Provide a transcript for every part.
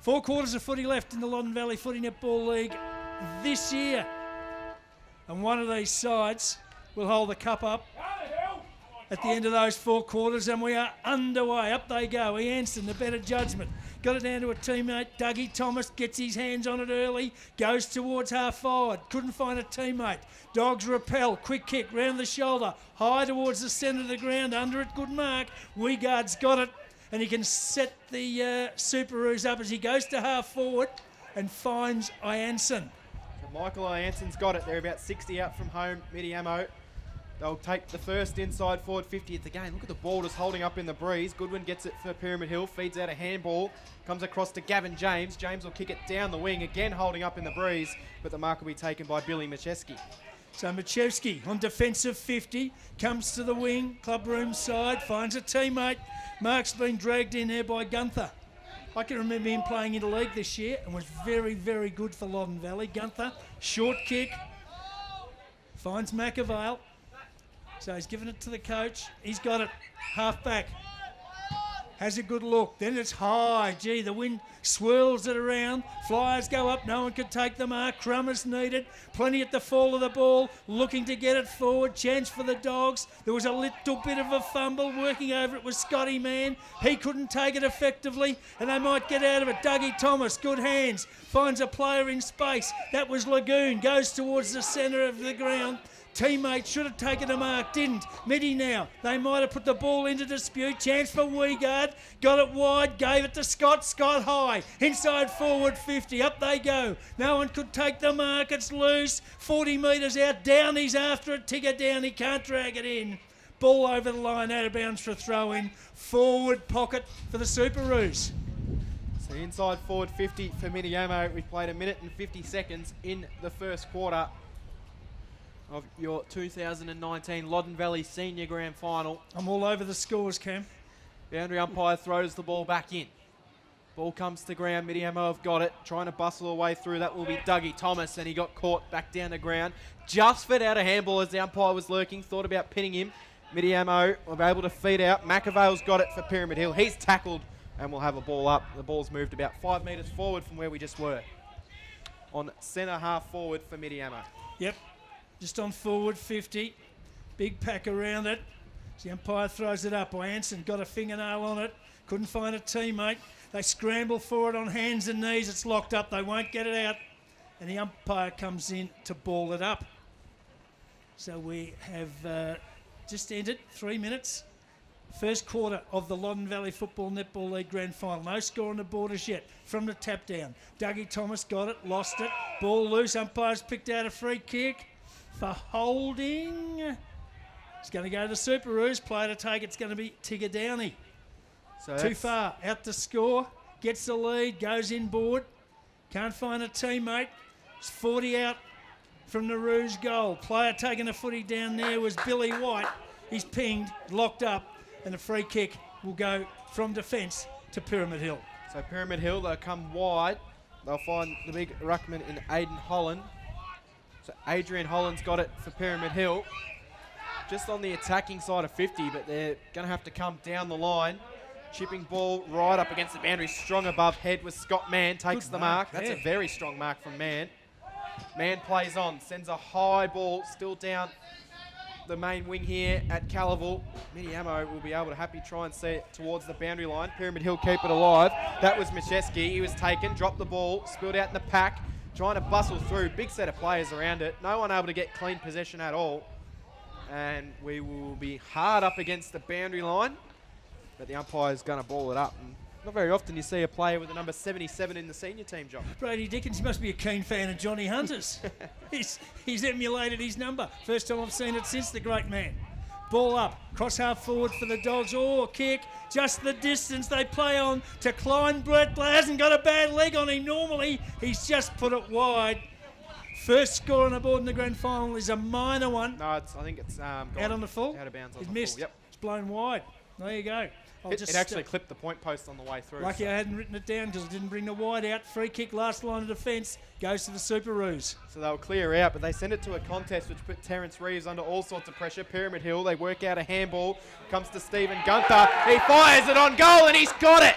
4 quarters of footy left in the Loddon Valley Footy Netball League this year. And one of these sides will hold the cup up at the end of those 4 quarters, and we are underway. Up they go. Anson, the better judgment. Got it down to a teammate. Dougie Thomas gets his hands on it early. Goes towards half forward. Couldn't find a teammate. Dogs repel. Quick kick round the shoulder. High towards the centre of the ground. Under it. Good mark. Weegard's got it. And he can set the Superoos up as he goes to half forward and finds Ianson. So Michael Ianson's got it. They're about 60 out from home. Mitiamo. They'll take the first inside forward 50th again. Look at the ball just holding up in the breeze. Goodwin gets it for Pyramid Hill. Feeds out a handball. Comes across to Gavin James. James will kick it down the wing. Again holding up in the breeze. But the mark will be taken by Billy Machewski. So Machewski on defensive 50. Comes to the wing. Clubroom side. Finds a teammate. Mark's been dragged in there by Gunther. I can remember him playing in the league this year and was very, very good for Loddon Valley. Gunther, short kick. Finds McAvale. So he's given it to the coach. He's got it. Half back. Has a good look. Then it's high. Gee, the wind swirls it around. Flyers go up. No one could take the mark. Crummers needed. Plenty at the fall of the ball. Looking to get it forward. Chance for the Dogs. There was a little bit of a fumble. Working over it was Scotty Mann. He couldn't take it effectively. And they might get out of it. Dougie Thomas. Good hands. Finds a player in space. That was Lagoon. Goes towards the centre of the ground. Teammate should have taken a mark, didn't. Midi now. They might have put the ball into dispute. Chance for Weegard. Got it wide. Gave it to Scott. Scott high. Inside forward 50. Up they go. No one could take the mark. It's loose. 40 metres out. Downey's after it. Tigger down. He can't drag it in. Ball over the line. Out of bounds for a throw in. Forward pocket for the Superoos. So inside forward 50 for Mitiamo. We've played 1 minute and 50 seconds in the first quarter of your 2019 Loddon Valley Senior Grand Final. I'm all over the scores, Cam. Boundary umpire throws the ball back in. Ball comes to ground. Mitiamo have got it. Trying to bustle away through. That will be Dougie Thomas, and he got caught back down to ground. Just fed out a handball as the umpire was lurking. Thought about pinning him. Mitiamo will be able to feed out. McAvale's got it for Pyramid Hill. He's tackled and we'll have a ball up. The ball's moved about 5 metres forward from where we just were. On centre half forward for Mitiamo. Yep. Just on forward 50. Big pack around it. The umpire throws it up. Anson got a fingernail on it. Couldn't find a teammate. They scramble for it on hands and knees. It's locked up. They won't get it out. And the umpire comes in to ball it up. So we have just entered 3 minutes. First quarter of the Loddon Valley Football Netball League Grand Final. No score on the board as yet from the tap down. Dougie Thomas got it, lost it. Ball loose. Umpires picked out a free kick for holding. It's going to go to the Superoos. Player to take, it's going to be Tigger Downey. So too far, out to score. Gets the lead, goes inboard. Can't find a teammate. It's 40 out from the Rouge goal. Player taking a footy down there was Billy White. He's pinged, locked up, and a free kick will go from defence to Pyramid Hill. So Pyramid Hill, they'll come wide. They'll find the big ruckman in Aidan Holland. So Adrian Holland's got it for Pyramid Hill. Just on the attacking side of 50, but they're going to have to come down the line. Chipping ball right up against the boundary. Strong above head with Scott Mann. Takes the mark. That's a very strong mark from Mann. Mann plays on. Sends a high ball still down the main wing here at Calaval. Mitiamo will be able to happy try and see it towards the boundary line. Pyramid Hill keep it alive. That was Machewski. He was taken. Dropped the ball. Spilled out in the pack. Trying to bustle through. Big set of players around it. No one able to get clean possession at all. And we will be hard up against the boundary line. But the umpire's going to ball it up. And not very often you see a player with a number 77 in the senior team, John. Brady Dickens, he must be a keen fan of Johnny Hunter's. he's emulated his number. First time I've seen it since the great man. Ball up, cross half forward for the Dogs. Oh, kick, just the distance they play on to Kleinbrett. Hasn't got a bad leg on him normally. He's just put it wide. First score on the board in the grand final is a minor one. No, I think it's out on the full. Out of bounds on He's the missed. full. Yep. It's blown wide. There you go. It actually clipped the point post on the way through. Lucky I hadn't written it down because I didn't bring the wide out. Free kick, last line of defence, goes to the Superoos. So they'll clear out, but they send it to a contest which put Terence Reeves under all sorts of pressure. Pyramid Hill, they work out a handball. Comes to Stephen Gunther. He fires it on goal and he's got it!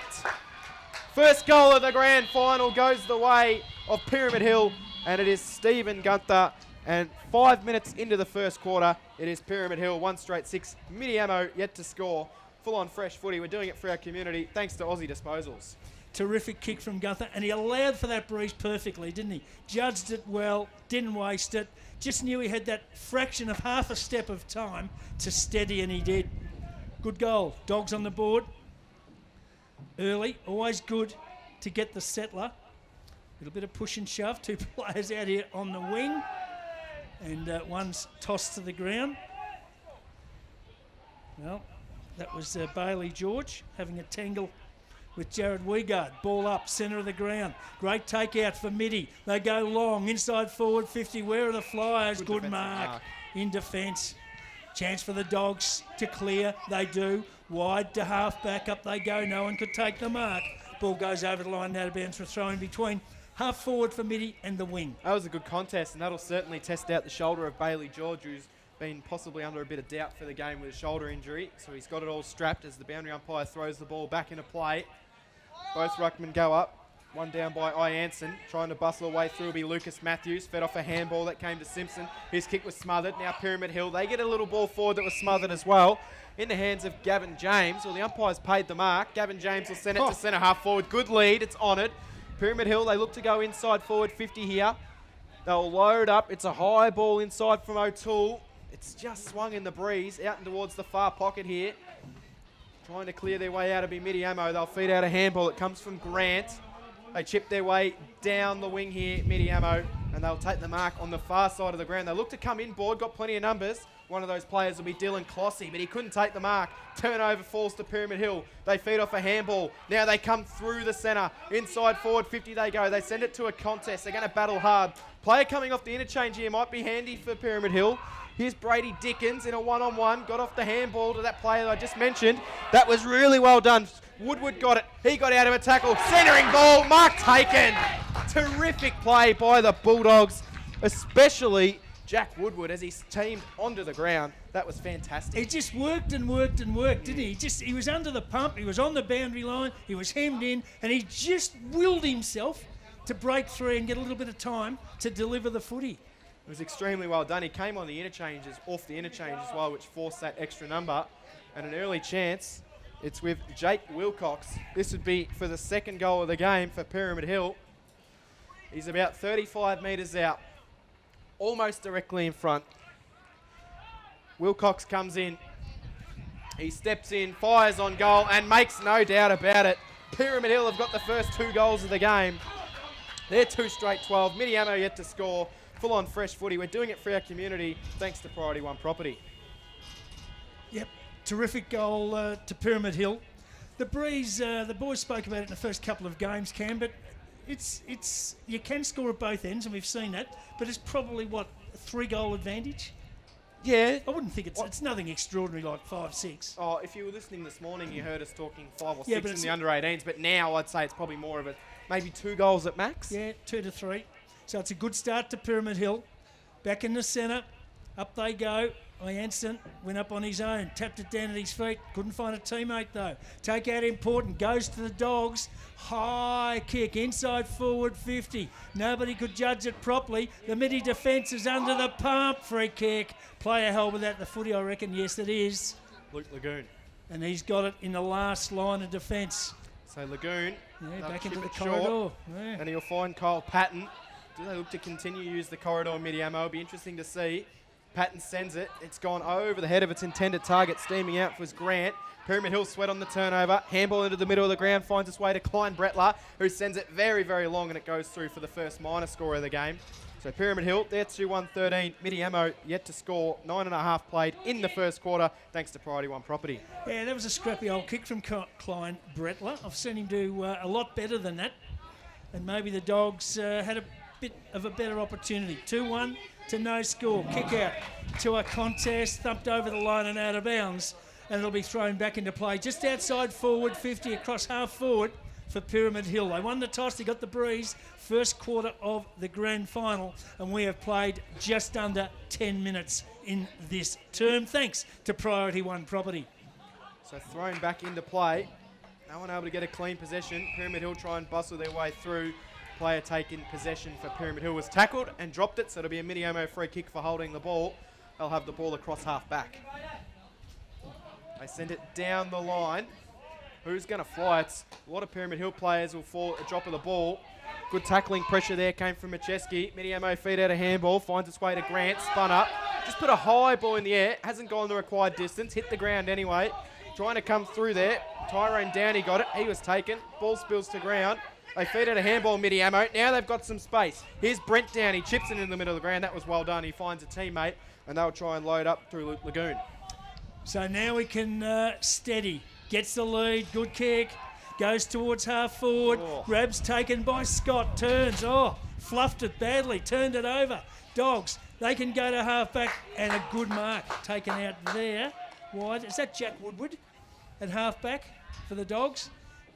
First goal of the grand final goes the way of Pyramid Hill, and it is Stephen Gunther. And 5 minutes into the first quarter, it is Pyramid Hill 1 straight 6. Mitiamo yet to score. Full on fresh footy. We're doing it for our community thanks to Aussie Disposals. Terrific kick from Gunther, and he allowed for that breeze perfectly, didn't he? Judged it well, didn't waste it. Just knew he had that fraction of half a step of time to steady, and he did. Good goal. Dogs on the board. Early, always good to get the settler. A little bit of push and shove. 2 players out here on the wing. And one's tossed to the ground. Well, that was Bailey George having a tangle with Jared Wiegard. Ball up, centre of the ground. Great takeout for Mitty. They go long, inside forward 50. Where are the Flyers? Good mark in defence. Chance for the Dogs to clear. They do. Wide to half back. Up they go. No one could take the mark. Ball goes over the line, out of bounds for a throw in between. Half forward for Mitty and the wing. That was a good contest, and that'll certainly test out the shoulder of Bailey George, who's been possibly under a bit of doubt for the game with a shoulder injury. So he's got it all strapped as the boundary umpire throws the ball back into play. Both ruckmen go up. One down by Ianson, trying to bustle away through will be Lucas Matthews, fed off a handball that came to Simpson. His kick was smothered. Now Pyramid Hill, they get a little ball forward that was smothered as well. In the hands of Gavin James. Well, the umpire's paid the mark. Gavin James will send it to centre half forward. Good lead, it's honoured. Pyramid Hill, they look to go inside forward 50 here. They'll load up. It's a high ball inside from O'Toole. It's just swung in the breeze out and towards the far pocket here. Trying to clear their way out of Mitiamo. They'll feed out a handball. It comes from Grant. They chip their way down the wing here, Mitiamo, and they'll take the mark on the far side of the ground. They look to come inboard, got plenty of numbers. One of those players will be Dylan Clossy, but he couldn't take the mark. Turnover falls to Pyramid Hill. They feed off a handball. Now they come through the centre. Inside forward 50 they go. They send it to a contest. They're going to battle hard. Player coming off the interchange here might be handy for Pyramid Hill. Here's Brady Dickens in a one-on-one. Got off the handball to that player that I just mentioned. That was really well done. Woodward got it. He got out of a tackle. Centering ball. Mark taken. Terrific play by the Bulldogs, especially Jack Woodward as he's teamed onto the ground. That was fantastic. He just worked and worked and worked, didn't he? He was under the pump. He was on the boundary line. He was hemmed in, and he just willed himself to break through and get a little bit of time to deliver the footy. It was extremely well done. He came on the interchanges, off the interchange as well, which forced that extra number. And an early chance, it's with Jake Wilcox. This would be for the second goal of the game for Pyramid Hill. He's about 35 metres out, almost directly in front. Wilcox comes in. He steps in, fires on goal, and makes no doubt about it. Pyramid Hill have got the first 2 goals of the game. They're 2 straight 12. Mitiamo yet to score. Full on fresh footy. We're doing it for our community thanks to Priority One Property. Yep, terrific goal to Pyramid Hill. The breeze, the boys spoke about it in the first couple of games, Cam, but it's you can score at both ends, and we've seen that, but it's probably, a 3-goal advantage? Yeah. I wouldn't think it's nothing extraordinary like 5-6. Oh, if you were listening this morning, you heard us talking 5 or 6 in the under-18s, but now I'd say it's probably more of a maybe 2 goals at max. Yeah, 2 to 3. So it's a good start to Pyramid Hill. Back in the centre. Up they go. Ianson went up on his own. Tapped it down at his feet. Couldn't find a teammate though. Take out important. Goes to the Dogs. High kick. Inside forward 50. Nobody could judge it properly. The midi defence is under the pump. Free kick. Player held without the footy, I reckon. Yes, it is. Luke Lagoon. And he's got it in the last line of defence. So Lagoon. Yeah, back into the corridor. Yeah. And he'll find Kyle Patton. Do they look to continue to use the corridor in Mitiamo? It'll be interesting to see. Patton sends it. It's gone over the head of its intended target. Steaming out was Grant. Pyramid Hill sweat on the turnover. Handball into the middle of the ground. Finds its way to Klein Bretler, who sends it very, very long, and it goes through for the first minor score of the game. So Pyramid Hill, they're 2-1-13. Mitiamo yet to score. 9.5 played in the first quarter, thanks to Priority One Property. Yeah, that was a scrappy old kick from Klein Bretler. I've seen him do a lot better than that. And maybe the Dogs had a bit of a better opportunity. 2-1 to no score. Kick out to a contest, thumped over the line and out of bounds, and it'll be thrown back into play just outside forward 50 across half forward for Pyramid Hill. They won the toss, they got the breeze. First quarter of the grand final, and we have played just under 10 minutes in this term, thanks to Priority One Property. So thrown back into play. No one able to get a clean possession. Pyramid Hill try and bustle their way through. Player taking possession for Pyramid Hill was tackled and dropped it, so it'll be a Mitiamo free kick for holding the ball. They'll have the ball across half back. They send it down the line. Who's going to fly? It's a lot of Pyramid Hill players will fall at a drop of the ball. Good tackling pressure there came from Macheski. Mitiamo feed out a handball, finds its way to Grant, spun up. Just put a high ball in the air, hasn't gone the required distance, hit the ground anyway. Trying to come through there. Tyrone Downey got it, he was taken. Ball spills to ground. They feed out a handball, Mitiamo. Now they've got some space. Here's Brent Downey, chips it in the middle of the ground. That was well done. He finds a teammate, and they'll try and load up through Lagoon. So now we can steady. Gets the lead, good kick. Goes towards half forward. Oh. Grabs taken by Scott. Turns. Oh, fluffed it badly. Turned it over. Dogs, they can go to half back, and a good mark taken out there. Wide. Is that Jack Woodward at half back for the Dogs?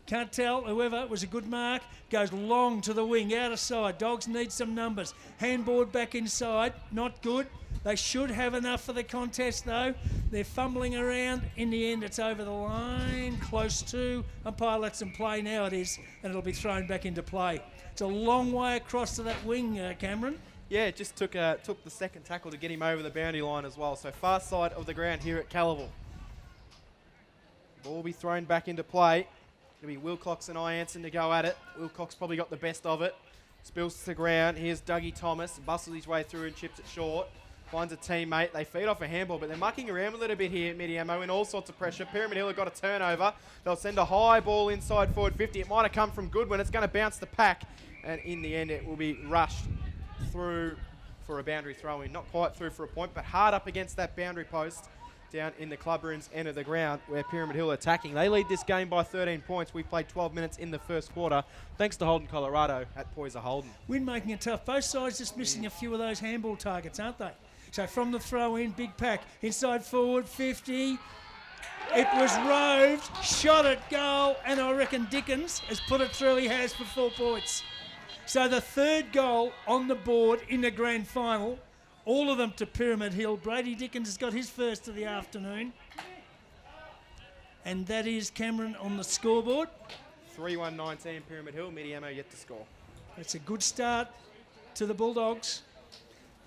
Can't tell. Whoever, it was a good mark. Goes long to the wing, out of side. Dogs need some numbers. Handboard back inside. Not good. They should have enough for the contest, though. They're fumbling around. In the end, it's over the line. Close to. Umpire lets them play. Now it is, and it'll be thrown back into play. It's a long way across to that wing, Cameron. Yeah, it just took the second tackle to get him over the boundary line as well. So far side of the ground here at Calaval. Ball will be thrown back into play. It'll be Wilcox and Ianson to go at it. Wilcox probably got the best of it. Spills to the ground. Here's Dougie Thomas. Bustles his way through and chips it short. Finds a teammate. They feed off a handball, but they're mucking around a little bit here at Mitiamo in all sorts of pressure. Pyramid Hill have got a turnover. They'll send a high ball inside forward 50. It might have come from Goodwin. It's going to bounce the pack, and in the end it will be rushed through for a boundary throw-in. Not quite through for a point, but hard up against that boundary post down in the club room's end of the ground where Pyramid Hill are attacking. They lead this game by 13 points. We played 12 minutes in the first quarter, thanks to Holden, Colorado at Poyser Holden. Win making it tough. Both sides just missing a few of those handball targets, aren't they? So from the throw-in, big pack. Inside forward, 50. It was roved, shot at goal, and I reckon Dickens has put it through. He has for 4 points. So the third goal on the board in the grand final, all of them to Pyramid Hill. Brady Dickens has got his first of the afternoon. And that is Cameron on the scoreboard. 3-1-19 Pyramid Hill. Mitiamo yet to score. It's a good start to the Bulldogs.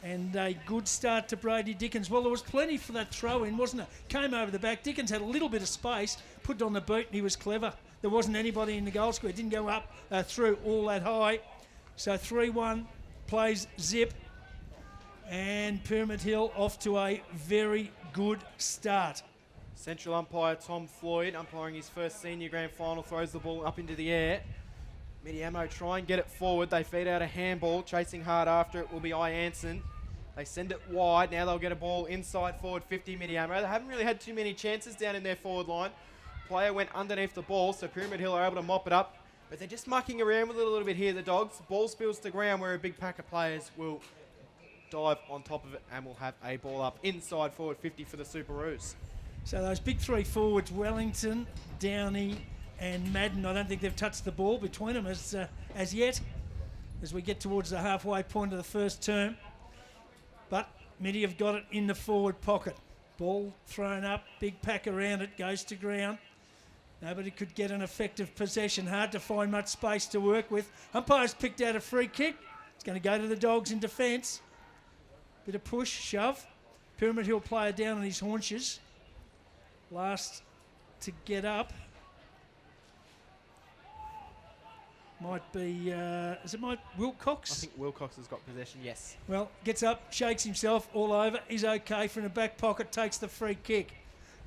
And a good start to Brady Dickens. Well, there was plenty for that throw-in, wasn't it? Came over the back. Dickens had a little bit of space, put it on the boot, and he was clever. There wasn't anybody in the goal square. It didn't go up through all that high. So 3-1 plays zip. And Pyramid Hill off to a very good start. Central umpire Tom Floyd, umpiring his first senior grand final, throws the ball up into the air. Mitiamo try and get it forward. They feed out a handball. Chasing hard after it will be Ianson. They send it wide. Now they'll get a ball inside forward 50 Mitiamo. They haven't really had too many chances down in their forward line. Player went underneath the ball, so Pyramid Hill are able to mop it up. But they're just mucking around with it a little bit here, the Dogs. Ball spills to ground where a big pack of players will dive on top of it and we'll have a ball up inside forward 50 for the Superoos. So those big three forwards, Wellington, Downey and Madden, I don't think they've touched the ball between them as yet, as we get towards the halfway point of the first term. But Mitty have got it in the forward pocket. Ball thrown up, big pack around it, goes to ground. Nobody could get an effective possession. Hard to find much space to work with. Umpire's picked out a free kick. It's going to go to the Dogs in defence. Bit of push, shove. Pyramid Hill player down on his haunches. Last to get up. Might be, is it Wilcox? I think Wilcox has got possession, yes. Well, gets up, shakes himself all over. He's okay from the back pocket, takes the free kick.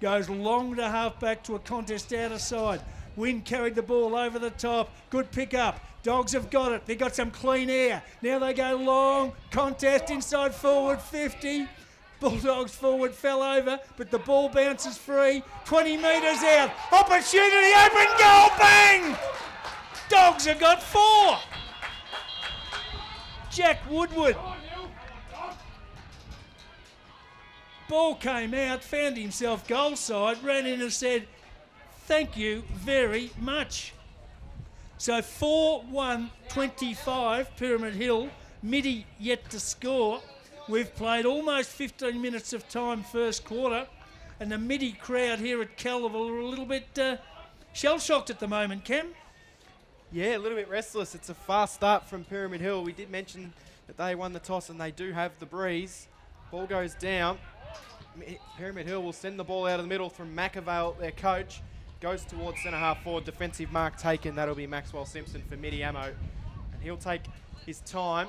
Goes long to half back to a contest out of side. Wynn carried the ball over the top. Good pick up. Dogs have got it. They got some clean air. Now they go long. Contest inside forward 50. Bulldogs forward fell over, but the ball bounces free. 20 metres out. Opportunity, open goal, bang! Dogs have got 4. Jack Woodward. Ball came out, found himself goal side, ran in and said, thank you very much. So 4-1-25, Pyramid Hill. Mitty yet to score. We've played almost 15 minutes of time first quarter, and the Mitty crowd here at Calaval are a little bit shell-shocked at the moment, Cam. Yeah, a little bit restless. It's a fast start from Pyramid Hill. We did mention that they won the toss and they do have the breeze. Ball goes down. Pyramid Hill will send the ball out of the middle from McAvale, their coach. Goes towards centre half forward. Defensive mark taken. That'll be Maxwell Simpson for Mitiamo. And he'll take his time.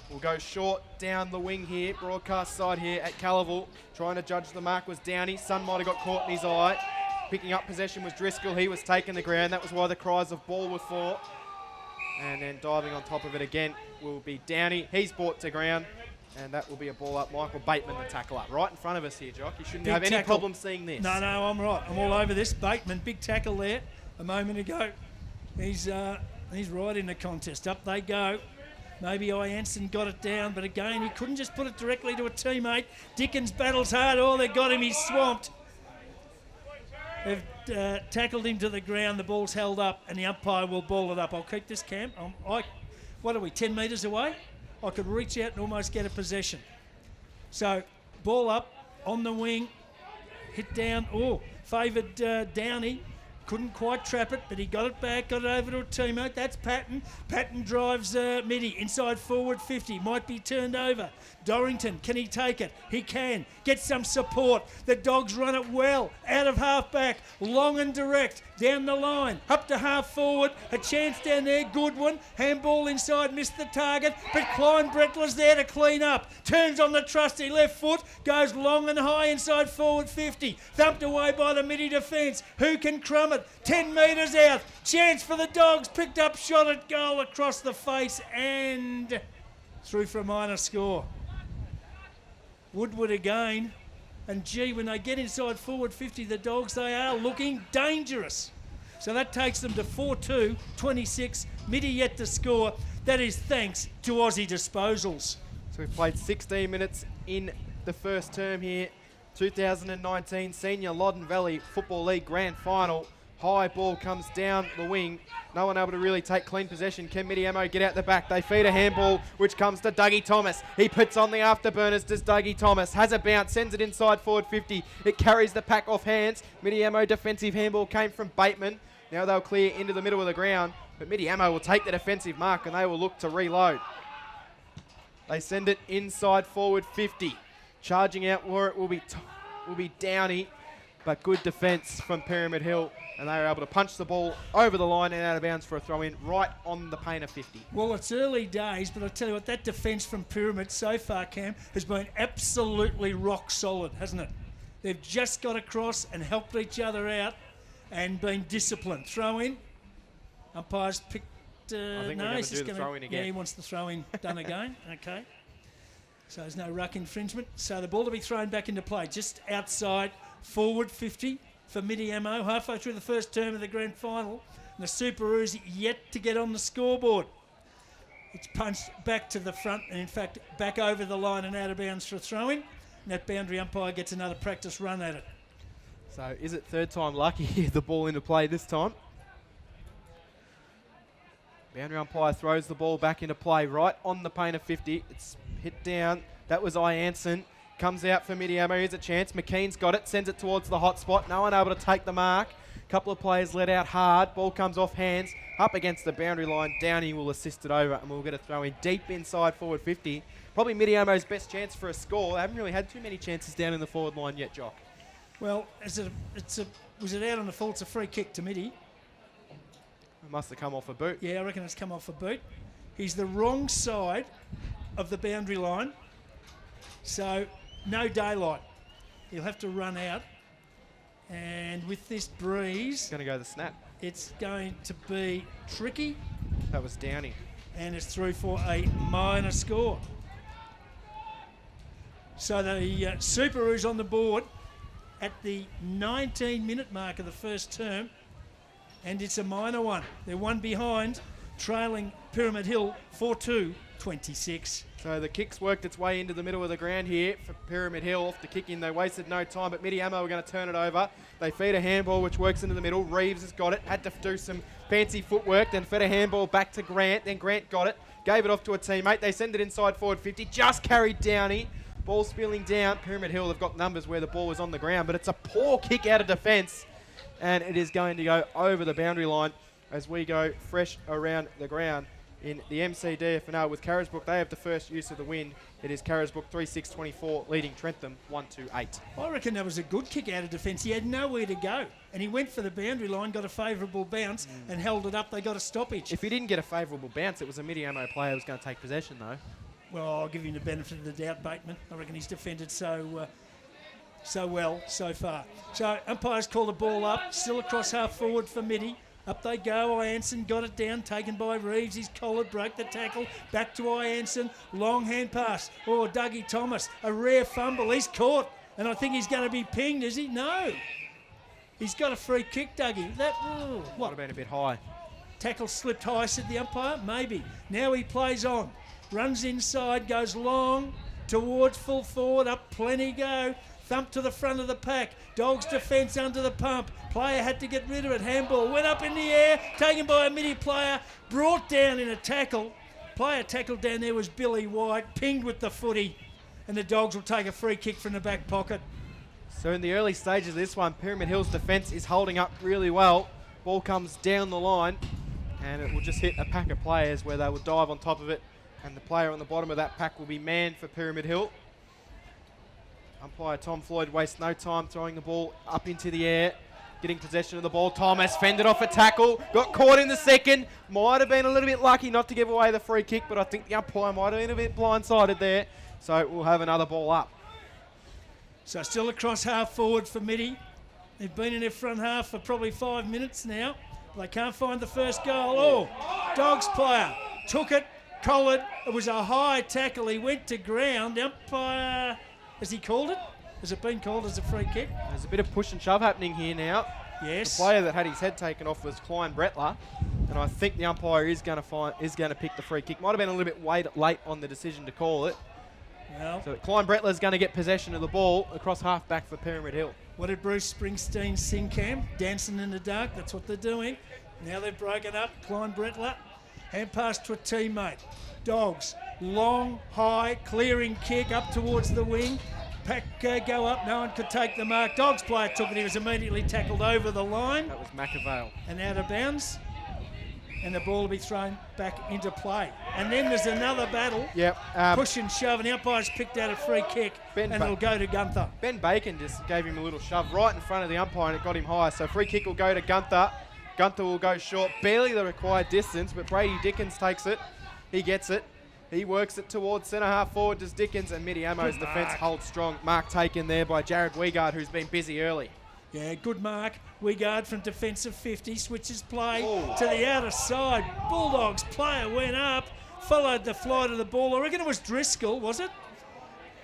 We'll go short down the wing here. Broadcast side here at Calaval. Trying to judge the mark was Downey. Sun might have got caught in his eye. Picking up possession was Driscoll. He was taking the ground. That was why the cries of ball were for. And then diving on top of it again will be Downey. He's brought to ground. And that will be a ball up. Michael Bateman, the tackle up. Right in front of us here, Jock. You shouldn't have any problem seeing this. No, I'm right. I'm all over this. Bateman, big tackle there a moment ago. He's right in the contest. Up they go. Maybe Ianson got it down, but again, he couldn't just put it directly to a teammate. Dickens battles hard. Oh, they got him. He's swamped. They've tackled him to the ground. The ball's held up, and the umpire will ball it up. I'll keep this, Cam. What are we, 10 metres away? I could reach out and almost get a possession. So, ball up, on the wing, hit down. Oh, favoured Downey. Couldn't quite trap it, but he got it back, got it over to a teammate. That's Patton. Patton drives Midi inside forward 50. Might be turned over. Dorrington, can he take it? He can. Get some support. The Dogs run it well. Out of half back. Long and direct. Down the line. Up to half forward. A chance down there. Good one. Handball inside. Missed the target. But Klein Brettler's there to clean up. Turns on the trusty left foot. Goes long and high inside forward 50. Thumped away by the Midi defence. Who can crumb it? 10 metres out. Chance for the Dogs. Picked up shot at goal across the face and through for a minor score. Woodward again. And gee, when they get inside forward 50, the Dogs, they are looking dangerous. So that takes them to 4-2, 26. Midi yet to score. That is thanks to Aussie Disposals. So we've played 16 minutes in the first term here. 2019 Senior Loddon Valley Football League Grand Final. High ball comes down the wing. No one able to really take clean possession. Can Mitiamo get out the back? They feed a handball, which comes to Dougie Thomas. He puts on the afterburners, does Dougie Thomas. Has a bounce, sends it inside forward 50. It carries the pack off hands. Mitiamo defensive handball came from Bateman. Now they'll clear into the middle of the ground. But Mitiamo will take the defensive mark and they will look to reload. They send it inside forward 50. Charging out where it will be Downey. But good defence from Pyramid Hill. And they were able to punch the ball over the line and out of bounds for a throw-in right on the paint of 50. Well, it's early days, but I tell you what, that defence from Pyramid so far, Cam, has been absolutely rock solid, hasn't it? They've just got across and helped each other out and been disciplined. Throw-in. Umpires picked... I think we're going to do the throw-in again. Yeah, he wants the throw-in done again. Okay. So there's no ruck infringement. So the ball to be thrown back into play just outside forward 50. For Mitiamo, halfway through the first term of the grand final. And the Superoos yet to get on the scoreboard. It's punched back to the front and, in fact, back over the line and out of bounds for a throw-in. And that boundary umpire gets another practice run at it. So is it third time lucky here, the ball into play this time? Boundary umpire throws the ball back into play right on the paint of 50. It's hit down. That was Ianson. Comes out for Mitiamo. Here's a chance. McKean's got it. Sends it towards the hot spot. No one able to take the mark. Couple of players let out hard. Ball comes off hands. Up against the boundary line. Downey will assist it over and we'll get a throw in deep inside forward 50. Probably Mitiamo's best chance for a score. They haven't really had too many chances down in the forward line yet, Jock. Well, was it out on the full? It's a free kick to Midi. It must have come off a boot. Yeah, I reckon it's come off a boot. He's the wrong side of the boundary line. So... no daylight. He'll have to run out. And with this breeze... It's going to go the snap. It's going to be tricky. That was Downey. And it's through for a minor score. So the Superoos on the board at the 19-minute mark of the first term. And it's a minor one. They're one behind, trailing Pyramid Hill 4-2-26. So the kick's worked its way into the middle of the ground here for Pyramid Hill. Off the kick in, they wasted no time, but Mitiamo are going to turn it over. They feed a handball, which works into the middle. Reeves has got it, had to do some fancy footwork, then fed a handball back to Grant. Then Grant got it, gave it off to a teammate. They send it inside forward 50, just carried Downey. Ball spilling down. Pyramid Hill have got numbers where the ball was on the ground, but it's a poor kick out of defence. and it is going to go over the boundary line as we go fresh around the ground in the MCDFNL with Carisbrook. They have the first use of the win. It is Carisbrook 3-6-24 leading Trentham 1-8. I reckon that was a good kick out of defence. He had nowhere to go, and he went for the boundary line, got a favourable bounce, and held it up. They got a stoppage. If he didn't get a favourable bounce, it was a Mitiamo player who was going to take possession, though. Well, I'll give him the benefit of the doubt, Bateman. I reckon he's defended so well so far. So umpires call the ball up, still across half forward for Mitty. Up they go. Ianson got it down, taken by Reeves. His collar broke the tackle. Back to Ianson. Long hand pass. Oh, Dougie Thomas. A rare fumble. He's caught. And I think he's going to be pinged, is he? No. He's got a free kick, Dougie. That, Might what? have been a bit high. Tackle slipped high, said the umpire. Maybe. Now he plays on. Runs inside, goes long towards full forward. Up plenty go. Thump to the front of the pack. Dogs defence under the pump. Player had to get rid of it. Handball went up in the air. Taken by a midi player. Brought down in a tackle. Player tackled down there was Billy White. Pinged with the footy. And the Dogs will take a free kick from the back pocket. So in the early stages of this one, Pyramid Hill's defence is holding up really well. Ball comes down the line. And it will just hit a pack of players where they will dive on top of it. And the player on the bottom of that pack will be manned for Pyramid Hill. Umpire Tom Floyd wastes no time throwing the ball up into the air, getting possession of the ball. Thomas fended off a tackle, got caught in the second. Might have been a little bit lucky not to give away the free kick, but I think the umpire might have been a bit blindsided there. So we'll have another ball up. So still across half forward for Mitty. They've been in their front half for probably 5 minutes now. They can't find the first goal. Oh, Dogs player took it, collared. It was a high tackle. He went to ground. The umpire... Has he called it? Has it been called as a free kick? There's a bit of push and shove happening here now. Yes. The player that had his head taken off was Klein Bretler, and I think the umpire is going to pick the free kick. Might have been a little bit late on the decision to call it. Well, So Klein Bretler is going to get possession of the ball across half back for Pyramid Hill. what did Bruce Springsteen sing, Cam? Dancing in the dark. That's what they're doing. Now they've broken up. Klein Bretler. Hand pass to a teammate. Dogs. Long, high, clearing kick up towards the wing. Pack go up. No one could take the mark. Dogs player took it. He was immediately tackled over the line That was McAvale. and out of bounds. And the ball will be thrown back into play. And then there's another battle. Yep. Push and shove. And the umpire's picked out a free kick. Ben And it'll go to Gunther. Ben Bacon just gave him a little shove right in front of the umpire and it got him high. So free kick will go to Gunther. Gunther will go short, barely the required distance, but Brady Dickens takes it. He gets it. He works it towards centre half forward, does Dickens, and Mitiamo's defence holds strong. Mark taken there by Jared Wiegard, who's been busy early. Yeah, good mark. Wiegard from defensive 50, switches play to the outer side. Bulldogs player went up, followed the flight of the ball. I reckon it was Driscoll, was it?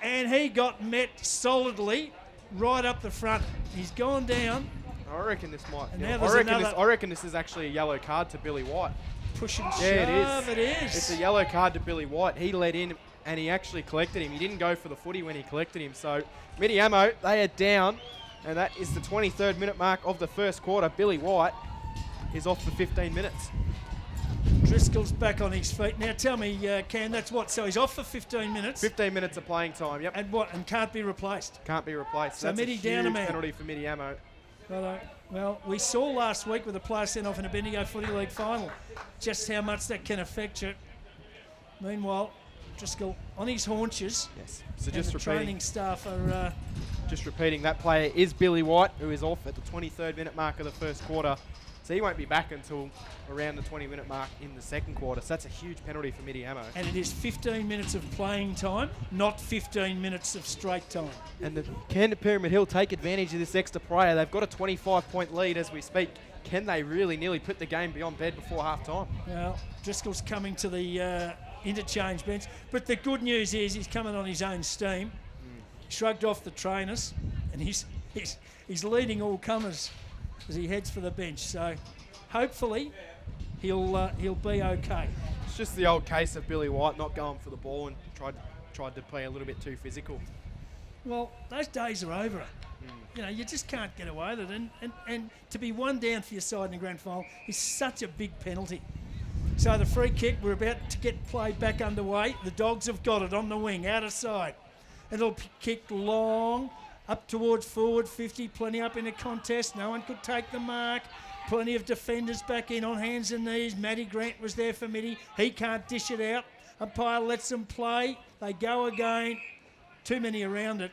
And he got met solidly right up the front. He's gone down. I reckon this might. And Yeah, now there's I reckon this is actually a yellow card to Billy White. Push and Yeah, shove. it is. It's a yellow card to Billy White. He led in and he actually collected him. He didn't go for the footy when he collected him. So Mitiamo, they are down, and that is the 23rd minute mark of the first quarter. Billy White is off for 15 minutes. Driscoll's back on his feet. Now tell me, Cam, that's what? So he's off for 15 minutes. 15 minutes of playing time. Yep. And what? And can't be replaced. Can't be replaced. So That's Mitty a down a huge man. penalty for Mitiamo. Well, we saw last week with a player sent off in a Bendigo Footy League final just how much that can affect you. Meanwhile, Driscoll on his haunches. Yes. So And just the repeating. training staff are Just repeating, that player is Billy White, who is off at the 23rd minute mark of the first quarter. So he won't be back until around the 20-minute mark in the second quarter. So that's a huge penalty for Mitiamo. and it is 15 minutes of playing time, not 15 minutes of straight time. And can Pyramid Hill take advantage of this extra player? They've got a 25-point lead as we speak. Can they really nearly put the game beyond bed before half-time? Well, Driscoll's coming to the interchange bench, but the good news is he's coming on his own steam. Shrugged off the trainers, and he's leading all comers as he heads for the bench. So hopefully he'll be okay. It's just the old case of Billy White not going for the ball and tried to play a little bit too physical. Well, those days are over. You know, you just can't get away with it. And to be one down for your side in the grand final is such a big penalty. So the free kick, we're about to get play back underway. The Dogs have got it on the wing, out of side. It'll kick long Up towards forward 50, plenty up in the contest. No one could take the mark. Plenty of defenders back in on hands and knees. Matty Grant was there for Mitty. He can't dish it out. Umpire lets them play. They go again. Too many around it.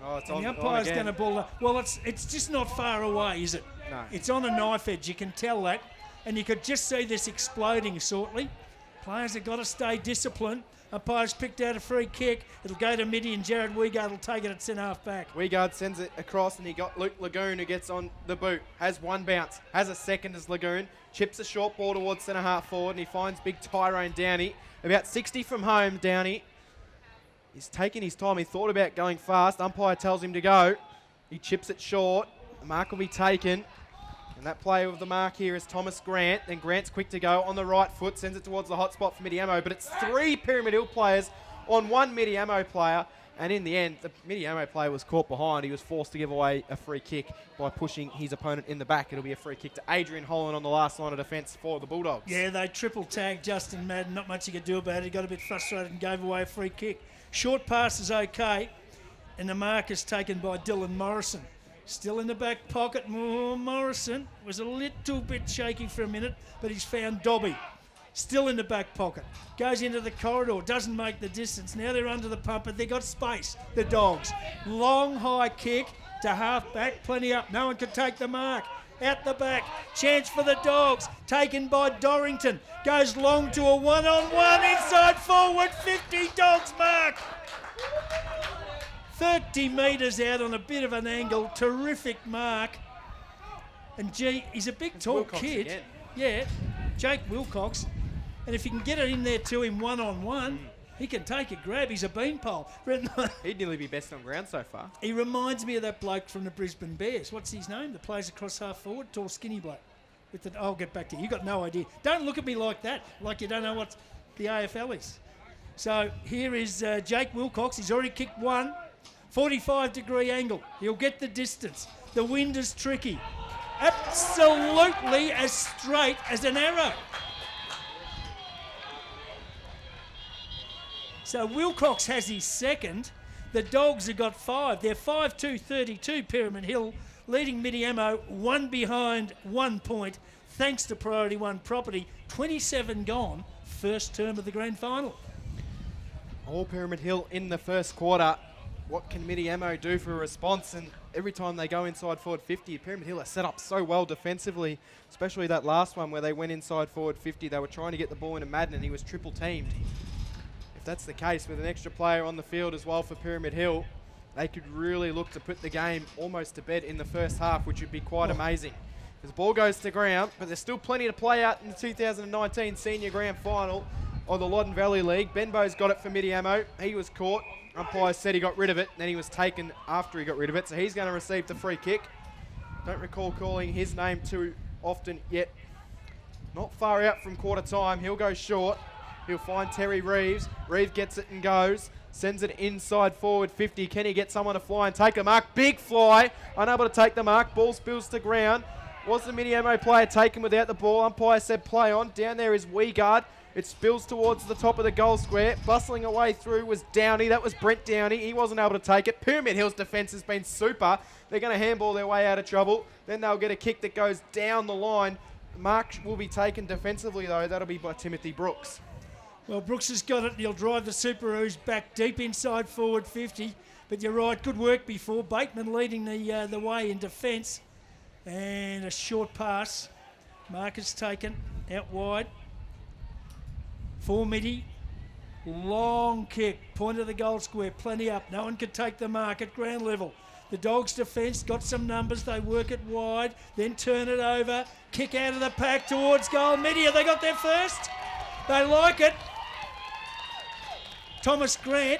Oh, it's and on, the umpire's on going to ball. Well, it's just not far away, is it? No. It's on a knife edge. You can tell that. And you could just see this exploding shortly. Players have got to stay disciplined. Umpire's picked out a free kick. It'll go to Mitty and Jared Weigard will take it at centre half back. Weigard sends it across and he got Luke Lagoon who gets on the boot. Has one bounce. Has a second as Lagoon. Chips a short ball towards centre half forward and he finds big Tyrone Downey. About 60 from home, Downey. He's taking his time. He thought about going fast. Umpire tells him to go. He chips it short. The mark will be taken. And that player with the mark here is Thomas Grant. Then Grant's quick to go on the right foot, sends it towards the hot spot for Mitiamo. But it's 3 Pyramid Hill players on 1 Mitiamo player. And in the end, the Mitiamo player was caught behind. He was forced to give away a free kick by pushing his opponent in the back. It'll be a free kick to Adrian Holland on the last line of defence for the Bulldogs. Yeah, they triple tagged Justin Madden. Not much he could do about it. He got a bit frustrated and gave away a free kick. Short pass is okay. And the mark is taken by Dylan Morrison. Still in the back pocket. Morrison was a little bit shaky for a minute, but he's found Dobby. Still in the back pocket. Goes into the corridor. Doesn't make the distance. Now they're under the pump, but they've got space, the Dogs. Long, high kick to half back. Plenty up. No one could take the mark. Out the back. Chance for the Dogs. Taken by Dorrington. Goes long to a one-on-one. Inside forward. 50 Dogs mark. 30 metres out on a bit of an angle. Terrific mark. And gee, he's a big, tall Wilcox kid. again. Yeah, Jake Wilcox. And if you can get it in there to him one-on-one, he can take a grab. He's a beanpole. He'd nearly be best on ground so far. He reminds me of that bloke from the Brisbane Bears. What's his name? The plays across half forward, tall, skinny bloke. I'll get back to you. You got no idea. Don't look at me like that, like you don't know what the AFL is. So here is Jake Wilcox. He's already kicked one. 45-degree angle. He'll get the distance. The wind is tricky. Absolutely as straight as an arrow. So Wilcox has his second. The Dogs have got 5. They're 5-2-32 Pyramid Hill, leading Mitiamo 1 behind 1 point, thanks to Priority 1 property. 27 gone, first term of the grand final. All Pyramid Hill in the first quarter. What can Mitiamo do for a response? And every time they go inside forward 50, Pyramid Hill are set up so well defensively, especially that last one where they went inside forward 50. They were trying to get the ball into Madden and he was triple teamed. If that's the case, with an extra player on the field as well for Pyramid Hill, they could really look to put the game almost to bed in the first half, which would be quite amazing. As the ball goes to ground, but there's still plenty to play out in the 2019 Senior Grand Final of the Loddon Valley League. Benbow's got it for Mitiamo. He was caught. Umpire said he got rid of it, and then he was taken after he got rid of it, so he's going to receive the free kick. Don't recall calling his name too often yet. Not far out from quarter time. He'll go short. He'll find Terry Reeves. Reeves gets it and goes. Sends it inside forward 50. Can he get someone to fly and take a mark? Big fly. Unable to take the mark. Ball spills to ground. Was the Mitiamo player taken without the ball? Umpire said play on. Down there is Weigard. It spills towards the top of the goal square. Bustling away through was Downey. That was Brent Downey. He wasn't able to take it. Pyramid Hill's defence has been super. They're going to handball their way out of trouble. Then they'll get a kick that goes down the line. Mark will be taken defensively, though. That'll be by Timothy Brooks. Well, Brooks has got it. He'll drive the Superoos back deep inside forward 50. But you're right, good work before. Bateman leading the way in defence. And a short pass. Mark is taken out wide. For Mitty. Long kick. Point of the goal square. Plenty up. No one could take the mark at ground level. The Dogs' defence got some numbers. They work it wide. Then turn it over. Kick out of the pack towards goal. Mitty, have they got there first? They like it. Thomas Grant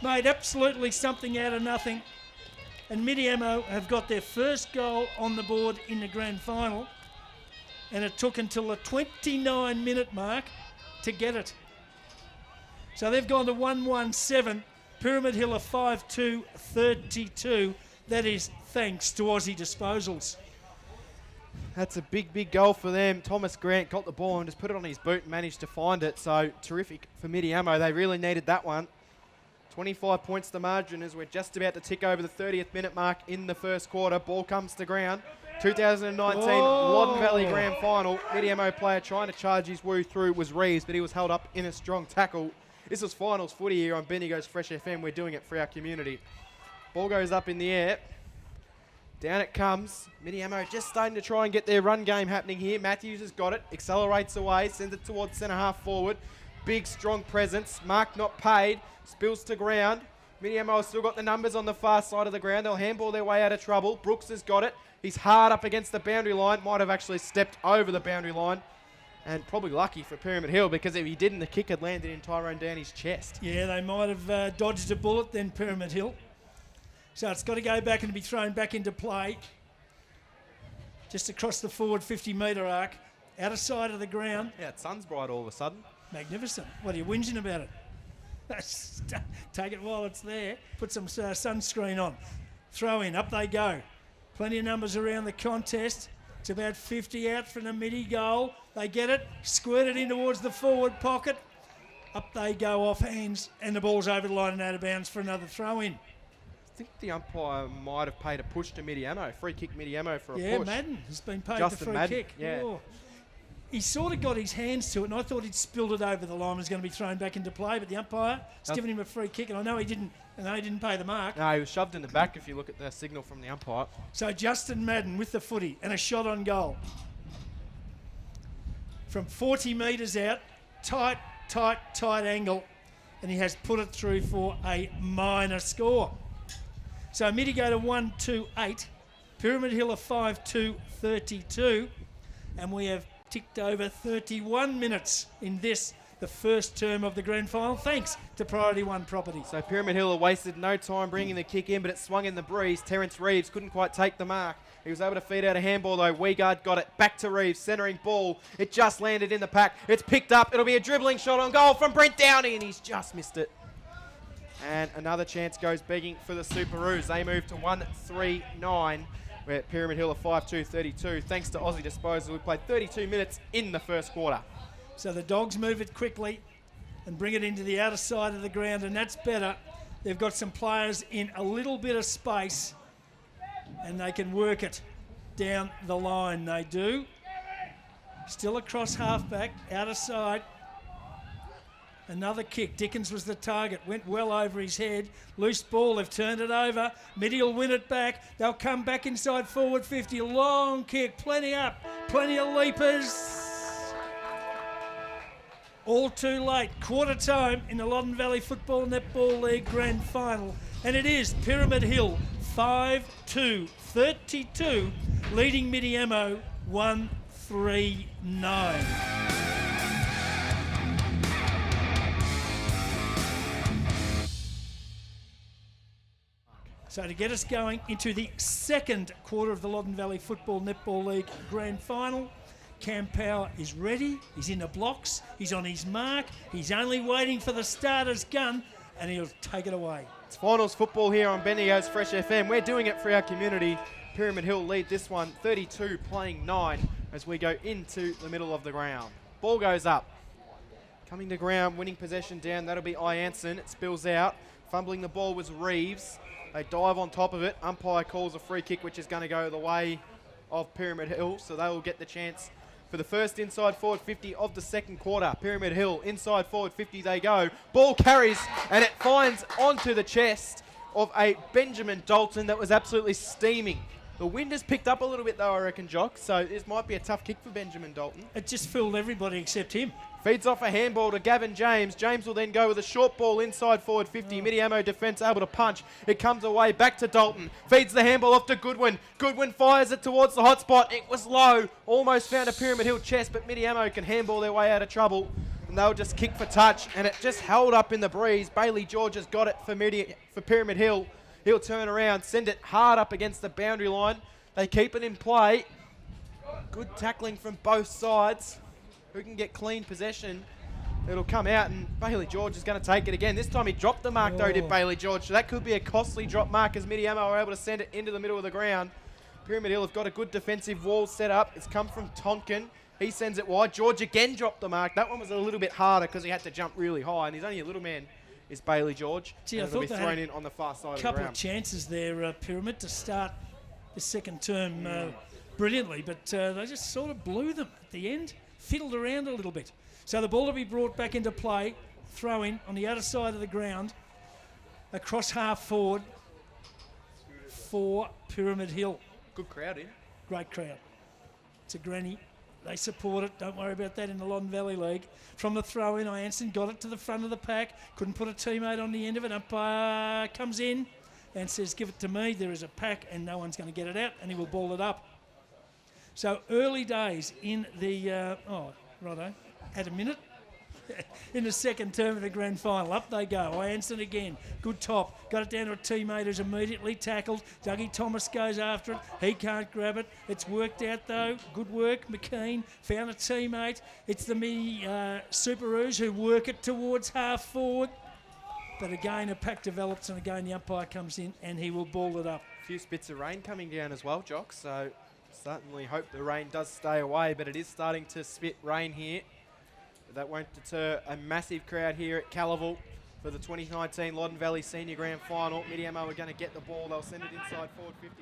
made absolutely something out of nothing. And Mitiamo have got their first goal on the board in the grand final. And it took until the 29-minute mark to get it. So they've gone to 1-1-7. Pyramid Hill are 5-2-32. That is thanks to Aussie Disposals. That's a big, big goal for them. Thomas Grant got the ball and just put it on his boot and managed to find it. So terrific for Mitiamo. They really needed that one. 25 points the margin as we're just about to tick over the 30th minute mark in the first quarter. Ball comes to ground. 2019 Loddon Valley Grand Final. Mitiamo player trying to charge his woo through was Reeves, but he was held up in a strong tackle. This was finals footy here on Bendigo's Fresh FM. We're doing it for our community. Ball goes up in the air. Down it comes. Mitiamo just starting to try and get their run game happening here. Matthews has got it. Accelerates away. Sends it towards centre half forward. Big, strong presence. Mark not paid. Spills to ground. Mitiamo has still got the numbers on the far side of the ground. They'll handball their way out of trouble. Brooks has got it. He's hard up against the boundary line. Might have actually stepped over the boundary line. And probably lucky for Pyramid Hill, because if he didn't, the kick had landed in Tyrone Downey's chest. Yeah, they might have dodged a bullet then, Pyramid Hill. So it's got to go back and be thrown back into play. Just across the forward 50-metre arc. Out of sight of the ground. Yeah, it's sun's bright all of a sudden. Magnificent. What are you whinging about it? Take it while it's there. Put some sunscreen on. Throw in. Up they go. Plenty of numbers around the contest. It's about 50 out from the midi goal. They get it. Squirt it in towards the forward pocket. Up they go off hands. And the ball's over the line and out of bounds for another throw in. I think the umpire might have paid a push to Mitiamo. Free kick Mitiamo for a push. Yeah, Madden has been paid Justin the free Madden, kick. yeah. Oh. He sort of got his hands to it, and I thought he'd spilled it over the line and was going to be thrown back into play, but the umpire has given him a free kick, and I know he didn't pay the mark. No, he was shoved in the back if you look at the signal from the umpire. So Justin Madden with the footy and a shot on goal. From 40 metres out, tight angle, and he has put it through for a minor score. So Midi go to 1-2-8, Pyramid Hill are 5-2-32, and we have ticked over 31 minutes in this, the first term of the grand final, thanks to Priority One Properties. So Pyramid Hill have wasted no time bringing the kick in, but it swung in the breeze. Terence Reeves couldn't quite take the mark. He was able to feed out a handball though. Weegard got it back to Reeves, centering ball. It just landed in the pack. It's picked up. It'll be a dribbling shot on goal from Brent Downey, and he's just missed it. And another chance goes begging for the Superoos. They move to 1-3-9. We're at Pyramid Hill of 5-2-32. Thanks to Aussie Disposal, we played 32 minutes in the first quarter. So the Dogs move it quickly and bring it into the outer side of the ground, and that's better. They've got some players in a little bit of space, and they can work it down the line. They do. Still across halfback, outer side. Another kick. Dickens was the target. Went well over his head. Loose ball. They've turned it over. Midi will win it back. They'll come back inside forward 50. Long kick. Plenty up. Plenty of leapers. All too late. Quarter time in the Loddon Valley Football Netball League Grand Final. And it is Pyramid Hill 5-2-32, leading Mitiamo 1-3-9. So to get us going into the second quarter of the Loddon Valley Football Netball League Grand Final, Cam Power is ready, he's in the blocks, he's on his mark, he's only waiting for the starter's gun, and he'll take it away. It's finals football here on Bendigo's Fresh FM. We're doing it for our community. Pyramid Hill lead this one 32-9 as we go into the middle of the ground. Ball goes up. Coming to ground, winning possession down, that'll be Ianson. It spills out. Fumbling the ball was Reeves. They dive on top of it. Umpire calls a free kick, which is going to go the way of Pyramid Hill, so they will get the chance for the first inside forward 50 of the second quarter. Pyramid Hill, inside forward 50 they go. Ball carries, and it finds onto the chest of a Benjamin Dalton that was absolutely steaming. The wind has picked up a little bit though, I reckon, Jock, so this might be a tough kick for Benjamin Dalton. It just fooled everybody except him. Feeds off a handball to Gavin James. James will then go with a short ball inside forward 50. Mitiamo defence able to punch. It comes away back to Dalton. Feeds the handball off to Goodwin. Goodwin fires it towards the hot spot. It was low. Almost found a Pyramid Hill chest, but Mitiamo can handball their way out of trouble. And they'll just kick for touch, and it just held up in the breeze. Bailey George has got it for Pyramid Hill. He'll turn around, send it hard up against the boundary line. They keep it in play. Good tackling from both sides. Who can get clean possession? It'll come out, and Bailey George is going to take it again. This time he dropped the mark though, did Bailey George. So that could be a costly drop mark as Mitiamo are able to send it into the middle of the ground. Pyramid Hill have got a good defensive wall set up. It's come from Tonkin. He sends it wide. George again dropped the mark. That one was a little bit harder because he had to jump really high, and he's only a little man is Bailey George. Gee, I and it'll be thought they thrown had in on the far side of the couple of ground. chances there, Pyramid, to start the second term brilliantly, but they just sort of blew them at the end, fiddled around a little bit. So the ball to be brought back into play, throw in on the other side of the ground, across half forward for Pyramid Hill. Good crowd in. Great crowd. It's a granny. They support it. Don't worry about that in the Loddon Valley League. From the throw-in, Ianson got it to the front of the pack. Couldn't put a teammate on the end of it. Umpire comes in and says, give it to me. There is a pack and no one's going to get it out, and he will ball it up. So early days in the... righto. Had a minute. In the second term of the grand final. Up they go. Ianson again. Good top. Got it down to a teammate who's immediately tackled. Dougie Thomas goes after it. He can't grab it. It's worked out though. Good work. McKean found a teammate. It's the Superoos who work it towards half forward. But again, a pack develops and again the umpire comes in and he will ball it up. A few spits of rain coming down as well, Jock. So certainly hope the rain does stay away, but it is starting to spit rain here. That won't deter a massive crowd here at Calaval for the 2019 Loddon Valley Senior Grand Final. Mitiamo are going to get the ball. They'll send it inside forward 50.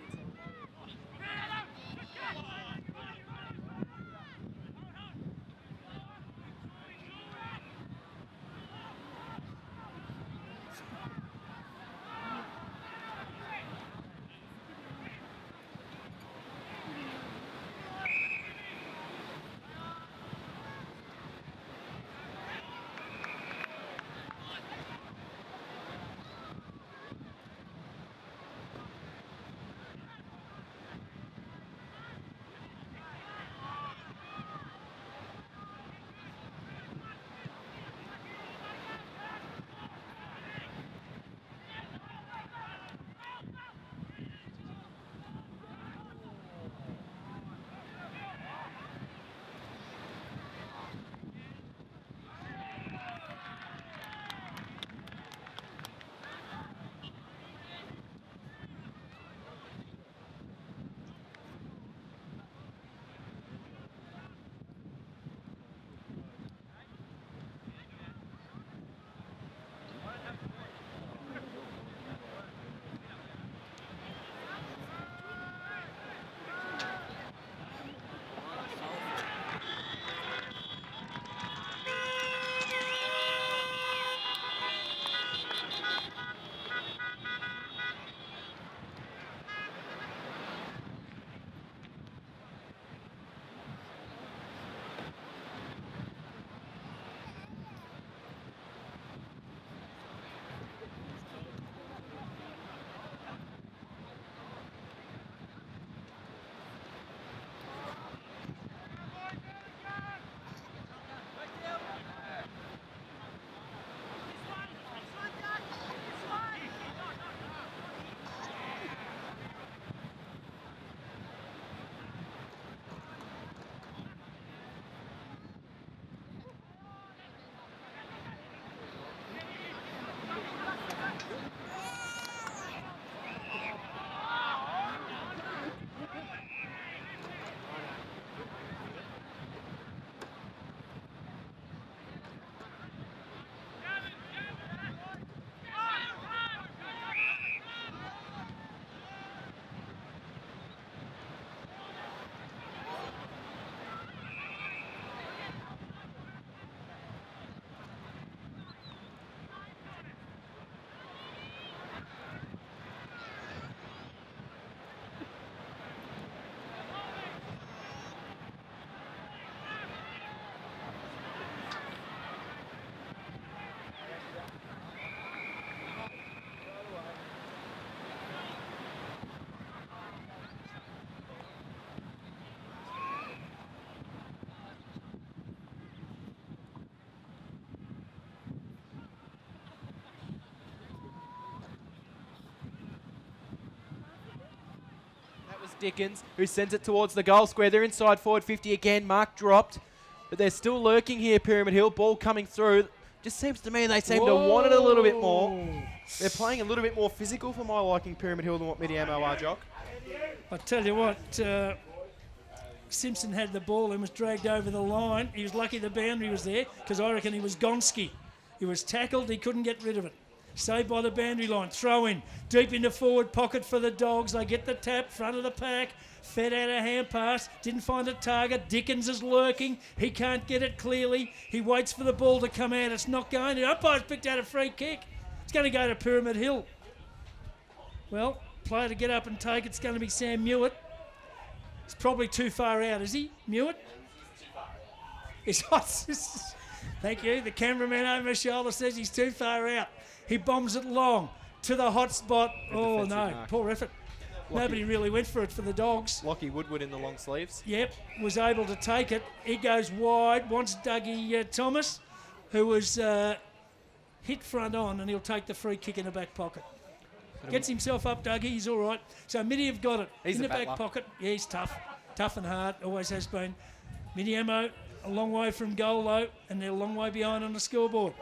Dickens, who sends it towards the goal square. They're inside forward 50 again. Mark dropped, but they're still lurking here, Pyramid Hill. Ball coming through. Just seems to me they seem to want it a little bit more. They're playing a little bit more physical for my liking, Pyramid Hill, than what Mitiamo are, Jock. I tell you what, Simpson had the ball and was dragged over the line. He was lucky the boundary was there because I reckon he was Gonski. He was tackled, he couldn't get rid of it. Saved by the boundary line. Throw in. Deep into forward pocket for the Dogs. They get the tap. Front of the pack. Fed out a hand pass. Didn't find a target. Dickens is lurking. He can't get it clearly. He waits for the ball to come out. It's not going. The umpire's picked out a free kick. It's going to go to Pyramid Hill. Well, player to get up and take it's going to be Sam Mewett. He's probably too far out, is he, Mewett? He's hot. Thank you. The cameraman over my shoulder says he's too far out. He bombs it long to the hot spot. Oh, no. Mark. Poor effort. Nobody really went for it for the Dogs. Lockie Woodward in the long sleeves. Yep, was able to take it. He goes wide, wants Dougie Thomas, who was hit front on, and he'll take the free kick in the back pocket. Gets himself up, Dougie. He's all right. So Mitty have got it He's in the battler. back pocket. Yeah, he's tough. Tough and hard. Always has been. Mitiamo, a long way from goal, though, and they're a long way behind on the scoreboard.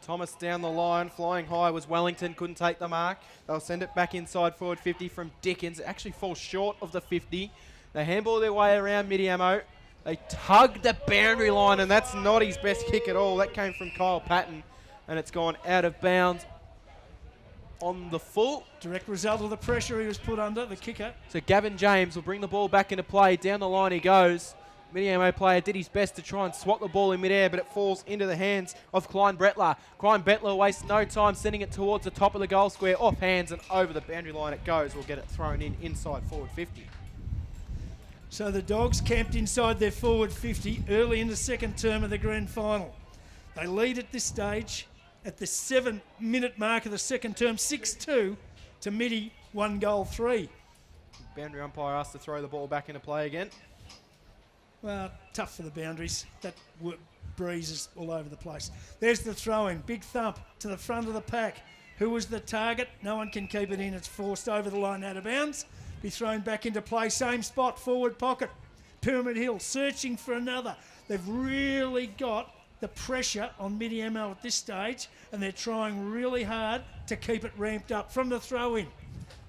Thomas down the line, flying high was Wellington, couldn't take the mark. They'll send it back inside forward 50 from Dickens. It actually falls short of the 50. They handball their way around Mitiamo. They tug the boundary line, and that's not his best kick at all. That came from Kyle Patton, and it's gone out of bounds on the full. Direct result of the pressure he was put under, the kicker. So Gavin James will bring the ball back into play. Down the line he goes. Mitiamo player did his best to try and swat the ball in midair, but it falls into the hands of Klein Bretler. Klein Bretler wastes no time sending it towards the top of the goal square, off hands and over the boundary line it goes. We'll get it thrown in inside forward 50. So the Dogs camped inside their forward 50 early in the second term of the grand final. They lead at this stage at the 7-minute mark of the second term, 6-2 to Mitty, 1-3. Boundary umpire asked to throw the ball back into play again. Well, tough for the boundaries. That breeze is all over the place. There's the throw-in. Big thump to the front of the pack. Who was the target? No one can keep it in. It's forced over the line out of bounds. Be thrown back into play. Same spot, forward pocket. Pyramid Hill searching for another. They've really got the pressure on Mitiamo at this stage, and they're trying really hard to keep it ramped up from the throw-in.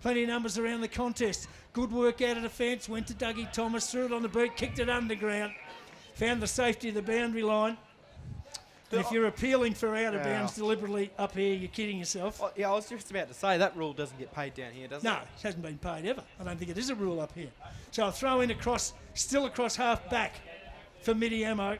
Plenty of numbers around the contest. Good work out of defence. Went to Dougie Thomas, threw it on the boot, kicked it underground. Found the safety of the boundary line. And if you're appealing for out of bounds deliberately up here, you're kidding yourself. Oh, yeah, I was just about to say, that rule doesn't get paid down here, does it? No, it hasn't been paid ever. I don't think it is a rule up here. So I'll throw in across, still across half back for Mitiamo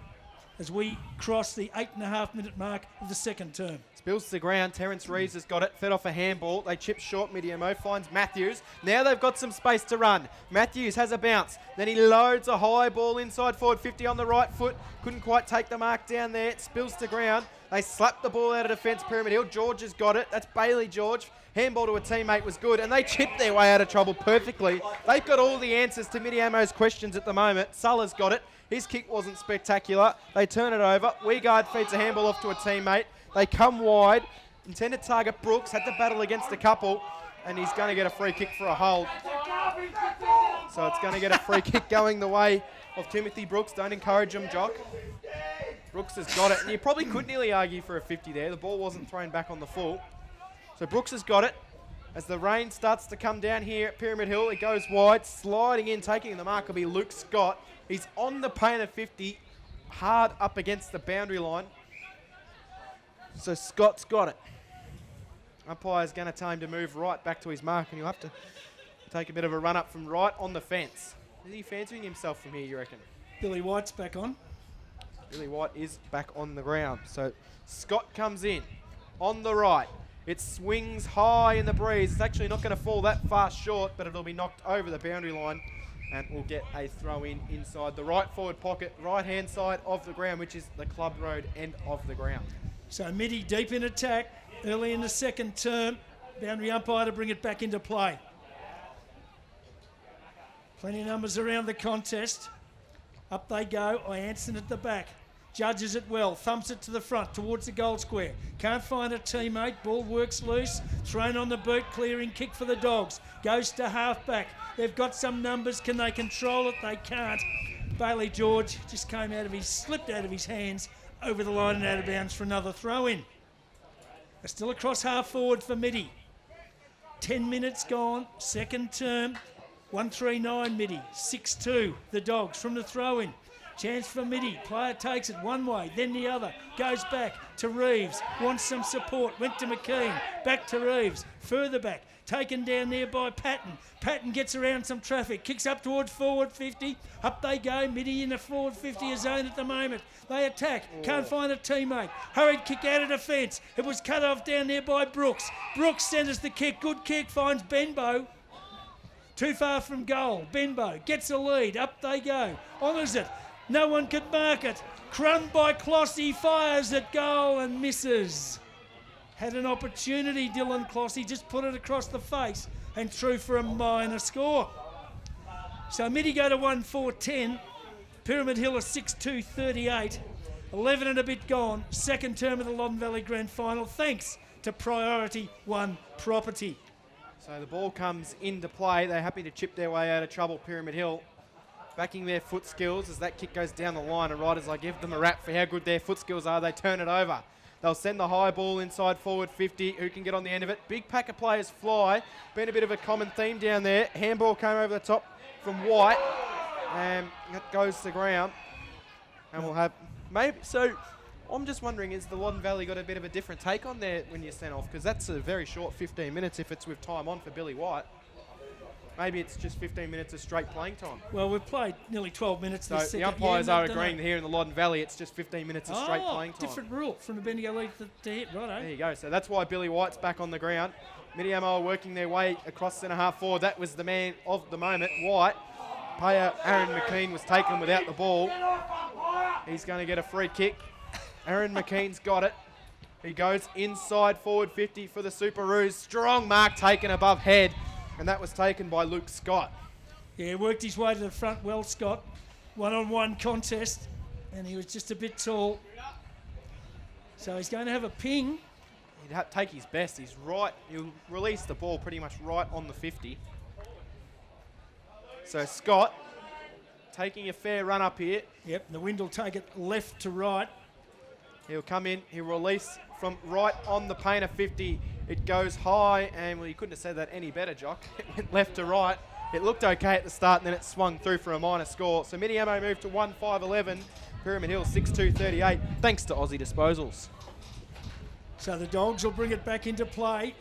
as we cross the 8.5-minute mark of the second term. Spills to the ground. Terence Reeves has got it. Fed off a handball. They chip short. Mitiamo finds Matthews. Now they've got some space to run. Matthews has a bounce. Then he loads a high ball inside forward 50 on the right foot. Couldn't quite take the mark down there. It spills to ground. They slap the ball out of defence. Pyramid Hill. George has got it. That's Bailey George. Handball to a teammate was good, and they chipped their way out of trouble perfectly. They've got all the answers to Mitiamo's questions at the moment. Sulla's got it. His kick wasn't spectacular. They turn it over. Weegard feeds a handball off to a teammate. They come wide. Intended target Brooks. Had to battle against a couple. And he's going to get a free kick for a hold. So it's going to get a free kick going the way of Timothy Brooks. Don't encourage him, Jock. Brooks has got it. And you probably could nearly argue for a 50 there. The ball wasn't thrown back on the full. So Brooks has got it. As the rain starts to come down here at Pyramid Hill, it goes wide. Sliding in, taking the mark will be Luke Scott. He's on the paint of 50, hard up against the boundary line. So Scott's got it. Umpire's going to tell him to move right back to his mark, and he'll have to take a bit of a run up from right on the fence. Is he fancying himself from here, you reckon? Billy White's back on. Billy White is back on the ground. So Scott comes in on the right. It swings high in the breeze. It's actually not going to fall that far short, but it'll be knocked over the boundary line. And we'll get a throw in inside the right forward pocket, right hand side of the ground, which is the Club Road end of the ground. So Mitty deep in attack, early in the second term. Boundary umpire to bring it back into play. Plenty of numbers around the contest. Up they go. Ianson at the back. Judges it well. Thumps it to the front towards the goal square. Can't find a teammate. Ball works loose. Thrown on the boot. Clearing kick for the Dogs. Goes to half-back. They've got some numbers. Can they control it? They can't. Bailey George just came out of his, slipped out of his hands over the line and out of bounds for another throw-in. They're still across half forward for Mitty. 10 minutes gone. Second term. 139 Mitty. 6-2 the Dogs from the throw-in. Chance for Midi. Player takes it one way, then the other. Goes back to Reeves. Wants some support. Went to McKean. Back to Reeves. Further back. Taken down there by Patton. Patton gets around some traffic. Kicks up towards forward 50. Up they go. Midi in the forward 50 zone at the moment. They attack. Can't find a teammate. Hurried kick out of defence. It was cut off down there by Brooks. Brooks centres the kick. Good kick. Finds Benbow. Too far from goal. Benbow gets a lead. Up they go. Honours it. No one could mark it. Crumbed by Clossy. Fires at goal and misses. Had an opportunity, Dylan Clossy. Just put it across the face and threw for a minor score. So Midi go to 1-4-10. Pyramid Hill are 6-2-38. 11 and a bit gone. Second term of the Loddon Valley Grand Final. Thanks to Priority One Property. So the ball comes into play. They're happy to chip their way out of trouble, Pyramid Hill. Backing their foot skills as that kick goes down the line. And right as I give them a rap for how good their foot skills are, they turn it over. They'll send the high ball inside forward 50. Who can get on the end of it? Big pack of players fly. Been a bit of a common theme down there. Handball came over the top from White. And that goes to ground. And we'll have maybe... So I'm just wondering, is the Loddon Valley got a bit of a different take on there when you're sent off? Because that's a very short 15 minutes if it's with time on for Billy White. Maybe it's just 15 minutes of straight playing time. Well, we've played nearly 12 minutes so this second. The umpires are agreeing here in the Loddon Valley it's just 15 minutes of straight playing time. Different rule from the Bendigo League to hit, righto. There you go. So that's why Billy White's back on the ground. Mitiamo are working their way across centre half forward. That was the man of the moment, White. Player Aaron McKean was taken without the ball. He's going to get a free kick. Aaron McKean's got it. He goes inside forward 50 for the Superoos. Strong mark taken above head. And that was taken by Luke Scott. Yeah, worked his way to the front well, Scott. One-on-one contest, and he was just a bit tall. So he's going to have a ping. He'd take his best. He's right. He'll release the ball pretty much right on the 50. So Scott taking a fair run up here. Yep, the wind will take it left to right. He'll come in. He'll release from right on the painter 50. It goes high, and well, you couldn't have said that any better, Jock. It went left to right. It looked okay at the start, and then it swung through for a minor score. So Mitiamo moved to 1-5-11. Pyramid Hill 6-2-38, thanks to Aussie Disposals. So the Dogs will bring it back into play.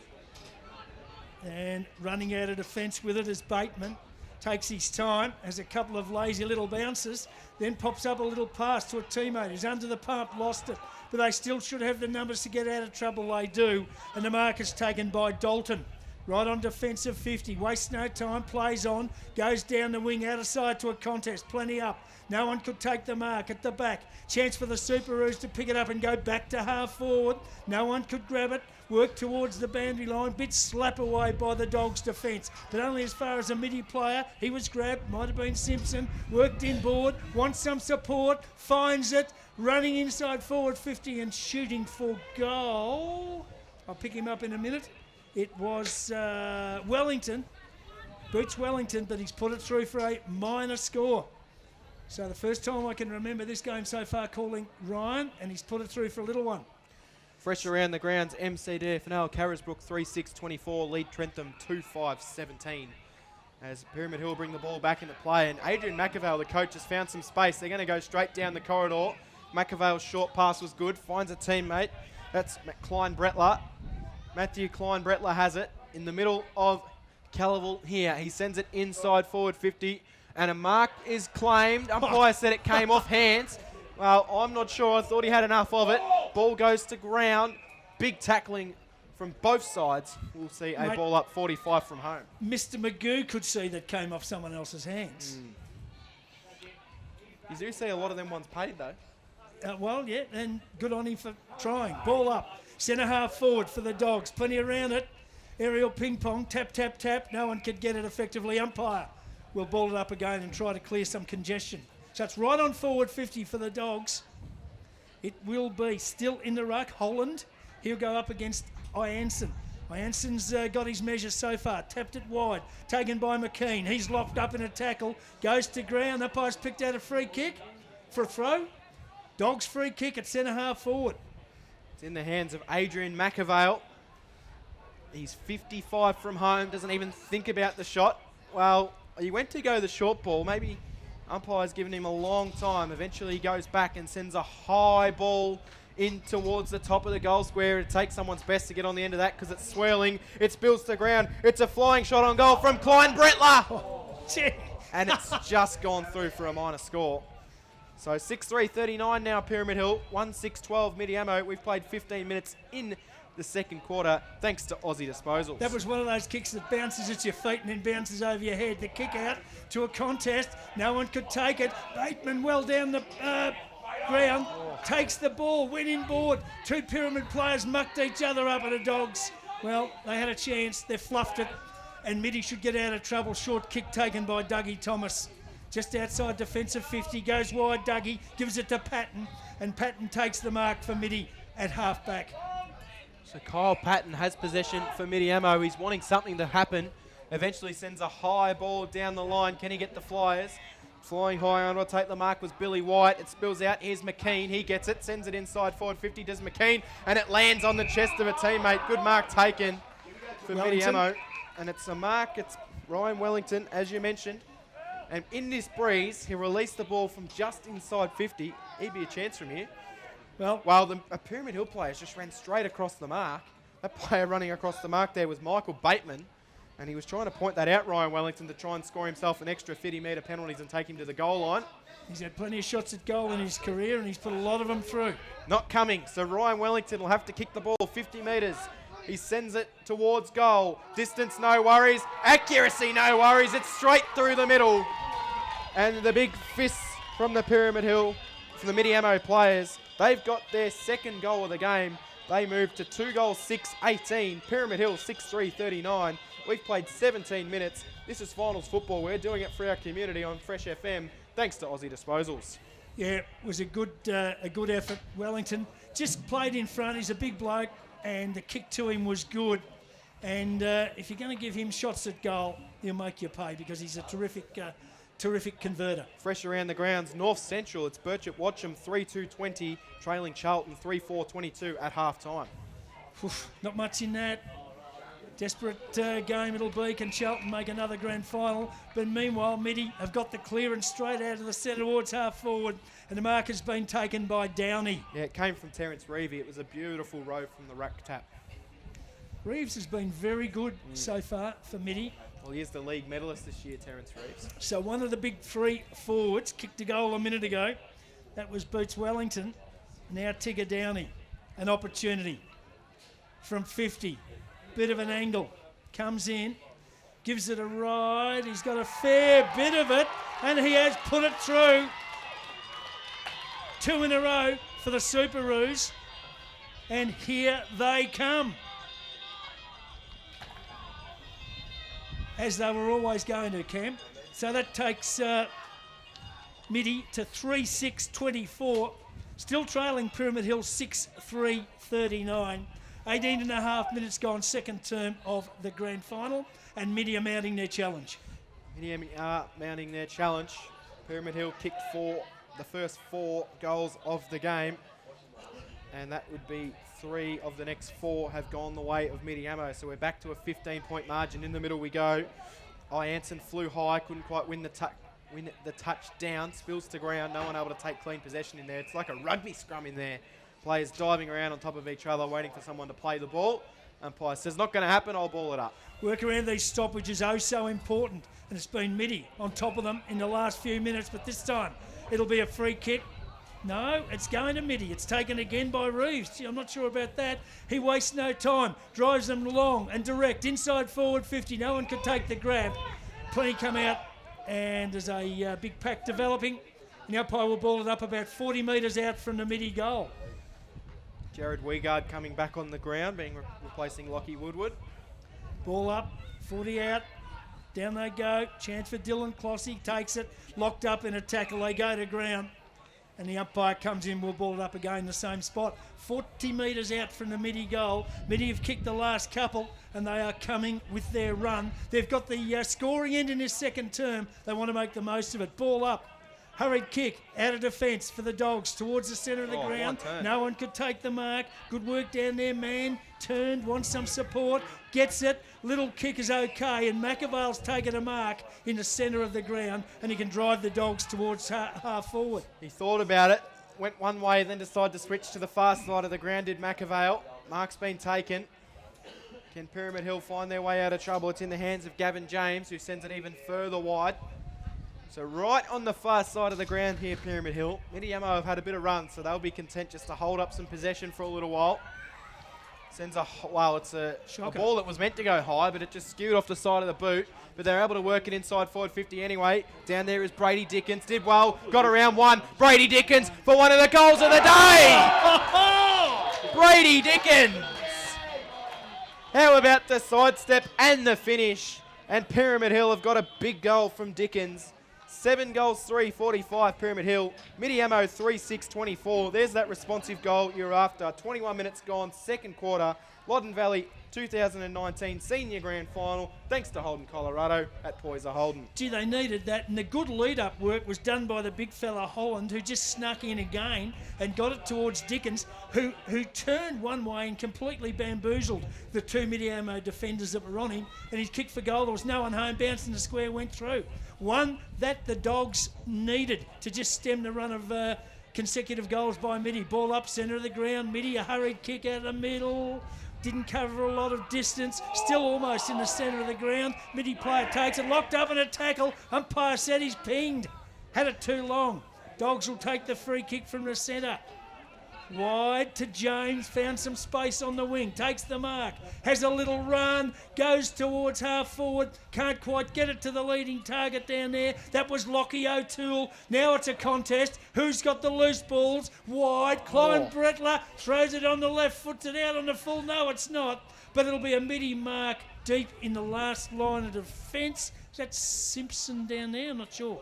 And running out of defence with it is Bateman. Takes his time, has a couple of lazy little bounces, then pops up a little pass to a teammate who's under the pump, lost it. But they still should have the numbers to get out of trouble, they do. And the mark is taken by Dalton. Right on defensive 50, wastes no time, plays on, goes down the wing, out of side to a contest, plenty up. No one could take the mark at the back. Chance for the Superoos to pick it up and go back to half forward. No one could grab it. Work towards the boundary line. Bit slap away by the Dogs' defence. But only as far as a midi player. He was grabbed. Might have been Simpson. Worked inboard. Wants some support. Finds it. Running inside forward 50 and shooting for goal. I'll pick him up in a minute. It was Wellington. Boots Wellington, but he's put it through for a minor score. So the first time I can remember this game so far calling Ryan, and he's put it through for a little one. Fresh around the grounds, MCDFNL, Carisbrook 3-6-24, lead Trentham 2-5-17. As Pyramid Hill bring the ball back into play, and Adrian McAvale, the coach, has found some space. They're going to go straight down the corridor. McAvale's short pass was good, finds a teammate. That's Klein-Bretler. Matthew Klein-Bretler has it in the middle of Calival here. He sends it inside forward 50, and a mark is claimed. Umpire said it came off hands. Well, I'm not sure. I thought he had enough of it. Ball goes to ground. Big tackling from both sides. We'll see a ball up 45 from home. Mr. Magoo could see that came off someone else's hands. You do see a lot of them ones paid, though. Well, yeah, and good on him for trying. Ball up. Centre half forward for the Dogs. Plenty around it. Aerial ping pong. Tap, tap, tap. No one could get it effectively. Umpire will ball it up again and try to clear some congestion. So it's right on forward 50 for the Dogs. It will be still in the ruck. Holland. He'll go up against Ianson. Ianson's got his measure so far. Tapped it wide. Taken by McKean. He's locked up in a tackle. Goes to ground. Umpire's picked out a free kick for a throw. Dogs free kick at centre half forward. It's in the hands of Adrian McAvale. He's 55 from home. Doesn't even think about the shot. Well, he went to go the short ball. Maybe Umpire's given him a long time. Eventually he goes back and sends a high ball in towards the top of the goal square. It takes someone's best to get on the end of that because it's swirling. It spills to the ground. It's a flying shot on goal from Klein Bretler. And it's just gone through for a minor score. So 6-3-39 now, Pyramid Hill. 1-6-12 Mitiamo. We've played 15 minutes in the second quarter, thanks to Aussie Disposals. That was one of those kicks that bounces at your feet and then bounces over your head. The kick out to a contest. No one could take it. Bateman well down the ground. Takes the ball, went inboard. Two Pyramid players mucked each other up at the Dogs. Well, they had a chance. They fluffed it. And Mitty should get out of trouble. Short kick taken by Dougie Thomas. Just outside defensive 50. Goes wide, Dougie. Gives it to Patton. And Patton takes the mark for Mitty at half-back. So Kyle Patton has possession for Mitiamo. He's wanting something to happen. Eventually sends a high ball down the line. Can he get the Flyers? Flying high on, take the mark was Billy White. It spills out. Here's McKean. He gets it. Sends it inside forward 50. Does McKean. And it lands on the chest of a teammate. Good mark taken for Mitiamo. And it's a mark. It's Ryan Wellington, as you mentioned. And in this breeze, he released the ball from just inside 50. He'd be a chance from here. Well, a Pyramid Hill player just ran straight across the mark. That player running across the mark there was Michael Bateman. And he was trying to point that out, Ryan Wellington, to try and score himself an extra 50-metre penalties and take him to the goal line. He's had plenty of shots at goal in his career and he's put a lot of them through. Not coming, so Ryan Wellington will have to kick the ball 50 metres. He sends it towards goal. Distance, no worries. Accuracy, no worries. It's straight through the middle. And the big fists from the Pyramid Hill, from the Mitiamo players. They've got their second goal of the game. They move to 2 goals, 6-18. Pyramid Hill, 6-3-39. We've played 17 minutes. This is finals football. We're doing it for our community on Fresh FM, thanks to Aussie Disposals. Yeah, it was a good effort. Wellington just played in front. He's a big bloke, and the kick to him was good. And if you're going to give him shots at goal, he'll make you pay because he's a terrific converter. Fresh around the grounds, North Central, it's Birchip Watcham 3-2-20, trailing Charlton 3-4-22 at half-time. Not much in that. Desperate game it'll be. Can Charlton make another grand final? But meanwhile, Mitty have got the clearance straight out of the centre towards half-forward, and the mark has been taken by Downey. Yeah, it came from Terence Reevey. It was a beautiful row from the ruck tap. Reeves has been very good so far for Mitty. Well, he is the league medalist this year, Terence Reeves. So one of the big three forwards kicked a goal a minute ago. That was Boots Wellington. Now Tigger Downey. An opportunity from 50. Bit of an angle. Comes in. Gives it a ride. He's got a fair bit of it. And he has put it through. 2 in a row for the Superoos. And here they come. As they were always going to, Cam. So that takes Mitty to 3-6-24. Still trailing Pyramid Hill 6-3-39. 18 and a half minutes gone, second term of the grand final. And Mitty are mounting their challenge. Mitty are mounting their challenge. Pyramid Hill kicked for the first 4 goals of the game. And that would be 3 of the next 4 have gone the way of Mitiamo. So we're back to a 15-point margin. In the middle we go. Anson flew high, couldn't quite win the touch down. Spills to ground, no one able to take clean possession in there. It's like a rugby scrum in there. Players diving around on top of each other, waiting for someone to play the ball. Umpire says, not going to happen, I'll ball it up. Work around these stoppages, so important. And it's been Mitty on top of them in the last few minutes, but this time it'll be a free kick. No, it's going to Mitty. It's taken again by Reeves. Gee, I'm not sure about that. He wastes no time. Drives them long and direct. Inside forward 50. No one could take the grab. Plenty come out. And there's a big pack developing. And the umpire will ball it up about 40 metres out from the Mitty goal. Jared Weigard coming back on the ground, replacing Lockie Woodward. Ball up, 40 out. Down they go. Chance for Dylan Clossy. Takes it. Locked up in a tackle. They go to ground. And the umpire comes in, we'll ball it up again in the same spot. 40 metres out from the Mitty goal. Mitty have kicked the last couple and they are coming with their run. They've got the scoring end in this second term. They want to make the most of it. Ball up. Hurried kick out of defence for the Dogs towards the centre of the Oh, ground. one turn. No one could take the mark. Good work down there, man. Turned, wants some support, gets it. Little kick is okay, and McAvale's taken a mark in the centre of the ground, and he can drive the Dogs towards half forward. He thought about it, went one way, then decided to switch to the far side of the ground, did McAvale. Mark's been taken. Can Pyramid Hill find their way out of trouble? It's in the hands of Gavin James, who sends it even further wide. So right on the far side of the ground here, Pyramid Hill. Mitiamo have had a bit of run, so they'll be content just to hold up some possession for a little while. Sends a, well, it's a ball that was meant to go high, but it just skewed off the side of the boot. But they're able to work it inside forward 50 anyway. Down there is Brady Dickens. Did well, got around one. Brady Dickens for one of the goals of the day! Brady Dickens! How about the sidestep and the finish? And Pyramid Hill have got a big goal from Dickens. 7 goals, 3-45 Pyramid Hill. Mitiamo 3-6-24. There's that responsive goal you're after. 21 minutes gone, second quarter. Loddon Valley 2019 Senior Grand Final. Thanks to Holden, Colorado at Poyser Holden. Gee, they needed that, and the good lead-up work was done by the big fella Holland, who just snuck in again and got it towards Dickens, who turned one way and completely bamboozled the two Mitiamo defenders that were on him, and he kicked for goal. There was no one home, bounced in the square, went through. One that the Dogs needed to just stem the run of consecutive goals by Mitty. Ball up centre of the ground. Mitty, a hurried kick out of the middle. Didn't cover a lot of distance. Still almost in the centre of the ground. Mitty player takes it. Locked up in a tackle. Umpire said he's pinged. Had it too long. Dogs will take the free kick from the centre. Wide to James, found some space on the wing, takes the mark, has a little run, goes towards half forward, can't quite get it to the leading target down there. That was Lockie O'Toole. Now it's a contest. Who's got the loose balls? Wide, Klein Bretler throws it on the left, foots it out on the full. No, it's not, but it'll be a midi mark deep in the last line of defence. Is that Simpson down there? I'm not sure.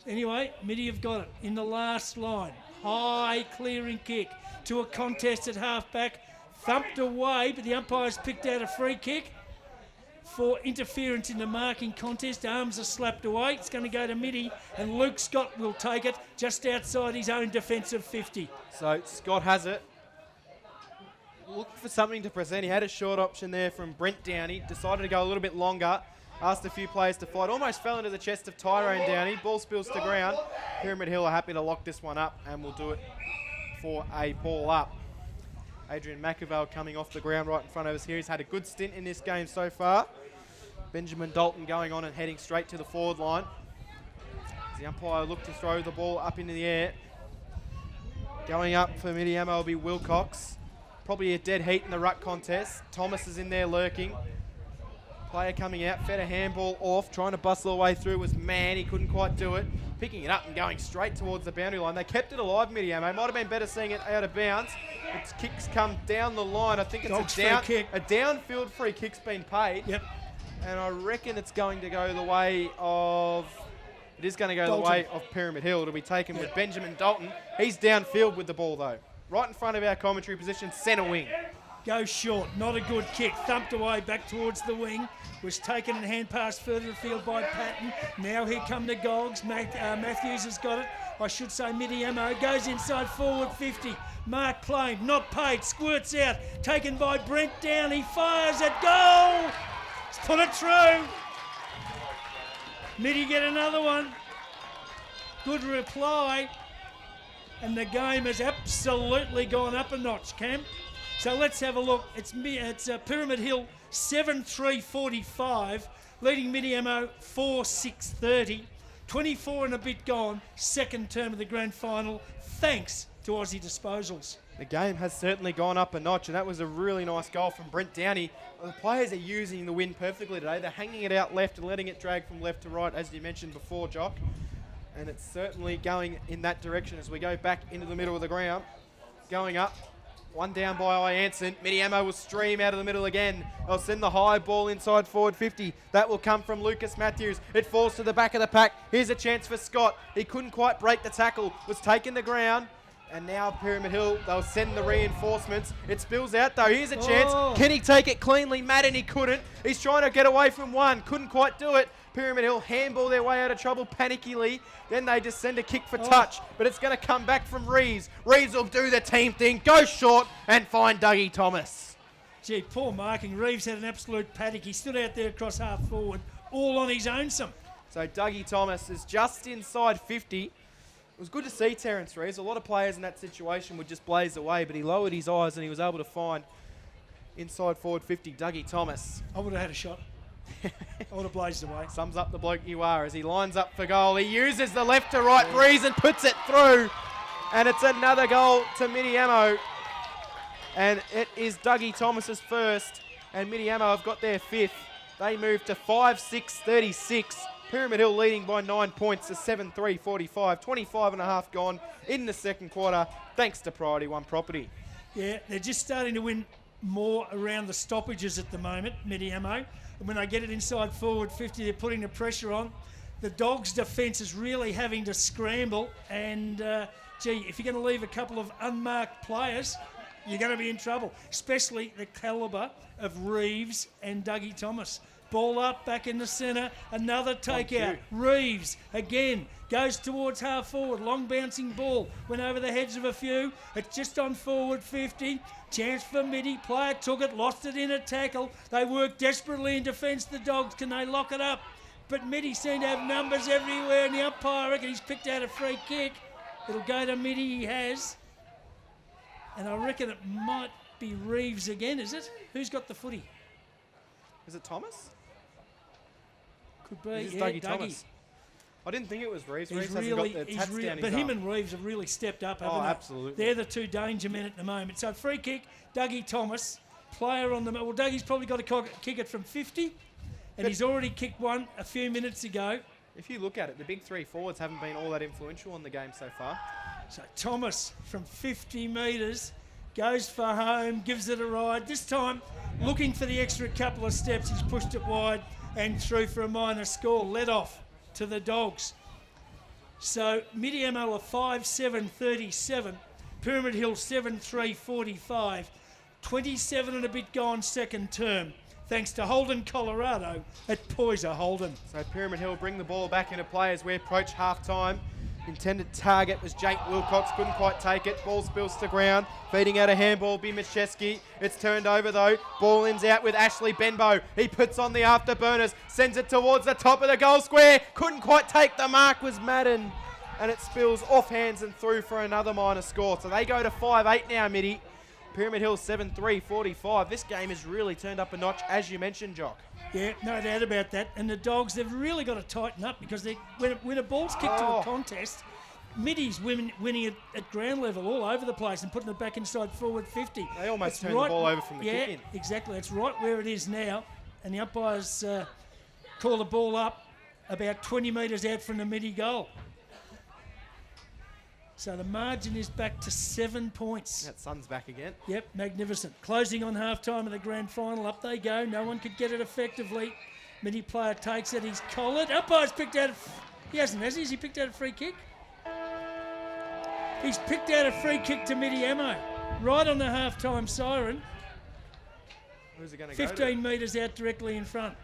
Anyway, Mitty have got it in the last line. High clearing kick to a contest at half-back. Thumped away, but the umpire's picked out a free kick for interference in the marking contest. Arms are slapped away. It's going to go to Mitty, and Luke Scott will take it just outside his own defensive 50. So Scott has it. Look for something to present. He had a short option there from Brent Downey. Decided to go a little bit longer. Asked a few players to fight. Almost fell into the chest of Tyrone Downey. Ball spills to ground. Pyramid Hill are happy to lock this one up and will do it for a ball up. Adrian McAvale coming off the ground right in front of us here. He's had a good stint in this game so far. Benjamin Dalton going on and heading straight to the forward line. As the umpire looked to throw the ball up into the air. Going up for Mitiamo will be Wilcox. Probably a dead heat in the ruck contest. Thomas is in there lurking. Player coming out, fed a handball off, trying to bustle away through was Mann. He couldn't quite do it. Picking it up and going straight towards the boundary line. They kept it alive, Mitiamo. Might have been better seeing it out of bounds. Its kicks come down the line. I think it's Dogs a downfield free kick's been paid. Yep. And I reckon it's going to go the way of... It is going to go Dalton. the way of Pyramid Hill. It'll be taken with Benjamin Dalton. He's downfield with the ball, though. Right in front of our commentary position, centre wing. Goes short, not a good kick. Thumped away back towards the wing. Was taken and hand passed further afield by Patton. Now here come the Gogs. Matthews has got it. I should say Mitiamo goes inside forward 50. Mark claimed, not paid, squirts out. Taken by Brent Downey, fires at goal. He's put it through. Mitty get another one. Good reply. And the game has absolutely gone up a notch, Cam. So let's have a look. It's Pyramid Hill 7-3-45, leading Mitiamo 4-6-30. 24 and a bit gone, second term of the grand final, thanks to Aussie Disposals. The game has certainly gone up a notch, and that was a really nice goal from Brent Downey. The players are using the wind perfectly today. They're hanging it out left and letting it drag from left to right, as you mentioned before, Jock. And it's certainly going in that direction as we go back into the middle of the ground. Going up. One down by Ianson. Mitiamo will stream out of the middle again. They'll send the high ball inside forward 50. That will come from Lucas Matthews. It falls to the back of the pack. Here's a chance for Scott. He couldn't quite break the tackle. Was taken the ground. And now Pyramid Hill, they'll send the reinforcements. It spills out though. Here's a chance. Can he take it cleanly? Madden, he couldn't. He's trying to get away from one. Couldn't quite do it. Pyramid Hill handball their way out of trouble panickily. Then they just send a kick for touch, but it's going to come back from Reeves. Reeves will do the team thing, go short and find Dougie Thomas. Gee, poor marking. Reeves had an absolute paddock. He stood out there across half forward, all on his own some. So Dougie Thomas is just inside 50. It was good to see Terence Reeves. A lot of players in that situation would just blaze away, but he lowered his eyes and he was able to find inside forward 50, Dougie Thomas. I would have had a shot. I would have blazed away. Sums up the bloke you are as he lines up for goal. He uses the left to right breeze and puts it through. And it's another goal to Mitiamo. And it is Dougie Thomas's first. And Mitiamo have got their fifth. They move to 5-6-36. Pyramid Hill leading by 9 points to 7-3-45. 25 and a half gone in the second quarter, thanks to Priority One Property. Yeah, they're just starting to win more around the stoppages at the moment, Mitiamo. And when they get it inside forward 50, they're putting the pressure on. The Dogs' defence is really having to scramble. And, gee, if you're going to leave a couple of unmarked players, you're going to be in trouble, especially the calibre of Reeves and Dougie Thomas. Ball up, back in the centre, another takeout. Reeves, again, goes towards half forward. Long bouncing ball, went over the heads of a few. It's just on forward 50. Chance for Midi, player took it, lost it in a tackle. They work desperately in defence, the Dogs. Can they lock it up? But Midi seemed to have numbers everywhere, and the umpire, I reckon he's picked out a free kick. It'll go to Midi, he has. And I reckon it might be Reeves again, is it? Who's got the footy? Is it Thomas? Could be, This is yeah, Dougie Thomas. I didn't think it was Reeves. He's Reeves really, hasn't got the tats down his but arm. him and Reeves have really stepped up, haven't they? Absolutely. They're the two danger men at the moment. So free kick, Dougie Thomas, player on the... Well, Dougie's probably got to kick it from 50, and he's already kicked one a few minutes ago. If you look at it, the big three forwards haven't been all that influential in the game so far. So Thomas from 50 metres goes for home, gives it a ride. This time, looking for the extra couple of steps, he's pushed it wide and through for a minor score. Let off to the Dogs. So Mitiamo are 5-7-37. Pyramid Hill 7-3-45. 27 and a bit gone second term. Thanks to Holden, Colorado at Poyser Holden. So Pyramid Hill bring the ball back into play as we approach half-time. Intended target was Jake Wilcox, couldn't quite take it. Ball spills to ground, feeding out a handball, Bimashevsky. It's turned over though. Ball ends out with Ashley Benbow. He puts on the afterburners, sends it towards the top of the goal square. Couldn't quite take the mark, was Madden. And it spills off hands and through for another minor score. So they go to 5-8 now, Mitty. Pyramid Hill 7-3-45. This game has really turned up a notch, as you mentioned, Jock. Yeah, no doubt about that. And the Dogs, they've really got to tighten up because when a ball's kicked to a contest, Middy's winning it at ground level all over the place and putting it back inside forward 50. They almost turned the ball over from the kick in. Yeah, exactly. It's right where it is now. And the umpires call the ball up about 20 metres out from the Middy goal. So the margin is back to 7 points. That sun's back again. Yep, magnificent. Closing on half-time of the grand final. Up they go. No one could get it effectively. Midi player takes it. He's collared. Umpire's picked out... He hasn't, has he? Has he picked out a free kick? He's picked out a free kick to Mitiamo. Right on the half-time siren. Who's it going to go to? 15 metres out directly in front.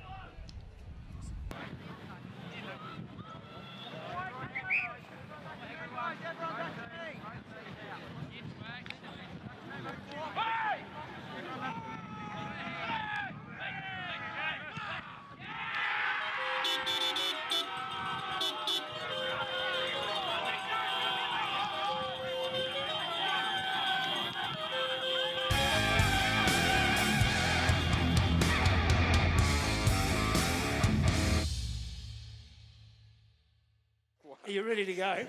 Are you ready to go?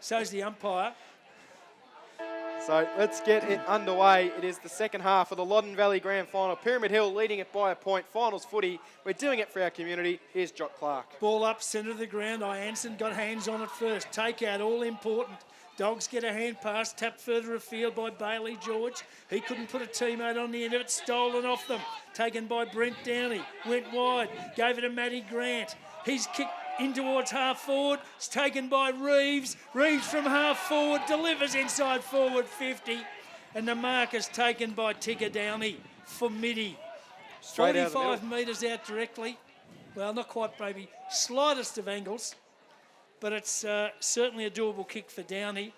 So's the umpire. So let's get it underway. It is the second half of the Loddon Valley Grand Final. Pyramid Hill leading it by a point. Finals footy. We're doing it for our community. Here's Jock Clark. Ball up, centre of the ground. Ianson got hands on it first. Take out, all important. Dogs get a hand pass, tapped further afield by Bailey George. He couldn't put a teammate on the end of it, stolen off them. Taken by Brent Downey, went wide, gave it to Matty Grant. He's kicked in towards half forward. It's taken by Reeves. Reeves from half forward delivers inside forward 50. And the mark is taken by Tigger Downey for Midi. Straight out of the 45 metres out directly. Well, not quite maybe slightest of angles, but it's certainly a doable kick for Downey.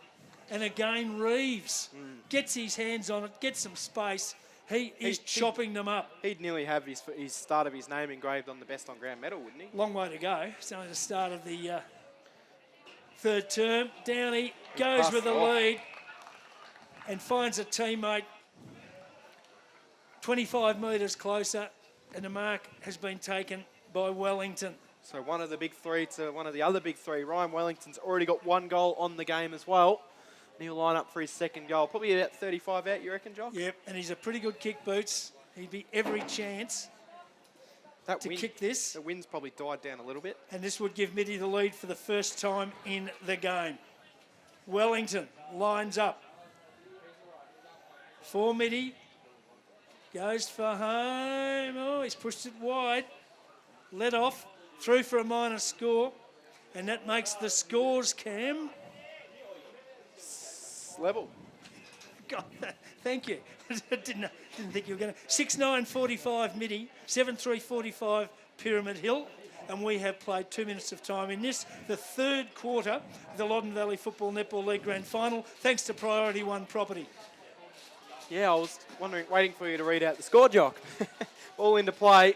And again, Reeves gets his hands on it, gets some space. He's chopping them up. He'd nearly have his start of his name engraved on the best on ground medal, wouldn't he? Long way to go. It's only the start of the third term. Downey goes with the lead and finds a teammate 25 metres closer, and the mark has been taken by Wellington. So one of the big three to one of the other big three. Ryan Wellington's already got one goal on the game as well. And he'll line up for his second goal. Probably about 35 out, you reckon, Jock? Yep, and he's a pretty good kick boots. He'd be every chance to kick this. The wind's probably died down a little bit. And this would give Mitty the lead for the first time in the game. Wellington lines up for Mitty. Goes for home. Oh, he's pushed it wide. Let off. Through for a minor score. And that makes the scores, Cam. Level. God, thank you. didn't think you were going to. 6-9-45 Mitty, 7-3-45 Pyramid Hill, and we have played 2 minutes of time in this, the third quarter of the Loddon Valley Football Netball League Grand Final, thanks to Priority One Property. Yeah, I was waiting for you to read out the score, Jock. All into play.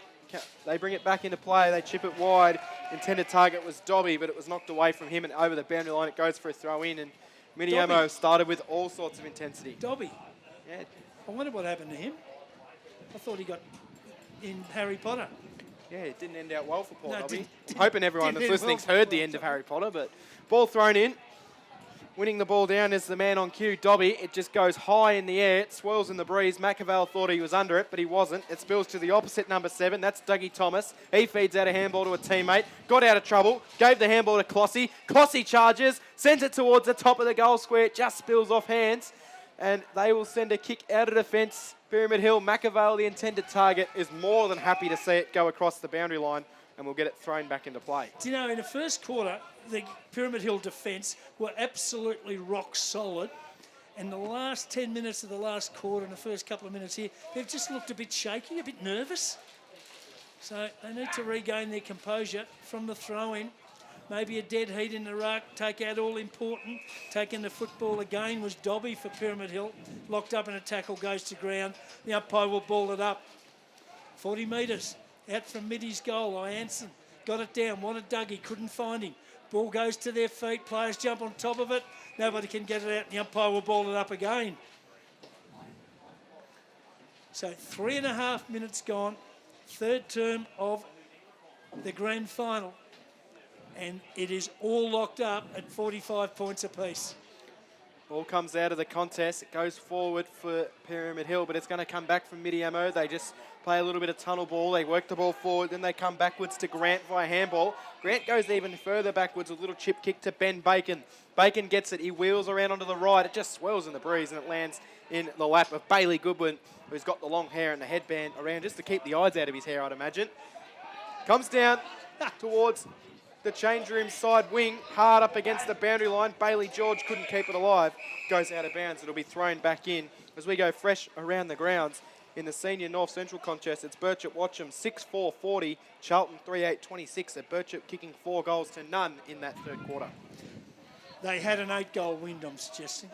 They bring it back into play. They chip it wide. Intended target was Dobby, but it was knocked away from him and over the boundary line. It goes for a throw in, and Mitiamo started with all sorts of intensity. Dobby. Yeah. I wonder what happened to him. I thought he got in Harry Potter. Yeah, it didn't end out well for Paul Dobby. I'm hoping everyone that's listening's heard the end of Harry Potter, but ball thrown in. Winning the ball down is the man on cue, Dobby. It just goes high in the air. It swirls in the breeze. McAvale thought he was under it, but he wasn't. It spills to the opposite number 7. That's Dougie Thomas. He feeds out a handball to a teammate. Got out of trouble. Gave the handball to Clossy. Clossy charges. Sends it towards the top of the goal square. It just spills off hands. And they will send a kick out of defence. Pyramid Hill, McAvale, the intended target, is more than happy to see it go across the boundary line, and we'll get it thrown back into play. Do you know, in the first quarter, the Pyramid Hill defence were absolutely rock solid. And the last 10 minutes of the last quarter and the first couple of minutes here, they've just looked a bit shaky, a bit nervous. So they need to regain their composure from the throw-in. Maybe a dead heat in the ruck, take out all important. Taking the football again was Dobby for Pyramid Hill. Locked up in a tackle, goes to ground. The umpire will ball it up. 40 metres out from Mitty's goal. Ianson got it down, wanted Dougie, couldn't find him. Ball goes to their feet, players jump on top of it. Nobody can get it out, and the umpire will ball it up again. So 3.5 minutes gone, third term of the grand final. And it is all locked up at 45 points apiece. Ball comes out of the contest. It goes forward for Pyramid Hill, but it's going to come back from Mitiamo. They just play a little bit of tunnel ball. They work the ball forward, then they come backwards to Grant via handball. Grant goes even further backwards, a little chip kick to Ben Bacon. Bacon gets it. He wheels around onto the right. It just swirls in the breeze, and it lands in the lap of Bailey Goodwin, who's got the long hair and the headband around just to keep the eyes out of his hair, I'd imagine. Comes down towards the change room side wing, hard up against the boundary line. Bailey George couldn't keep it alive. Goes out of bounds. It'll be thrown back in as we go fresh around the grounds. In the senior North Central contest, it's Birchip Watcham 6-4-40, Charlton 3-8-26. At Birchip kicking 4 goals to none in that third quarter. They had an 8-goal win, I'm suggesting,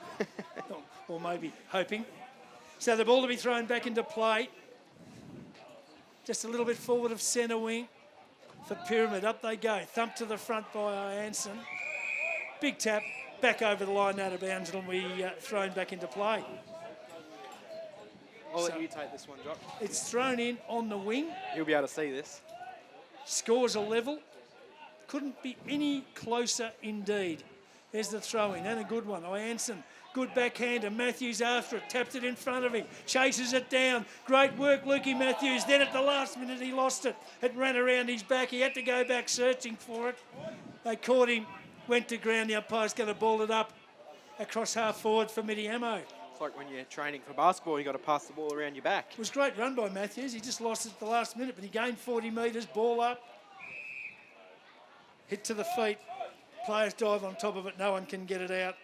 or maybe hoping. So the ball to be thrown back into play. Just a little bit forward of centre wing. For Pyramid, up they go. Thump to the front by Ianson. Big tap, back over the line, out of bounds, and we thrown back into play. I'll let you take this one, Jock. It's thrown in on the wing. You'll be able to see this. Scores a level. Couldn't be any closer indeed. There's the throw in, and a good one. Ianson, good backhander. Matthews after it, tapped it in front of him, chases it down. Great work, Lukey Matthews. Then at the last minute, he lost it. It ran around his back. He had to go back searching for it. They caught him, went to ground. The umpire's going to ball it up across half forward for Mitiamo. It's like when you're training for basketball, you got to pass the ball around your back. It was a great run by Matthews. He just lost it at the last minute, but he gained 40 metres, ball up. Hit to the feet. Players dive on top of it. No one can get it out.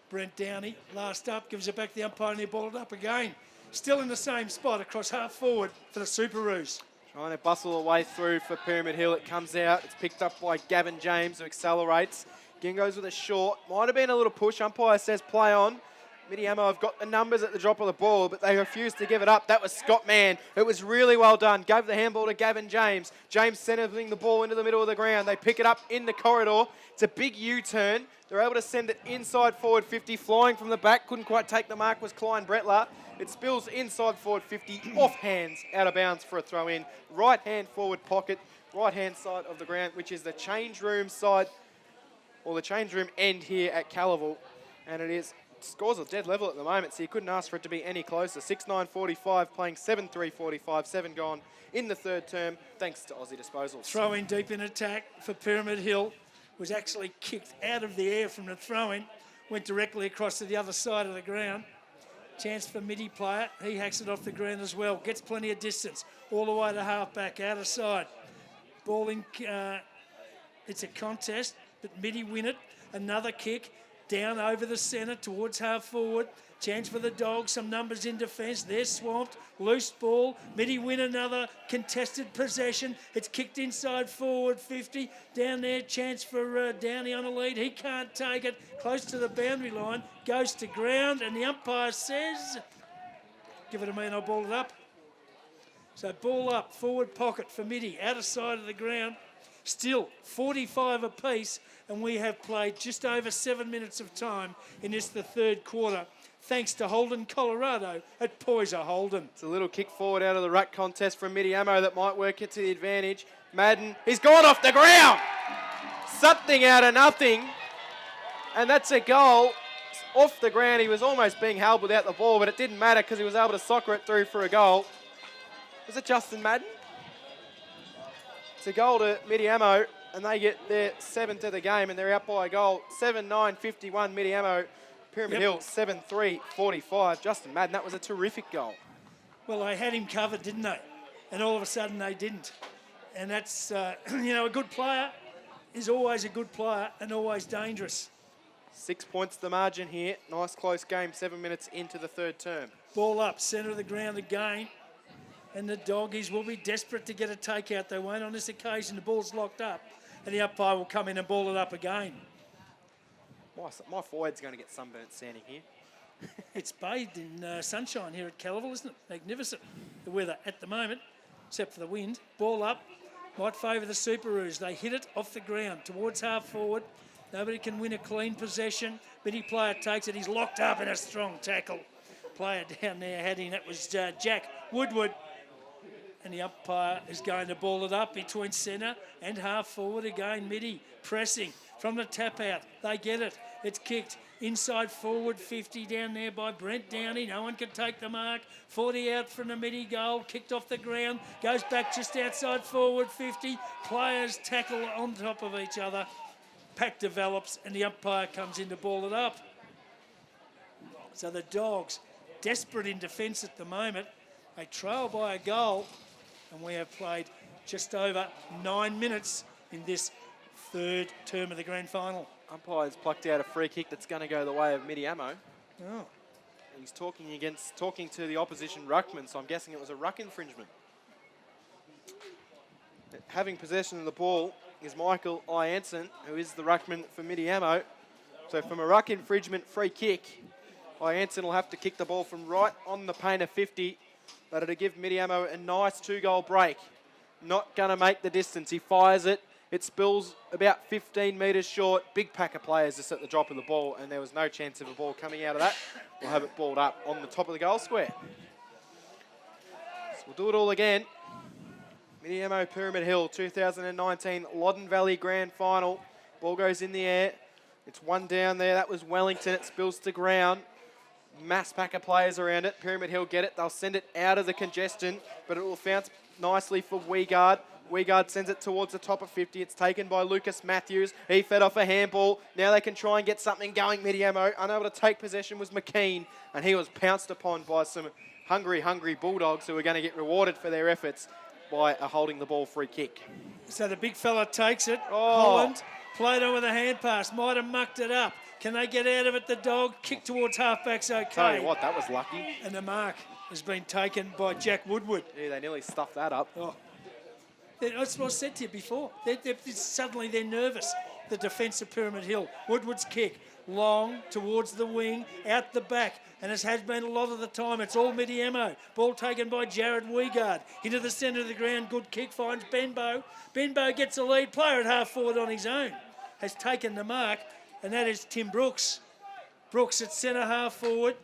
Brent Downey, last up, gives it back to the umpire and they ball it up again. Still in the same spot across half forward for the Superoos. Trying to bustle a way through for Pyramid Hill. It comes out. It's picked up by Gavin James, who accelerates. Again goes with a short. Might have been a little push. Umpire says play on. Mitiamo have got the numbers at the drop of the ball, but they refused to give it up. That was Scott Mann. It was really well done. Gave the handball to Gavin James. James centering the ball into the middle of the ground. They pick it up in the corridor. It's a big U-turn. They're able to send it inside forward 50. Flying from the back. Couldn't quite take the mark was Klein Bretler. It spills inside forward 50. Off hands, out of bounds for a throw in. Right hand forward pocket. Right hand side of the ground, which is the change room side, or the change room end here at Calaval. And it is scores are dead level at the moment, so you couldn't ask for it to be any closer. 6-9-45, playing 7-3-45, 7 gone in the third term, thanks to Aussie Disposals. Throw in deep in attack for Pyramid Hill. Was actually kicked out of the air from the throw-in. Went directly across to the other side of the ground. Chance for Midi player. He hacks it off the ground as well. Gets plenty of distance. All the way to half-back, out of side. Ball in, it's a contest, but Midi win it. Another kick. Down over the centre towards half forward. Chance for the Dogs. Some numbers in defence. They're swamped. Loose ball. Midi win another contested possession. It's kicked inside forward 50. Down there. Chance for Downey on a lead. He can't take it. Close to the boundary line. Goes to ground. And the umpire says, give it a me and I'll ball it up. So ball up. Forward pocket for Midi. Out of side of the ground. Still 45 apiece, and we have played just over 7 minutes of time in this, the third quarter, thanks to Holden, Colorado at Poyser Holden. It's a little kick forward out of the ruck contest from Mitiamo that might work it to the advantage. Madden, he's gone off the ground! Something out of nothing, and that's a goal. Off the ground, he was almost being held without the ball, but it didn't matter because he was able to soccer it through for a goal. Was it Justin Madden? It's a goal to Mitiamo, and they get their 7th of the game, and they're out by a goal. 7-9-51 Mitiamo. Pyramid Hill 7-3-45. Justin Madden, that was a terrific goal. Well, they had him covered, didn't they? And all of a sudden they didn't. And that's, you know, a good player is always a good player and always dangerous. 6 points the margin here. Nice close game, 7 minutes into the third term. Ball up, centre of the ground again. And the Doggies will be desperate to get a takeout. They won't on this occasion. The ball's locked up. And the umpire will come in and ball it up again. My forward's going to get sunburnt standing here. It's bathed in sunshine here at Calaval, isn't it? Magnificent, the weather at the moment, except for the wind. Ball up, might favour the Superoos. They hit it off the ground towards half forward. Nobody can win a clean possession. Midi player takes it. He's locked up in a strong tackle. Player down there had him. That was Jack Woodward. And the umpire is going to ball it up between centre and half forward again. Midi pressing from the tap out. They get it. It's kicked inside forward 50 down there by Brent Downey. No one can take the mark. 40 out from the Midi goal. Kicked off the ground. Goes back just outside forward 50. Players tackle on top of each other. Pack develops and the umpire comes in to ball it up. So the Dogs desperate in defence at the moment. They trail by a goal. And we have played just over 9 minutes in this third term of the grand final. Umpire's plucked out a free kick that's going to go the way of Mitiamo. Oh. He's talking to the opposition ruckman, so I'm guessing it was a ruck infringement. Having possession of the ball is Michael Ianson, who is the ruckman for Mitiamo. So from a ruck infringement free kick, Ianson will have to kick the ball from right on the paint of 50. But it'll give Mitiamo a nice 2-goal break. Not going to make the distance. He fires it. It spills about 15 metres short. Big pack of players just at the drop of the ball, and there was no chance of a ball coming out of that. We'll have it balled up on the top of the goal square. So we'll do it all again. Mitiamo Pyramid Hill 2019 Loddon Valley Grand Final. Ball goes in the air. It's one down there. That was Wellington. It spills to ground. Mass pack of players around it. Pyramid Hill get it. They'll send it out of the congestion, but it will bounce nicely for Weegard. Weegard sends it towards the top of 50. It's taken by Lucas Matthews. He fed off a handball. Now they can try and get something going. Mitiamo unable to take possession was McKean, and he was pounced upon by some hungry Bulldogs who are going to get rewarded for their efforts by a holding the ball free kick. So the big fella takes it. Oh. Holland played on with a hand pass. Might have mucked it up. Can they get out of it? The Dog kick towards halfback's okay. Tell you what, that was lucky. And the mark has been taken by Jack Woodward. Yeah, they nearly stuffed that up. Oh, That's what I said to you before. Suddenly they're nervous. The defence of Pyramid Hill. Woodward's kick, long towards the wing, out the back, and as has been a lot of the time, it's all Mitiamo. Ball taken by Jared Weigard. Into the centre of the ground, good kick, finds Benbow. Benbow gets a lead, player at half forward on his own. Has taken the mark, and that is Tim Brooks. Brooks at centre half forward,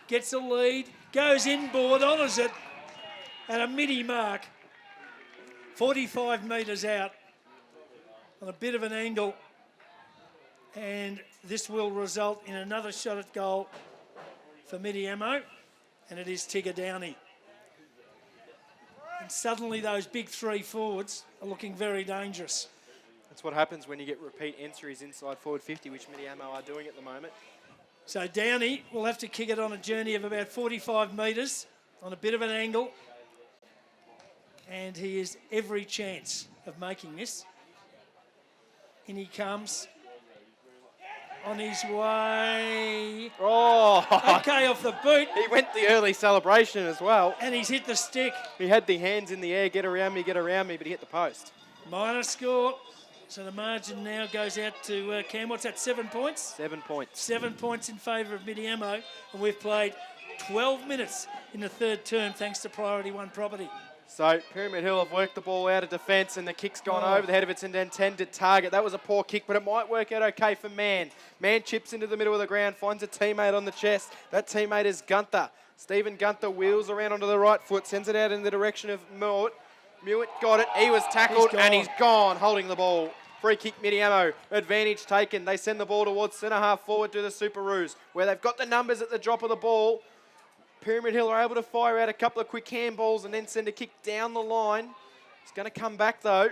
gets a lead, goes inboard, honours it, and a midi mark. 45 metres out on a bit of an angle, and this will result in another shot at goal for Mitiamo, and it is Tigger Downey. And suddenly those big three forwards are looking very dangerous. That's what happens when you get repeat entries inside forward 50, which Mitiamo are doing at the moment. So Downey will have to kick it on a journey of about 45 metres on a bit of an angle, and he has every chance of making this. In he comes, on his way. Oh! Okay, off the boot. He went the early celebration as well. And he's hit the stick. He had the hands in the air, get around me, but he hit the post. Minor score. So the margin now goes out to Cam. What's that, 7 points? 7 points. 7 points in favour of Mitiamo. And we've played 12 minutes in the third term thanks to Priority One Property. So Pyramid Hill have worked the ball out of defence and the kick's gone over the head of its intended target. That was a poor kick, but it might work out okay for Mann. Mann chips into the middle of the ground, finds a teammate on the chest. That teammate is Gunther. Stephen Gunther wheels around onto the right foot, sends it out in the direction of Mewett. Mewett got it, he was tackled and he's gone, holding the ball. Free kick, Mitiamo, advantage taken. They send the ball towards centre half forward to the Superoos, where they've got the numbers at the drop of the ball. Pyramid Hill are able to fire out a couple of quick handballs and then send a kick down the line. It's going to come back though.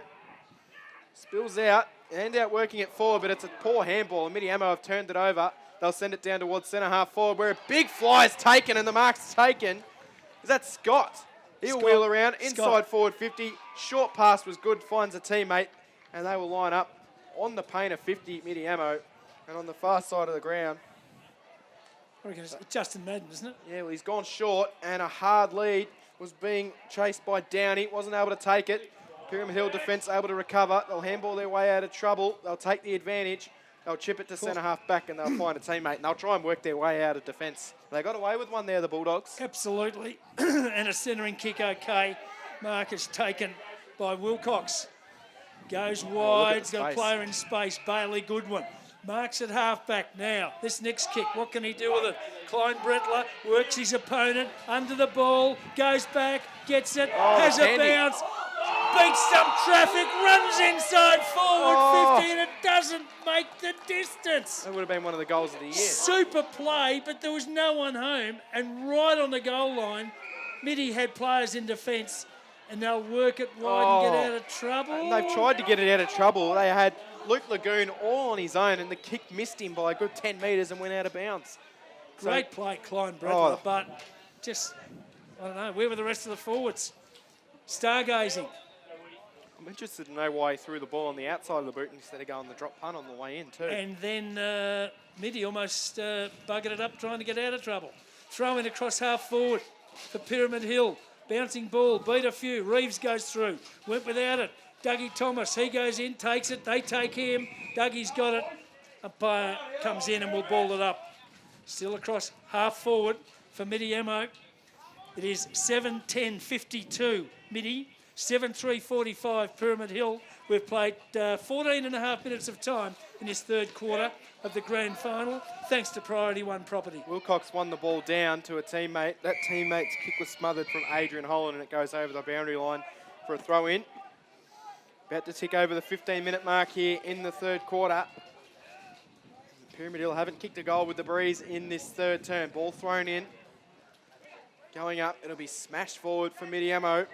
Spills out, and out working it forward, but it's a poor handball. And Mitiamo have turned it over. They'll send it down towards centre half forward, where a big fly is taken and the mark's taken. Is that Scott? He'll wheel around, inside forward 50. Short pass was good, finds a teammate, and they will line up on the paint of 50, Mitiamo, and on the far side of the ground. I reckon it's Justin Madden, isn't it? Yeah, well, he's gone short, and a hard lead was being chased by Downey. Wasn't able to take it. Pyramid Hill defence able to recover. They'll handball their way out of trouble. They'll take the advantage. They'll chip it to centre half back, and they'll find a teammate. And they'll try and work their way out of defence. They got away with one there, the Bulldogs. Absolutely. And a centering kick, okay. Mark is taken by Wilcox. Goes wide. He's got a player in space. Bailey Goodwin. Marks at half-back now. This next kick, what can he do with it? Klein Brettler works his opponent under the ball, goes back, gets it, has a bounce, beats some traffic, runs inside forward 50, and it doesn't make the distance. That would have been one of the goals of the year. Super play, but there was no one home, and right on the goal line, Mitty had players in defence, and they'll work it wide and get out of trouble. And they've tried to get it out of trouble. They had Luke Lagoon all on his own, and the kick missed him by a good 10 metres and went out of bounds. Great play, Klein Brettler, but just, I don't know, where were the rest of the forwards? Stargazing. I'm interested to know why he threw the ball on the outside of the boot instead of going the drop punt on the way in too. And then Mitty almost buggered it up trying to get out of trouble. Throw in across half forward for Pyramid Hill. Bouncing ball, beat a few. Reeves goes through, went without it. Dougie Thomas, he goes in, takes it, they take him. Dougie's got it. Umpire comes in and will ball it up. Still across half forward for Mitiamo. It is 7:10:52 Mitty, 7:3:45 Pyramid Hill. We've played 14 and a half minutes of time in this third quarter of the grand final, thanks to Priority One Property. Wilcox won the ball down to a teammate. That teammate's kick was smothered from Adrian Holland, and it goes over the boundary line for a throw-in. About to tick over the 15-minute mark here in the third quarter. Pyramid Hill haven't kicked a goal with the breeze in this third term. Ball thrown in. Going up, it'll be smashed forward for Mitiamo.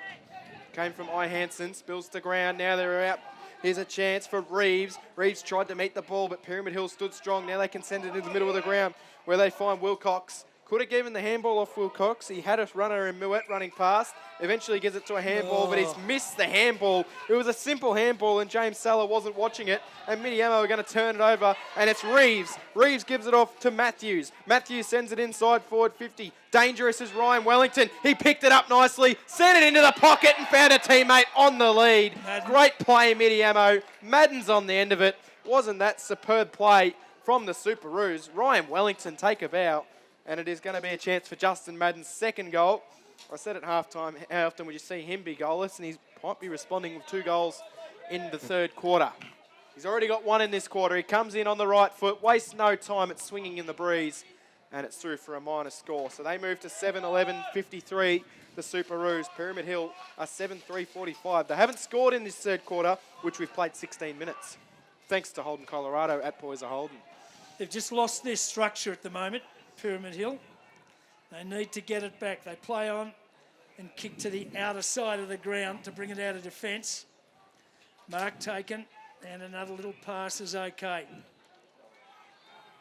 Came from I. Hansen, spills to ground. Now they're out. Here's a chance for Reeves. Reeves tried to meet the ball, but Pyramid Hill stood strong. Now they can send it into the middle of the ground where they find Wilcox. Could have given the handball off Wilcox. He had a runner in Moet running past. Eventually gives it to a handball, but he's missed the handball. It was a simple handball, and James Saller wasn't watching it. And Mitiamo are going to turn it over, and it's Reeves. Reeves gives it off to Matthews. Matthews sends it inside forward 50. Dangerous is Ryan Wellington. He picked it up nicely, sent it into the pocket, and found a teammate on the lead. Great play, Mitiamo. Madden's on the end of it. Wasn't that superb play from the Superoos? Ryan Wellington take a bow. And it is going to be a chance for Justin Madden's second goal. I said at halftime, how often would you see him be goalless? And he might be responding with 2 goals in the third quarter. He's already got 1 in this quarter. He comes in on the right foot, wastes no time. It's swinging in the breeze, and it's through for a minor score. So they move to 7-11-53, the Superoos. Pyramid Hill are 7-3-45. They haven't scored in this third quarter, which we've played 16 minutes. Thanks to Holden, Colorado, at Poyser Holden. They've just lost their structure at the moment. Pyramid Hill. They need to get it back. They play on and kick to the outer side of the ground to bring it out of defence. Mark taken, and another little pass is okay.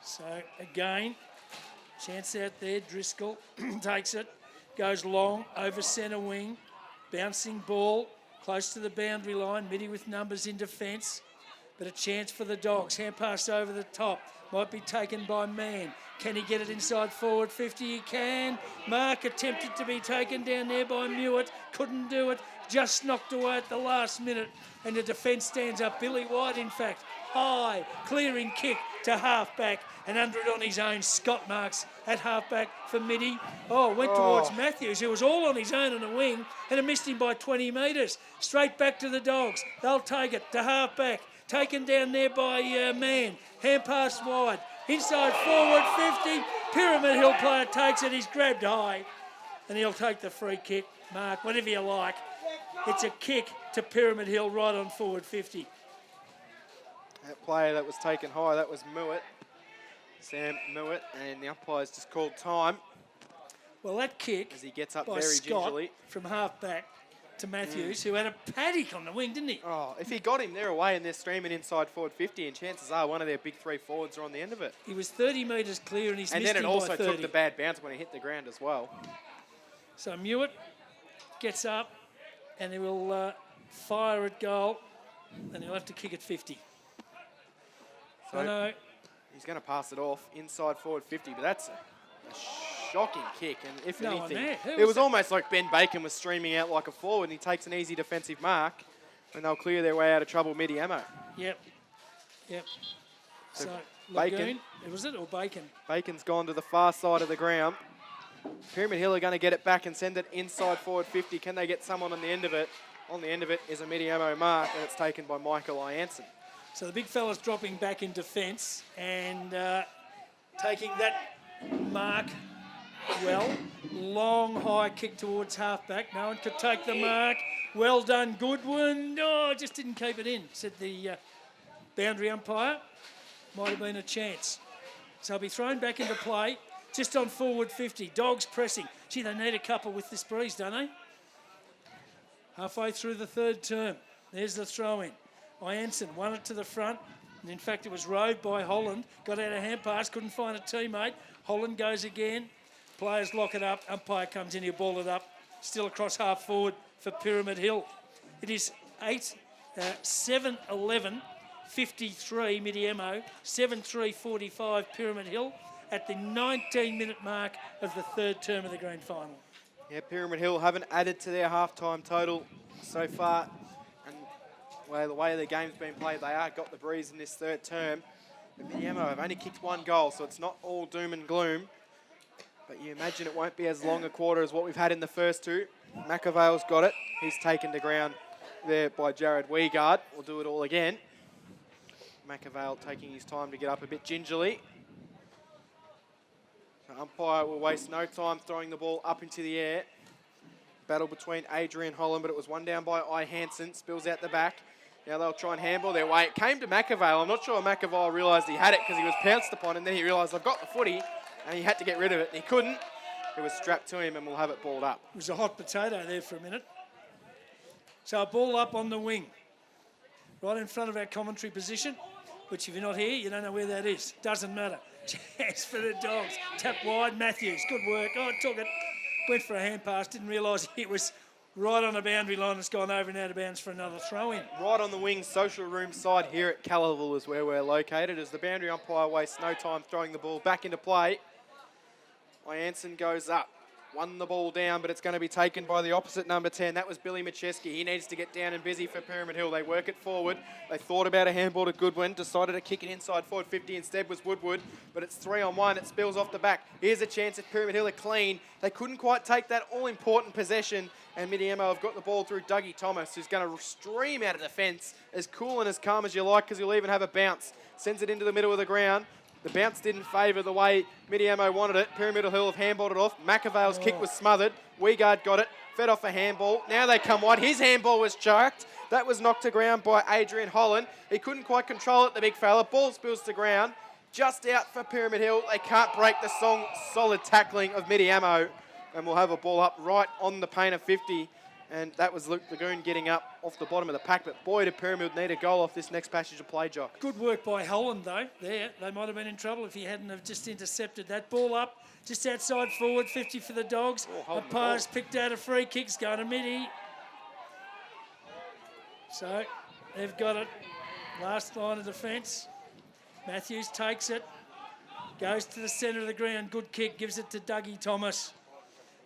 So again, chance out there. Driscoll takes it, goes long over centre wing, bouncing ball close to the boundary line. Mitty with numbers in defence, but a chance for the Dogs. Hand pass over the top. Might be taken by Mann. Can he get it inside forward 50? He can. Mark attempted to be taken down there by Mewett. Couldn't do it. Just knocked away at the last minute. And the defence stands up. Billy White, in fact. High. Clearing kick to half-back. And under it on his own. Scott Marks at half-back for Mitty. Went towards Matthews, who was all on his own on the wing. And it missed him by 20 metres. Straight back to the Dogs. They'll take it to half-back. Taken down there by Mann. Hand pass wide. Inside forward 50. Pyramid Hill player takes it. He's grabbed high. And he'll take the free kick. Mark, whatever you like. It's a kick to Pyramid Hill right on forward 50. That player that was taken high, that was Mewett. Sam Mewett. And the umpire's just called time. Well, that kick as he gets up by very Scott gingerly from half-back to Matthews, who had a paddock on the wing, didn't he? If he got him there away and they're streaming inside forward 50, and chances are one of their big 3 forwards are on the end of it. He was 30 metres clear and he's and missed him by 30. And then it also took the bad bounce when he hit the ground as well. So Mewett gets up and he will fire at goal, and he'll have to kick at 50. So I know. He's going to pass it off inside forward 50, but that's a shocking kick, and if anything, it was almost like Ben Bacon was streaming out like a forward, and he takes an easy defensive mark, and they'll clear their way out of trouble mid-ammo. Yep. So Bacon. Was it or Bacon? Bacon's gone to the far side of the ground. Pyramid Hill are going to get it back and send it inside forward 50. Can they get someone on the end of it? On the end of it is a mid-ammo mark, and it's taken by Michael Ianson. So the big fella's dropping back in defence and taking that mark well. Long, high kick towards halfback. No one could take the mark. Well done, Goodwin. Just didn't keep it in, said the boundary umpire. Might have been a chance. So he'll be thrown back into play just on forward 50. Dogs pressing. Gee, they need a couple with this breeze, don't they? Halfway through the third term. There's the throw-in. Ianson won it to the front. And in fact, it was rode by Holland. Got out a hand pass, couldn't find a teammate. Holland goes again. Players lock it up. Umpire comes in, he'll ball it up. Still across half forward for Pyramid Hill. It is 7-11-53 Mitiamo. 7-3-45 Pyramid Hill at the 19-minute mark of the third term of the grand final. Yeah, Pyramid Hill haven't added to their halftime total so far. And the way the game's been played, they are got the breeze in this third term. But Mitiamo have only kicked 1 goal, so it's not all doom and gloom. But you imagine it won't be as long a quarter as what we've had in the first 2. McAvale's got it. He's taken to ground there by Jared Weigard. We'll do it all again. McAvale taking his time to get up a bit gingerly. The umpire will waste no time throwing the ball up into the air. Battle between Adrian Holland, but it was one down by I. Hansen. Spills out the back. Now they'll try and handball their way. It came to McAvale. I'm not sure McAvale realised he had it because he was pounced upon, and then he realised, I've got the footy, and he had to get rid of it. And he couldn't. It was strapped to him, and we'll have it balled up. It was a hot potato there for a minute. So a ball up on the wing. Right in front of our commentary position. which if you're not here, you don't know where that is. Doesn't matter. Chance for the Dogs. Tap wide, Matthews. Good work. Oh, took it. Went for a hand pass. Didn't realise it was right on the boundary line. It's gone over and out of bounds for another throw-in. Right on the wing, social room side here at Callerville is where we're located, as the boundary umpire wastes no time throwing the ball back into play. Jansen goes up. Won the ball down, but it's going to be taken by the opposite number 10. That was Billy Macheski. He needs to get down and busy for Pyramid Hill. They work it forward. They thought about a handball to Goodwin. Decided to kick it inside forward 50 instead was Woodward. But it's 3-on-1. It spills off the back. Here's a chance if Pyramid Hill are clean. They couldn't quite take that all-important possession. And Mitiamo have got the ball through Dougie Thomas, who's going to stream out of defence. As cool and as calm as you like, because he'll even have a bounce. Sends it into the middle of the ground. The bounce didn't favour the way Mitiamo wanted it. Pyramid Hill have handballed it off. McAvale's kick was smothered. Weigard got it, fed off a handball. Now they come wide. His handball was choked. That was knocked to ground by Adrian Holland. He couldn't quite control it, the big fella. Ball spills to ground. Just out for Pyramid Hill. They can't break the solid tackling of Mitiamo. And we'll have a ball up right on the paint of 50. And that was Luke Lagoon getting up off the bottom of the pack. But boy, did Pyramid need a goal off this next passage of play, Jock. Good work by Holland, though. There, they might have been in trouble if he hadn't have just intercepted that ball up. Just outside forward, 50 for the Dogs. Umpire's picked out a free kick. It's going to Mitty. So they've got it. Last line of defence. Matthews takes it. Goes to the centre of the ground. Good kick. Gives it to Dougie Thomas.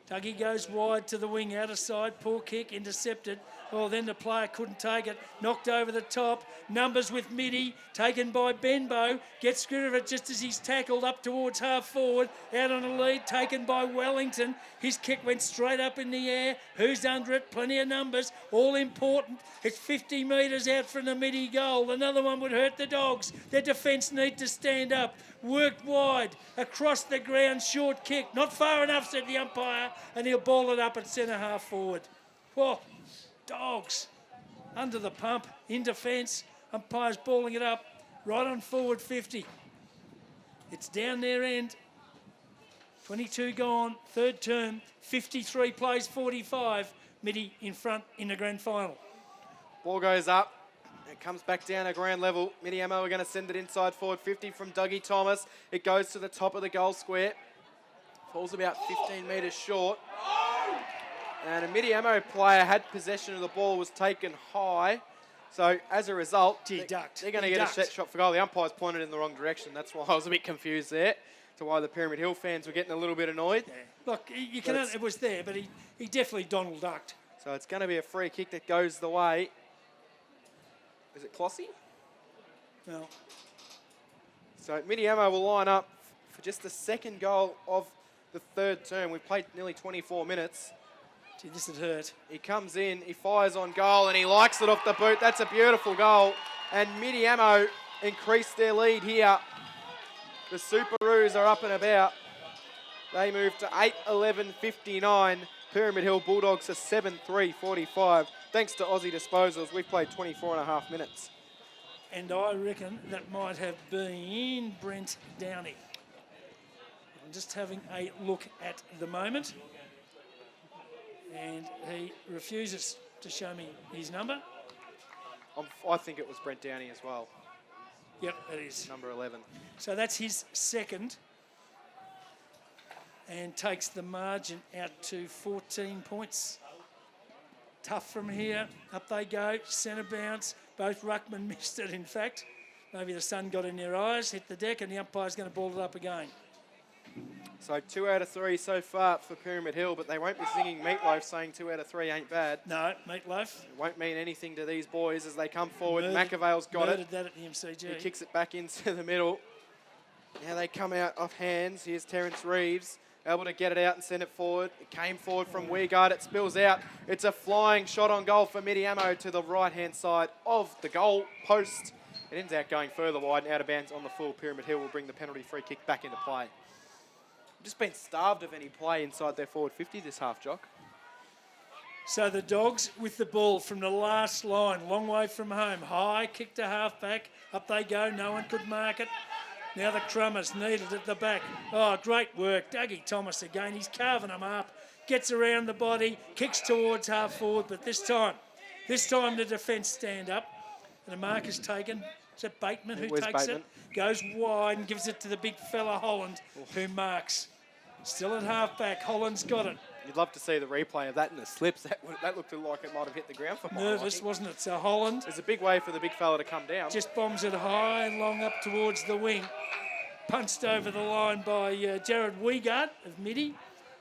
Dougie goes wide to the wing, out of side, poor kick, intercepted. Well, then the player couldn't take it. Knocked over the top. Numbers with Mitty, taken by Benbow. Gets rid of it just as he's tackled up towards half forward. Out on a lead, taken by Wellington. His kick went straight up in the air. Who's under it? Plenty of numbers. All important. It's 50 metres out from the Mitty goal. Another one would hurt the Dogs. Their defence need to stand up. Worked wide, across the ground, short kick. Not far enough, said the umpire, and he'll ball it up at centre half forward. Whoa, Dogs under the pump, in defence. Umpire's balling it up, right on forward 50. It's down their end. 22 gone, third term, 53 plays 45. Mitty in front in the grand final. Ball goes up. It comes back down at ground level. Mitiamo are going to send it inside forward 50 from Dougie Thomas. It goes to the top of the goal square. Falls about 15 metres short. And a Mitiamo player had possession of the ball, was taken high. So as a result, they're going to get a set shot for goal. The umpire's pointed in the wrong direction. That's why I was a bit confused there, to why the Pyramid Hill fans were getting a little bit annoyed. Yeah. Look, you can, it was there, but he definitely Donald ducked. So it's going to be a free kick that goes the way. Is it Clossy? No. So Mitiamo will line up for just the second goal of the third term. We've played nearly 24 minutes. Gee, this would hurt. He comes in, he fires on goal, and he likes it off the boot. That's a beautiful goal. And Mitiamo increased their lead here. The Superoos are up and about. They move to 8-11-59. Pyramid Hill Bulldogs are 7-3-45. Thanks to Aussie Disposals, we've played 24 and a half minutes. And I reckon that might have been Brent Downey. I'm just having a look at the moment. And he refuses to show me his number. I think it was Brent Downey as well. Yep, it is. Number 11. So that's his second. And takes the margin out to 14 points. Tough from here. Up they go. Centre bounce. Both ruckmen missed it, in fact. Maybe the sun got in their eyes, hit the deck, and the umpire's going to ball it up again. So 2 out of 3 so far for Pyramid Hill, but they won't be singing Meatloaf saying 2 out of 3 ain't bad. No, Meatloaf. It won't mean anything to these boys as they come forward. McAvale's got it. That at the MCG. He kicks it back into the middle. Now they come out off hands. Here's Terence Reeves. Able to get it out and send it forward. It came forward from Weigard. It spills out. It's a flying shot on goal for Mitiamo to the right-hand side of the goal post. It ends out going further wide and out of bounds on the full. Pyramid Hill will bring the penalty free kick back into play. Just been starved of any play inside their forward 50 this half, Jock. So the Dogs with the ball from the last line, long way from home. High, kick to half-back. Up they go. No one could mark it. Now the Crummers need it at the back. Oh, great work. Dougie Thomas again. He's carving them up. Gets around the body. Kicks towards half forward. But this time the defence stand up. And a mark is taken Is it Bateman who It was takes Bateman. it? Goes wide and gives it to the big fella Holland, who marks. Still at half-back. Holland's got it. You'd love to see the replay of that in the slips. That looked like it might have hit the ground for mile, Nervous, wasn't it? So Holland There's a big way for the big fella to come down. just bombs it high and long up towards the wing. Punched over the line by Jared Wiegard of Midi.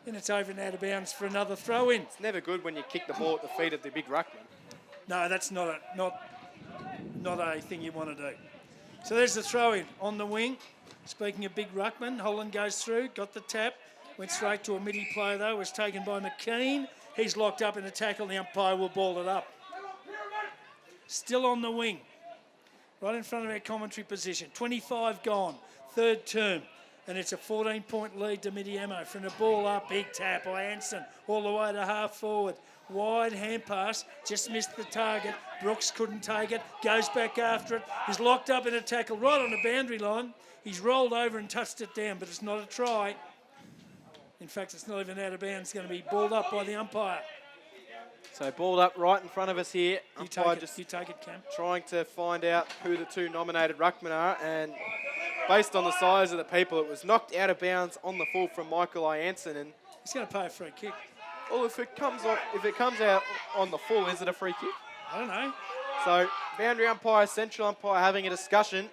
And it's over and out of bounds for another throw-in. It's never good when you kick the ball at the feet of the big ruckman. No, that's not a thing you want to do. So there's the throw-in on the wing. Speaking of big ruckman, Holland goes through, got the tap, went straight to a Midi player though, was taken by McKean. He's locked up in a tackle, the umpire will ball it up. Still on the wing, right in front of our commentary position. 25 gone, third term. And it's a 14-point lead to Mitiamo. From the ball up, big tap by Anson, all the way to half forward. Wide hand pass, just missed the target. Brooks couldn't take it, goes back after it. He's locked up in a tackle right on the boundary line. He's rolled over and touched it down, but it's not a try. In fact, it's not even out of bounds. It's going to be balled up by the umpire. So balled up right in front of us here. You Umpire take it, Cam. trying to find out who the two nominated ruckmen are, and based on the size of the people, it was knocked out of bounds on the full from Michael Anson. And He's going to pay a free kick. well, if it comes out on the full, is it a free kick? I don't know. So boundary umpire, central umpire having a discussion.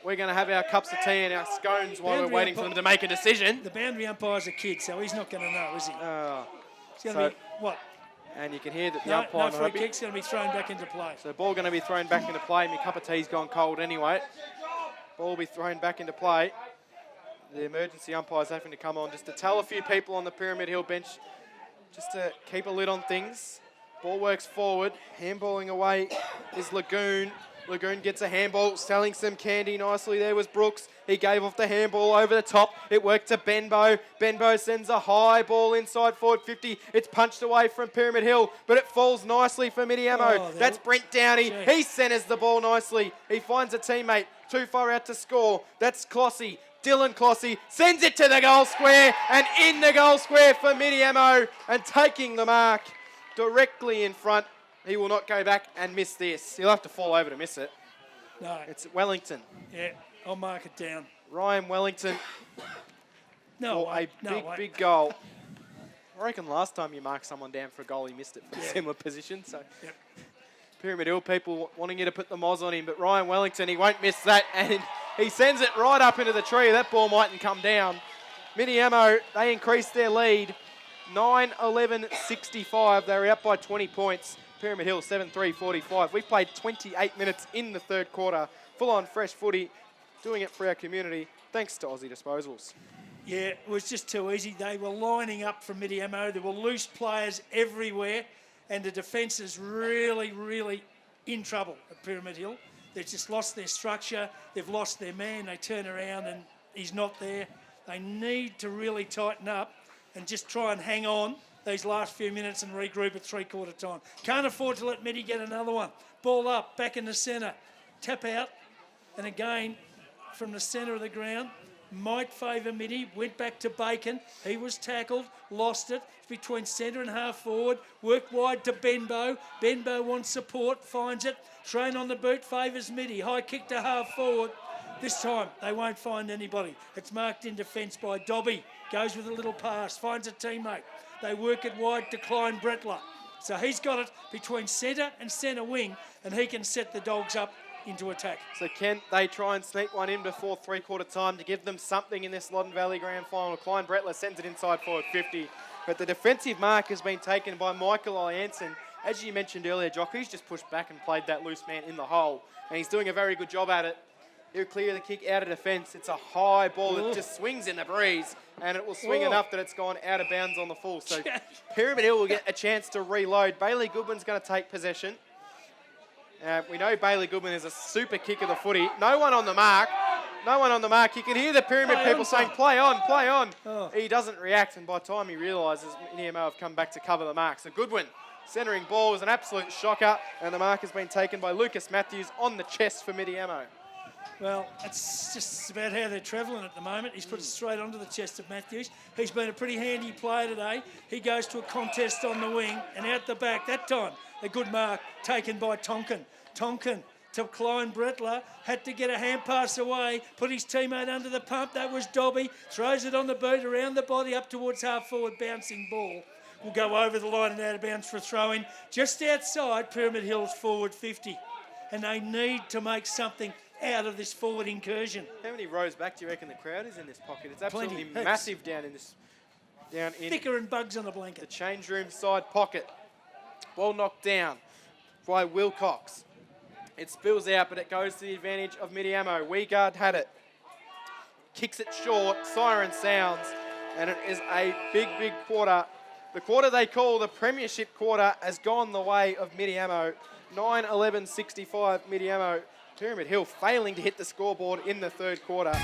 We're going to have our cups of tea and our scones while we're Boundary waiting for them to make a decision. The boundary umpire's a kid, so he's not going to know, is he? It's going to so- be, what? And you can hear that the No, umpire... no free kick's going to be thrown back into play. So ball going to be thrown back into play. My cup of tea's gone cold anyway. Ball will be thrown back into play. The emergency umpire's having to come on just to tell a few people on the Pyramid Hill bench just to keep a lid on things. Ball works forward. Handballing away is Lagoon. Lagoon gets a handball, selling some candy nicely. There was Brooks. He gave off the handball over the top. It worked to Benbow. Benbow sends a high ball inside forward 50. It's punched away from Pyramid Hill, but it falls nicely for Mitiamo. Oh, That's Brent Downey. Gee. He centres the ball nicely. He finds a teammate too far out to score. That's Clossy. Dylan Clossy sends it to the goal square, and in the goal square for Mitiamo, and taking the mark directly in front. He will not go back and miss this. He'll have to fall over to miss it. No. It's Wellington. Yeah, I'll mark it down. Ryan Wellington No for way. a big goal. I reckon last time you marked someone down for a goal, he missed it from a similar position. So Yep. Pyramid Hill people wanting you to put the moz on him, but Ryan Wellington, he won't miss that, and he sends it right up into the tree. That ball mightn't come down. Mitiamo, they increased their lead. 9-11-65. They were out by 20 points. Pyramid Hill 7-3-45. We've played 28 minutes in the third quarter. Full-on fresh footy. Doing it for our community. Thanks to Aussie Disposals. Yeah, it was just too easy. They were lining up from Mitiamo. There were loose players everywhere, and the defence is really, really in trouble at Pyramid Hill. They've just lost their structure. They've lost their man. They turn around and he's not there. They need to really tighten up and just try and hang on these last few minutes and regroup at three-quarter time. Can't afford to let Midi get another one. Ball up, back in the centre. Tap out, and again, from the centre of the ground, might favour Midi. Went back to Bacon. He was tackled, lost it. It's between centre and half forward. Worked wide to Benbow. Benbow wants support, finds it. Train on the boot, favours Midi. High kick to half forward. This time, they won't find anybody. It's marked in defence by Dobby. Goes with a little pass, finds a teammate. They work it wide to Klein Bretler. So he's got it between centre and centre wing, and he can set the Dogs up into attack. So can they try and sneak one in before three-quarter time to give them something in this Loddon Valley Grand Final? Klein Bretler sends it inside forward 50. But the defensive mark has been taken by Michael Anson. As you mentioned earlier, Jock, he's just pushed back and played that loose man in the hole. And he's doing a very good job at it. He'll clear the kick out of defence. It's a high ball that just swings in the breeze, and it will swing enough that it's gone out of bounds on the full. So Pyramid Hill will get a chance to reload. Bailey Goodman's going to take possession. We know Bailey Goodman is a super kick of the footy. No one on the mark. No one on the mark. You can hear the Pyramid people saying, play on, play on. Oh. He doesn't react, and by the time he realises, Mitiamo have come back to cover the mark. So Goodwin, centering ball, was an absolute shocker, and the mark has been taken by Lucas Matthews on the chest for Mitiamo. Well, that's just about how they're travelling at the moment. He's put it straight onto the chest of Matthews. He's been a pretty handy player today. He goes to a contest on the wing and out the back. That time, a good mark taken by Tonkin. Tonkin to Klein Bretler. Had to get a hand pass away, put his teammate under the pump. That was Dobby. Throws it on the boot, around the body, up towards half forward, bouncing ball. Will go over the line and out of bounds for a throw-in. Just outside Pyramid Hill's forward 50. And they need to make something out of this forward incursion. How many rows back do you reckon the crowd is in this pocket? It's absolutely Plenty. massive down in Thicker than bugs on a blanket. the change room side pocket. Ball knocked down by Wilcox. It spills out, but it goes to the advantage of Mitiamo. Weegard had it. Kicks it short. Siren sounds. And it is a big, big quarter. The quarter they call the Premiership quarter has gone the way of Mitiamo. 9-11-65 Mitiamo. Pyramid Hill failing to hit the scoreboard in the third quarter.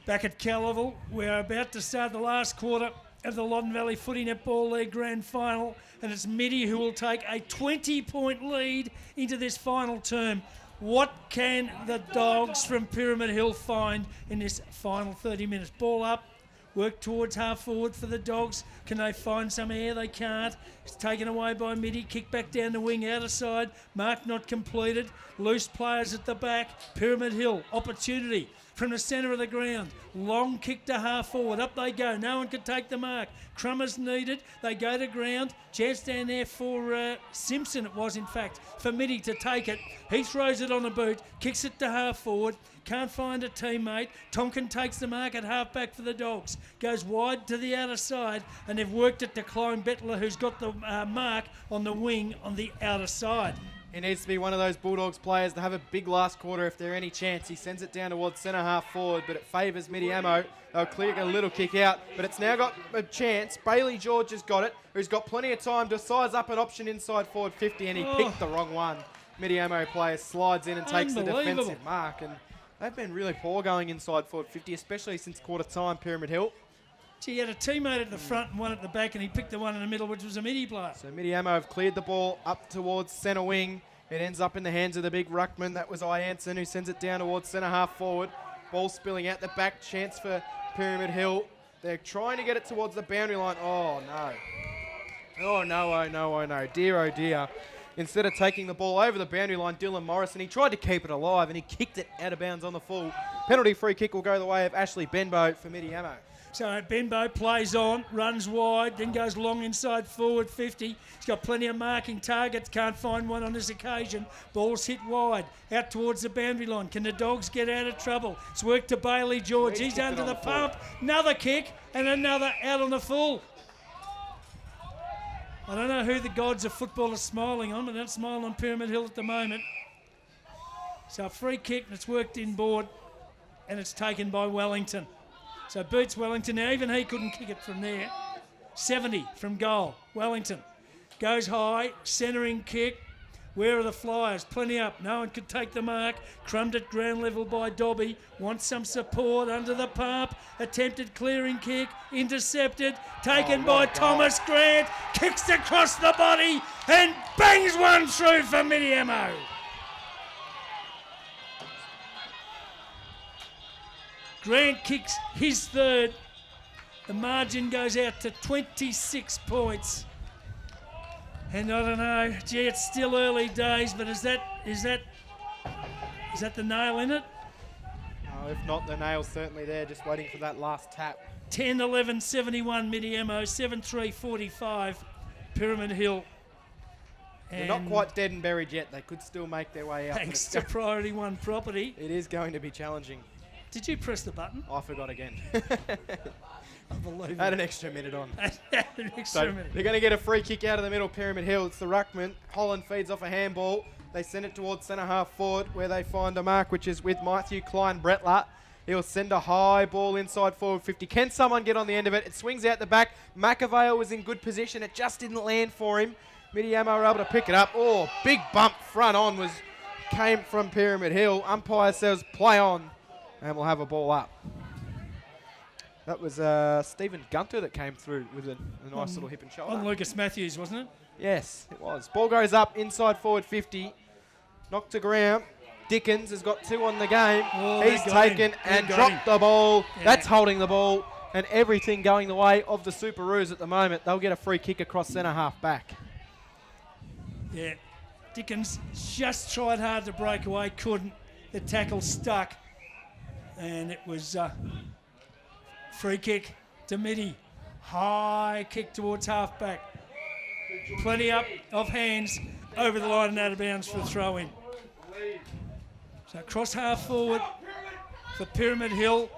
Back at Callevel, we're about to start the last quarter of the Loddon Valley Footy Netball League Grand Final, and it's Mitty who will take a 20-point lead into this final term. What can the Dogs from Pyramid Hill find in this final 30 minutes? Ball up, work towards half forward for the Dogs. Can they find some air? They can't. It's taken away by Mitty. Kick back down the wing, outer side. Mark not completed. Loose players at the back. Pyramid Hill, opportunity from the centre of the ground. Long kick to half forward. Up they go. No one can take the mark. Crummers needed. They go to ground. Chance down there for Simpson, it was in fact, for Mitty to take it. He throws it on the boot. Kicks it to half forward. Can't find a teammate. Tonkin takes the mark at half back for the Dogs. Goes wide to the outer side, and they've worked it to Klein Bettler, who's got the mark on the wing on the outer side. He needs to be one of those Bulldogs players to have a big last quarter if there any chance. He sends it down towards centre half forward, but it favours Mitiamo. They'll clear a little kick out, but it's now got a chance. Bailey George has got it, who's got plenty of time to size up an option inside forward 50, and he picked the wrong one. Mitiamo player slides in and takes the defensive mark, and they've been really poor going inside forward 50, especially since quarter time, Pyramid Hill. He had a teammate at the front and one at the back, and he picked the one in the middle, which was a Mitty player. So Mitiamo have cleared the ball up towards centre wing. It ends up in the hands of the big ruckman. That was Ianson, who sends it down towards centre half forward. Ball spilling out the back. Chance for Pyramid Hill. They're trying to get it towards the boundary line. Oh, no. Oh, no, oh, no, oh, no. Dear, oh, dear. Instead of taking the ball over the boundary line, Dylan Morrison, he tried to keep it alive, and he kicked it out of bounds on the full. Penalty free kick will go the way of Ashley Benbow for Mitiamo. So Benbow plays on, runs wide, then goes long inside forward 50. He's got plenty of marking targets, can't find one on this occasion. Ball's hit wide, out towards the boundary line. Can the Dogs get out of trouble? It's worked to Bailey George. He's under the pump. Another kick and another out on the full. I don't know who the gods of football are smiling on, but that's smiling on Pyramid Hill at the moment. So a free kick, and it's worked inboard, and it's taken by Wellington. So beats Wellington. Now even he couldn't kick it from there. 70 from goal. Wellington goes high, centering kick. Where are the Flyers? Plenty up. No one could take the mark. Crumbed at ground level by Dobby. Wants some support under the pump. Attempted clearing kick. Intercepted. Taken by Thomas Grant. Kicks across the body and bangs one through for Mitiamo. Grant kicks his third. The margin goes out to 26 points. And I don't know, gee, it's still early days, but is that the nail in it? No, if not, the nail's certainly there, just waiting for that last tap. 10-11-71 Mitiamo, 7-3-45 Pyramid Hill. They're not quite dead and buried yet. They could still make their way out. Thanks to Priority One Property. It is going to be challenging. Did you press the button? I forgot again. Unbelievable. Had an extra minute on. An extra minute. They're going to get a free kick out of the middle, Pyramid Hill. It's the ruckman. Holland feeds off a handball. They send it towards centre half forward where they find a mark, which is with Matthew Klein Bretler. He'll send a high ball inside forward 50. Can someone get on the end of it? It swings out the back. McAvale was in good position. It just didn't land for him. Mitiamo were able to pick it up. Oh, big bump front on came from Pyramid Hill. Umpire says play on, and we'll have a ball up. That was Stephen Gunter that came through with a nice little hip and shoulder. On Lucas Matthews, wasn't it? Yes, it was. Ball goes up inside forward 50. Knocked to ground. Dickens has got 2 on the game. Oh, He's taken and dropped the ball. Yeah. That's holding the ball. And everything going the way of the Superoos at the moment. They'll get a free kick across centre half back. Yeah. Dickens just tried hard to break away, couldn't. The tackle stuck. And it was free kick to Mitty. High kick towards half back. Plenty up of hands over the line and out of bounds for a throw in. So cross half forward for Pyramid Hill.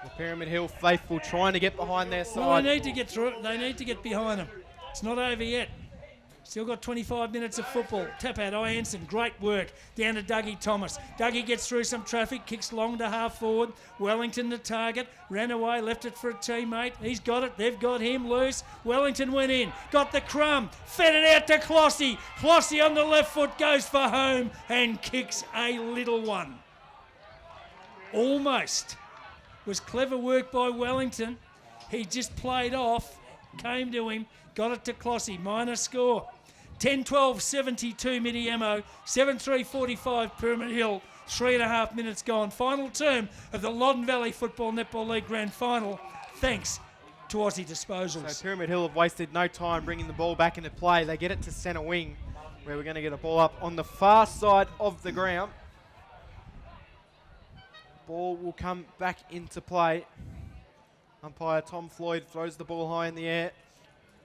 The Pyramid Hill faithful trying to get behind their side. Well, they need to get through it. They need to get behind them. It's not over yet. Still got 25 minutes of football. Tap out, Ianson, great work. Down to Dougie Thomas. Dougie gets through some traffic, kicks long to half forward. Wellington the target, ran away, left it for a teammate. He's got it, they've got him loose. Wellington went in, got the crumb, fed it out to Clossy. Clossy on the left foot goes for home and kicks a little one. Almost. Was clever work by Wellington. He just played off, came to him, got it to Clossy, minor score. 10-12-72 Mitiamo, 7-3-45 Pyramid Hill, 3.5 minutes gone. Final term of the Loddon Valley Football Netball League Grand Final, thanks to Aussie Disposals. So Pyramid Hill have wasted no time bringing the ball back into play. They get it to centre wing, where we're going to get a ball up on the far side of the ground. Ball will come back into play. Umpire Tom Floyd throws the ball high in the air.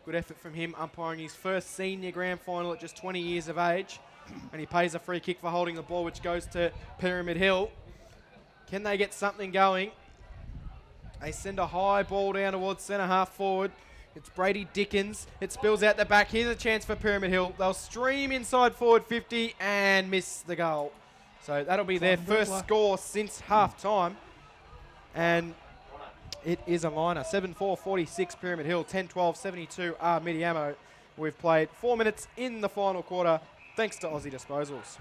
Good effort from him, umpiring his first senior grand final at just 20 years of age. And he pays a free kick for holding the ball, which goes to Pyramid Hill. Can they get something going? They send a high ball down towards centre half forward. It's Brady Dickens. It spills out the back. Here's a chance for Pyramid Hill. They'll stream inside forward 50 and miss the goal. So that'll be their first score since half time. And it is a liner. 7-4-46 Pyramid Hill, 10-12-72 Mitiamo. We've played 4 minutes in the final quarter, thanks to Aussie Disposals.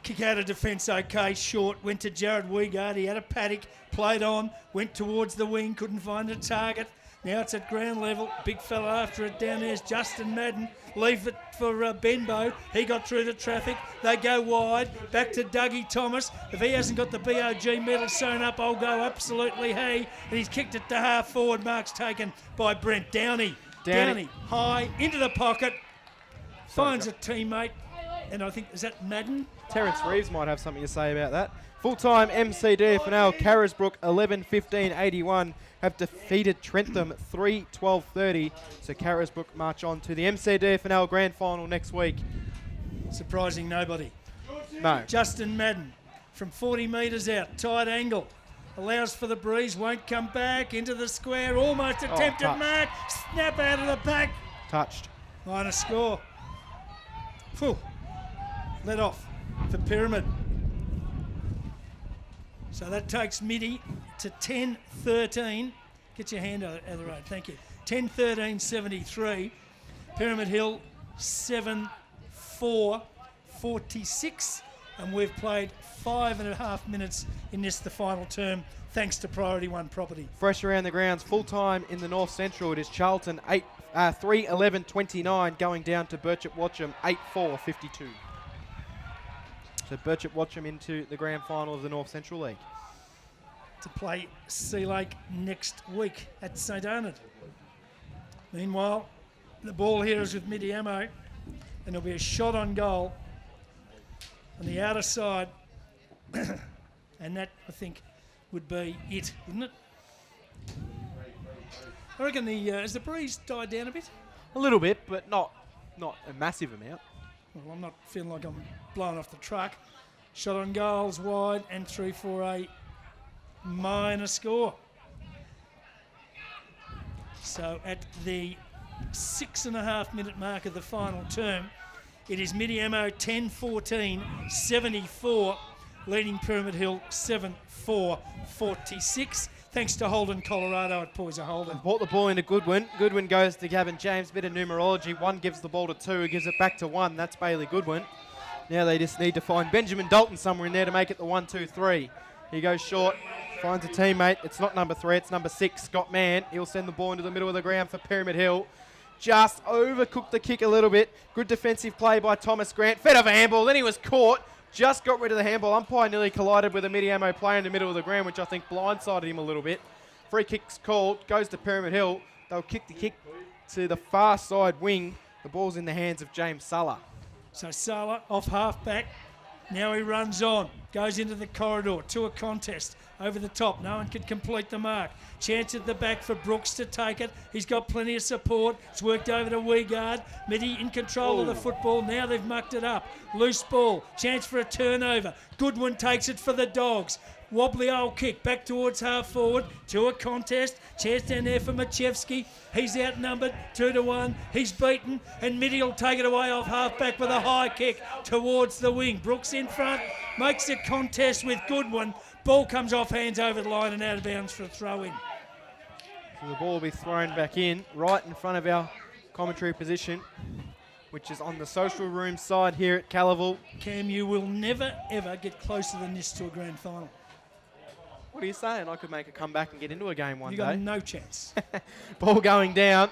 Kick out of defence, okay, short, went to Jared Wiegard. He had a paddock, played on, went towards the wing, couldn't find a target. Now it's at ground level. Big fella after it. Down there's Justin Madden. Leave it for Benbow. He got through the traffic. They go wide. Back to Dougie Thomas. If he hasn't got the BOG medal sewn up, I'll go absolutely he. And he's kicked it to half forward. Mark's taken by Brent Downey. Downey high into the pocket. Finds a teammate. And I think, is that Madden? Terence Reeves might have something to say about that. Full-time MCDFNL, Carisbrook 11-15-81 have defeated Trentham 3-12-30. So Carisbrook march on to the MCDFNL Grand Final next week. Surprising nobody. No. Justin Madden from 40 metres out, tight angle. Allows for the breeze, won't come back, into the square, almost attempted mark, snap out of the pack. Touched. Minor score. Phew. Let off for Pyramid. So that takes Midi to 10-13. Get your hand out of the road, thank you. 10-13-73. Pyramid Hill 7-4-46. And we've played 5.5 minutes in this, the final term, thanks to Priority One Property. Fresh around the grounds, full-time in the North Central. It is Charlton 3-11-29 going down to Birchip Watcham 8-4-52. So Birchip Watcham into the grand final of the North Central League. To play Sea Lake next week at St Arnaud. Meanwhile, the ball here is with Mitiamo, and there'll be a shot on goal on the outer side. And that, I think, would be it, wouldn't it? I reckon has the breeze died down a bit? A little bit, but not a massive amount. Well, I'm not feeling like I'm blowing off the truck. Shot on goals wide and through for a minor score. So at the 6.5 minute mark of the final term, it is Mitiamo 10-14-74, leading Pyramid Hill 7-4-46. Thanks to Holden, Colorado at Poyser Holden. Brought the ball into Goodwin. Goodwin goes to Gavin James. Bit of numerology. One gives the ball to two. Who gives it back to one. That's Bailey Goodwin. Now they just need to find Benjamin Dalton somewhere in there to make it the 1-2-3. He goes short. Finds a teammate. It's not number 3, it's number 6, Scott Mann. He'll send the ball into the middle of the ground for Pyramid Hill. Just overcooked the kick a little bit. Good defensive play by Thomas Grant. Fed off a handball, then he was caught. Just got rid of the handball. Umpire nearly collided with a Mitiamo player in the middle of the ground, which I think blindsided him a little bit. Free kick's called, goes to Pyramid Hill. They'll kick the kick to the far side wing. The ball's in the hands of James Sulla. So Sulla off half-back. Now he runs on, goes into the corridor to a contest over the top. No one can complete the mark. Chance at the back for Brooks to take it. He's got plenty of support. It's worked over to Weegard. Mitty in control of the football. Now they've mucked it up. Loose ball. Chance for a turnover. Goodwin takes it for the Dogs. Wobbly old kick back towards half forward to a contest. Chance down there for Machevsky. He's outnumbered 2-1. He's beaten, and Mitty will take it away off half back with a high kick towards the wing. Brooks in front, makes a contest with Goodwin. Ball comes off hands over the line and out of bounds for a throw in. So the ball will be thrown back in, right in front of our commentary position, which is on the social room side here at Calaval. Cam, you will never ever get closer than this to a grand final. What are you saying? I could make a comeback and get into a game one You day. got no chance. Ball going down.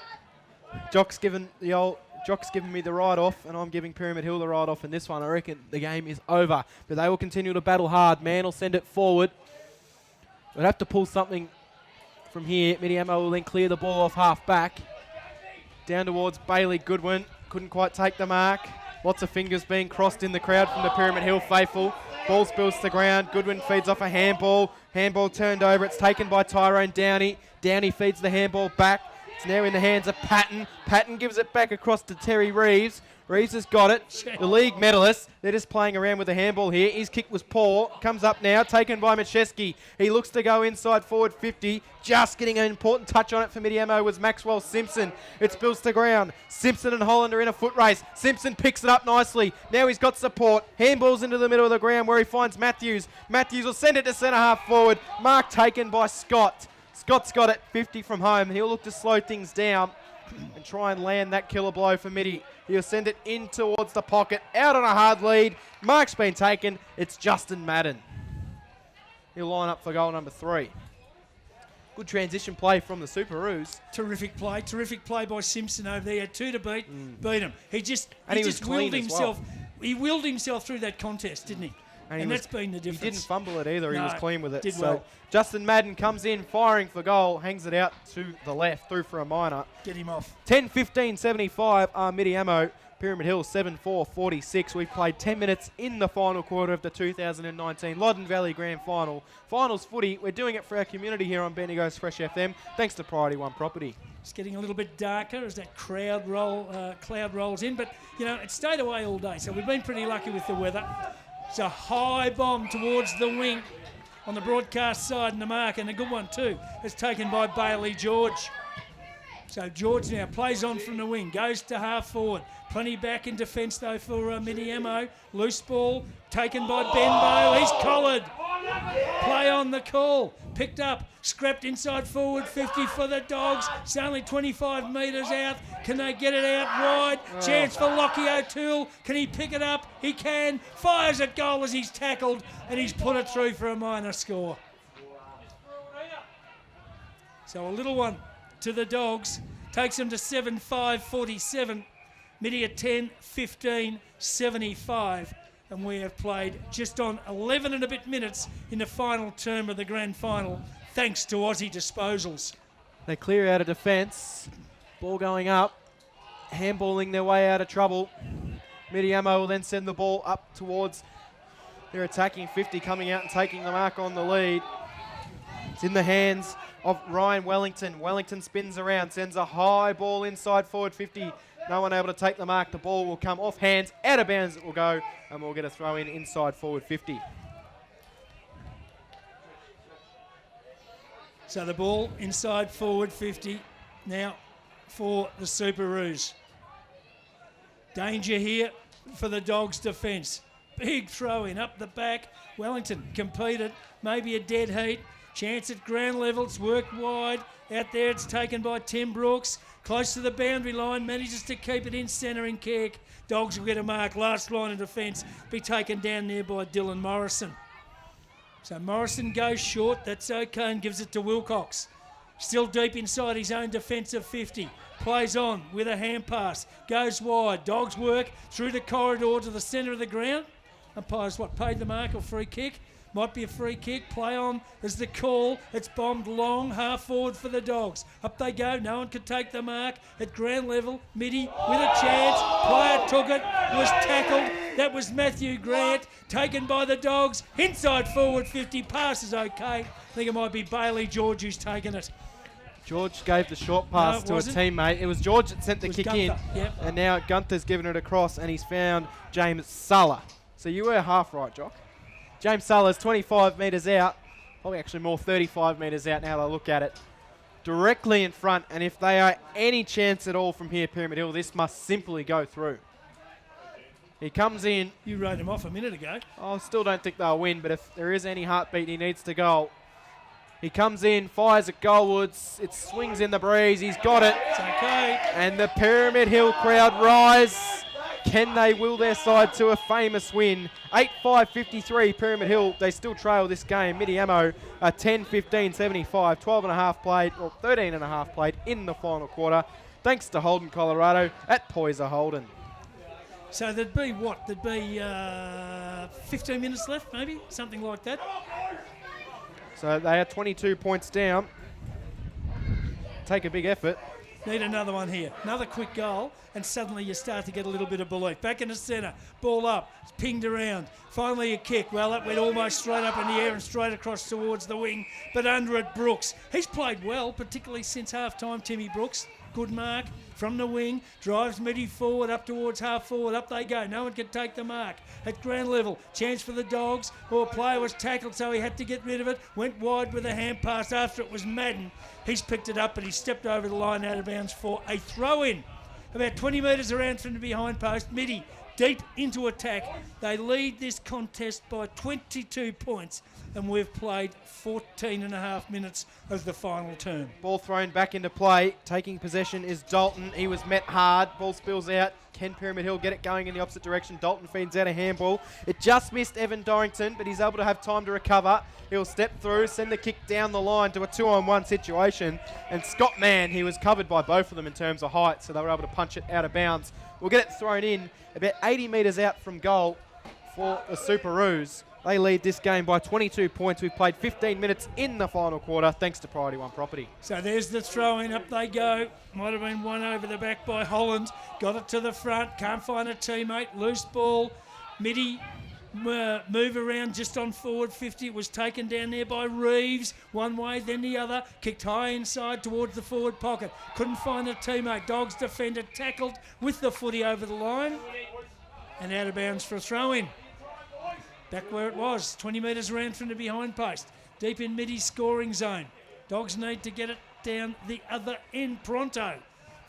Jock's given me the ride off, and I'm giving Pyramid Hill the ride off in this one. I reckon the game is over, but they will continue to battle hard. Mann will send it forward. They'll have to pull something from here. Mitiamo will then clear the ball off half back. Down towards Bailey Goodwin. Couldn't quite take the mark. Lots of fingers being crossed in the crowd from the Pyramid Hill faithful. Ball spills to the ground. Goodwin feeds off a handball. Handball turned over. It's taken by Tyrone Downey. Downey feeds the handball back. It's now in the hands of Patton. Patton gives it back across to Terry Reeves. Reeves has got it. The league medalist. They're just playing around with the handball here. His kick was poor. Comes up now. Taken by Machevsky. He looks to go inside forward 50. Just getting an important touch on it for Mitiamo was Maxwell Simpson. It spills to ground. Simpson and Holland are in a foot race. Simpson picks it up nicely. Now he's got support. Handballs into the middle of the ground where he finds Matthews. Matthews will send it to centre half forward. Mark taken by Scott. Scott's got it 50 from home. He'll look to slow things down and try and land that killer blow for Mitty. He'll send it in towards the pocket. Out on a hard lead. Mark's been taken. It's Justin Madden. He'll line up for goal number 3. Good transition play from the Superoos. Terrific play by Simpson over there. He had 2 to beat him. He just was willed clean as himself. well. He willed himself through that contest, didn't he? And that's been the difference. He didn't fumble it either. No, he was clean with it. did So well. Justin Madden comes in, firing for goal, hangs it out to the left, through for a minor. Get him off. 10-15-75 are Mitiamo. Pyramid Hill 7-4-46. We've played 10 minutes in the final quarter of the 2019 Loddon Valley Grand Final. Finals footy. We're doing it for our community here on Bendigo's Fresh FM, thanks to Priority One Property. It's getting a little bit darker as that cloud rolls in, but you know it stayed away all day, so we've been pretty lucky with the weather. It's a high bomb towards the wing on the broadcast side, and the mark, and a good one too. It's taken by Bailey George. So George now plays on from the wing, goes to half forward. Plenty back in defence though for Mitiamo. Loose ball taken by Benbow. He's collared. Play on the call. Picked up. Scrapped inside forward 50 for the Dogs. It's only 25 metres out. Can they get it out wide? Chance for Lockie O'Toole. Can he pick it up? He can. Fires at goal as he's tackled and he's put it through for a minor score. So a little one to the Dogs. Takes them to 7-5-47. Mitty at 10-15-75. And we have played just on 11 and a bit minutes in the final term of the grand final, thanks to Aussie disposals. They clear out of defence. Ball going up. Handballing their way out of trouble. Mitiamo will then send the ball up towards their attacking 50, coming out and taking the mark on the lead. It's in the hands of Ryan Wellington. Wellington spins around, sends a high ball inside forward 50. No one able to take the mark. The ball will come off hands, out of bounds it will go, and we'll get a throw in inside forward 50. So the ball inside forward 50 now for the Superoos. Danger here for the Dogs' defence. Big throw in up the back. Wellington competed, maybe a dead heat. Chance at ground level, it's worked wide. Out there it's taken by Tim Brooks. Close to the boundary line, manages to keep it in centre and kick. Dogs will get a mark. Last line of defence be taken down there by Dylan Morrison. So Morrison goes short. That's okay and gives it to Wilcox. Still deep inside his own defensive 50. Plays on with a hand pass. Goes wide. Dogs work through the corridor to the centre of the ground. Umpires, paid the mark or free kick? Might be a free kick. Play on is the call. It's bombed long, half forward for the Dogs. Up they go. No one could take the mark. At ground level, Mitty with a chance. Player took it. Was tackled. That was Matthew Grant. Taken by the Dogs. Inside forward 50. Pass is okay. I think it might be Bailey George who's taken it. George gave the short pass to a teammate. It was George that sent the kick Gunther. in. Yep. And now Gunther's given it across and he's found James Suller. So you were half right, Jock. James Suller's 25 metres out. Probably actually more 35 metres out now that I look at it. Directly in front. And if they are any chance at all from here, Pyramid Hill, this must simply go through. He comes in. You wrote him off a minute ago. I still don't think they'll win, but if there is any heartbeat, he needs to goal. He comes in, fires at goalwards. It swings in the breeze. He's got it. It's okay. And the Pyramid Hill crowd rise. Can they will their side to a famous win? 8-5-53 Pyramid Hill. They still trail this game. Mitiamo 10-15-75. 12.5 played, or 13.5 played in the final quarter. Thanks to Holden, Colorado at Poyser Holden. So there'd be 15 minutes left, maybe? Something like that. So they are 22 points down. Take a big effort. Need another one here. Another quick goal, and suddenly you start to get a little bit of belief. Back in the centre, ball up, it's pinged around. Finally a kick. Well, that went almost straight up in the air and straight across towards the wing, but under it, Brooks. He's played well, particularly since half-time, Timmy Brooks. Good mark from the wing, drives Mitty forward, up towards half forward, up they go. No one can take the mark. At ground level, chance for the Dogs. A player was tackled, so he had to get rid of it. Went wide with a hand pass after it was Madden. He's picked it up, but he stepped over the line out of bounds for a throw-in. About 20 metres around from the behind post, Mitty deep into attack. They lead this contest by 22 points, and we've played 14.5 minutes of the final term. Ball thrown back into play. Taking possession is Dalton. He was met hard. Ball spills out. Can Pyramid Hill get it going in the opposite direction? Dalton feeds out a handball. It just missed Evan Dorrington, but he's able to have time to recover. He'll step through, send the kick down the line to a 2-on-1 situation. And Scott Mann, he was covered by both of them in terms of height, so they were able to punch it out of bounds. We'll get it thrown in about 80 metres out from goal for the Superoos. They lead this game by 22 points. We've played 15 minutes in the final quarter, thanks to Priority One Property. So there's the throw-in. Up they go. Might have been one over the back by Holland. Got it to the front. Can't find a teammate. Loose ball. Mitty move around just on forward 50. It was taken down there by Reeves. One way, then the other. Kicked high inside towards the forward pocket. Couldn't find a teammate. Dogs defender tackled with the footy over the line. And out of bounds for a throw-in. Back where it was, 20 metres around from the behind post. Deep in Mitty's scoring zone. Dogs need to get it down the other end pronto.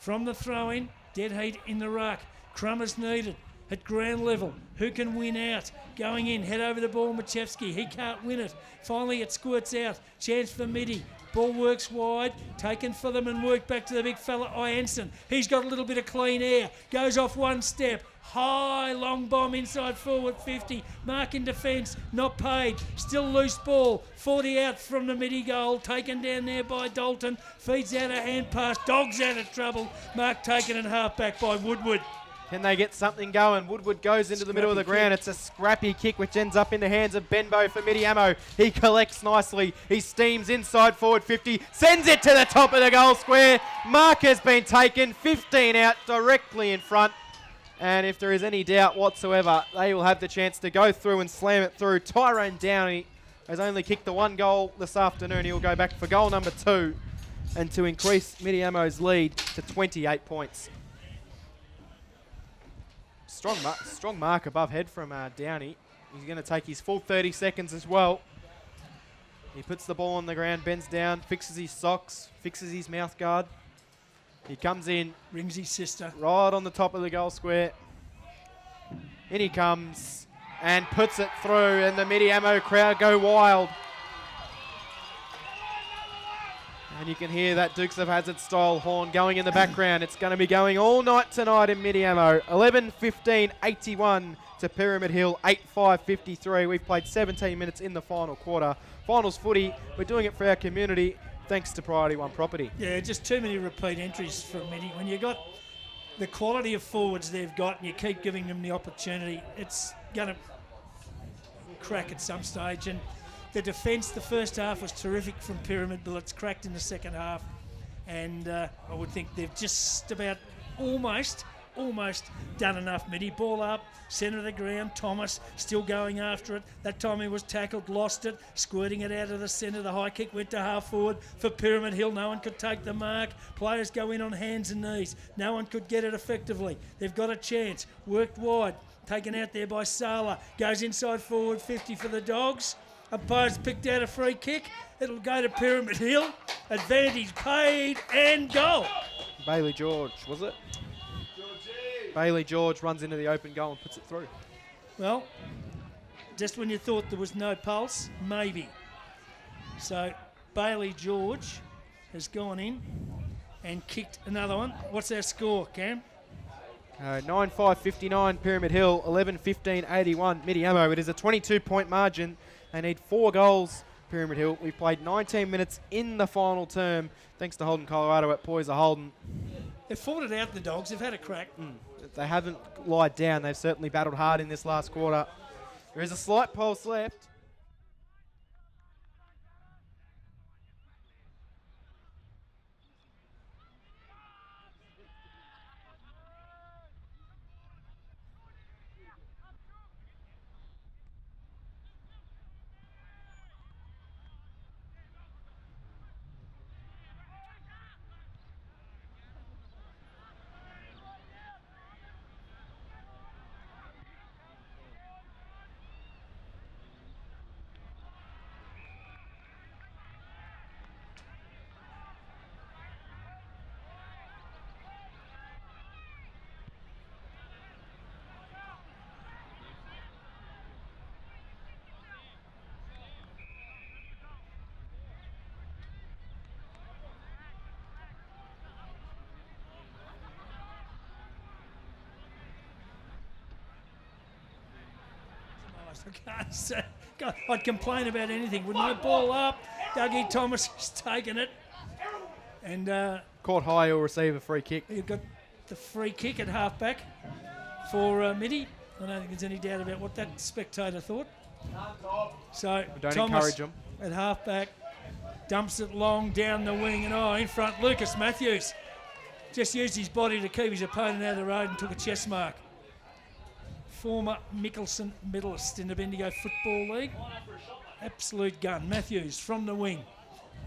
From the throw-in, dead heat in the ruck. Crummer's needed at ground level. Who can win out? Going in, head over the ball, Machevsky. He can't win it. Finally, it squirts out. Chance for Mitty. Ball works wide, taken for them and worked back to the big fella, Ianson. He's got a little bit of clean air. Goes off one step. High, long bomb inside forward 50. Mark in defence, not paid. Still loose ball. 40 out from the Mitty goal. Taken down there by Dalton. Feeds out a hand pass. Dogs out of trouble. Mark taken at half back by Woodward. Can they get something going? Woodward goes into the middle of the ground. It's a scrappy kick which ends up in the hands of Benbow for Mitiamo. He collects nicely. He steams inside forward 50. Sends it to the top of the goal square. Mark has been taken. 15 out directly in front. And if there is any doubt whatsoever, they will have the chance to go through and slam it through. Tyrone Downey has only kicked the one goal this afternoon. He'll go back for goal number 2 and to increase Mitiamo's lead to 28 points. Strong mark above head from Downey. He's going to take his full 30 seconds as well. He puts the ball on the ground, bends down, fixes his socks, fixes his mouth guard. He comes in. Rings his sister. Right on the top of the goal square. In he comes and puts it through, and the Mitiamo crowd go wild. And you can hear that Dukes of Hazzard style horn going in the background. It's going to be going all night tonight in Mitiamo. 11:15:81 to Pyramid Hill, 8:5:53. We've played 17 minutes in the final quarter. Finals footy, we're doing it for our community thanks to Priority One Property. Yeah, just too many repeat entries from Midi. When you got the quality of forwards they've got and you keep giving them the opportunity, it's going to crack at some stage. And the defence, the first half was terrific from Pyramid, but it's cracked in the second half. And I would think they've just about almost done enough. Midi, ball up, centre of the ground. Thomas still going after it. That time he was tackled, lost it, squirting it out of the centre. The high kick went to half forward for Pyramid Hill. No one could take the mark. Players go in on hands and knees. No one could get it effectively. They've got a chance. Worked wide. Taken out there by Sala. Goes inside forward 50 for the Dogs. Umpires picked out a free kick. It'll go to Pyramid Hill. Advantage paid and goal. Bailey George, was it? Bailey George runs into the open goal and puts it through. Well, just when you thought there was no pulse, maybe. So Bailey George has gone in and kicked another one. What's our score, Cam? 9-5-59 Pyramid Hill, 11-15-81 Mitiamo. It is a 22-point margin. They need 4 goals, Pyramid Hill. We played 19 minutes in the final term, thanks to Holden Colorado at Poyser Holden. They've fought it out, the Dogs. They've had a crack. They haven't lied down. They've certainly battled hard in this last quarter. There is a slight pulse left. I can't say. God, I'd complain about anything, wouldn't I? Ball up. Dougie Thomas has taken it. And Caught high, he'll receive a free kick. you've got the free kick at halfback for Midi. I don't think there's any doubt about what that spectator thought. So Don't Thomas encourage him. at halfback dumps it long down the wing, and in front Lucas Matthews just used his body to keep his opponent out of the road and took a chest mark. Former Mickelson medalist in the Bendigo Football League. Absolute gun. Matthews from the wing.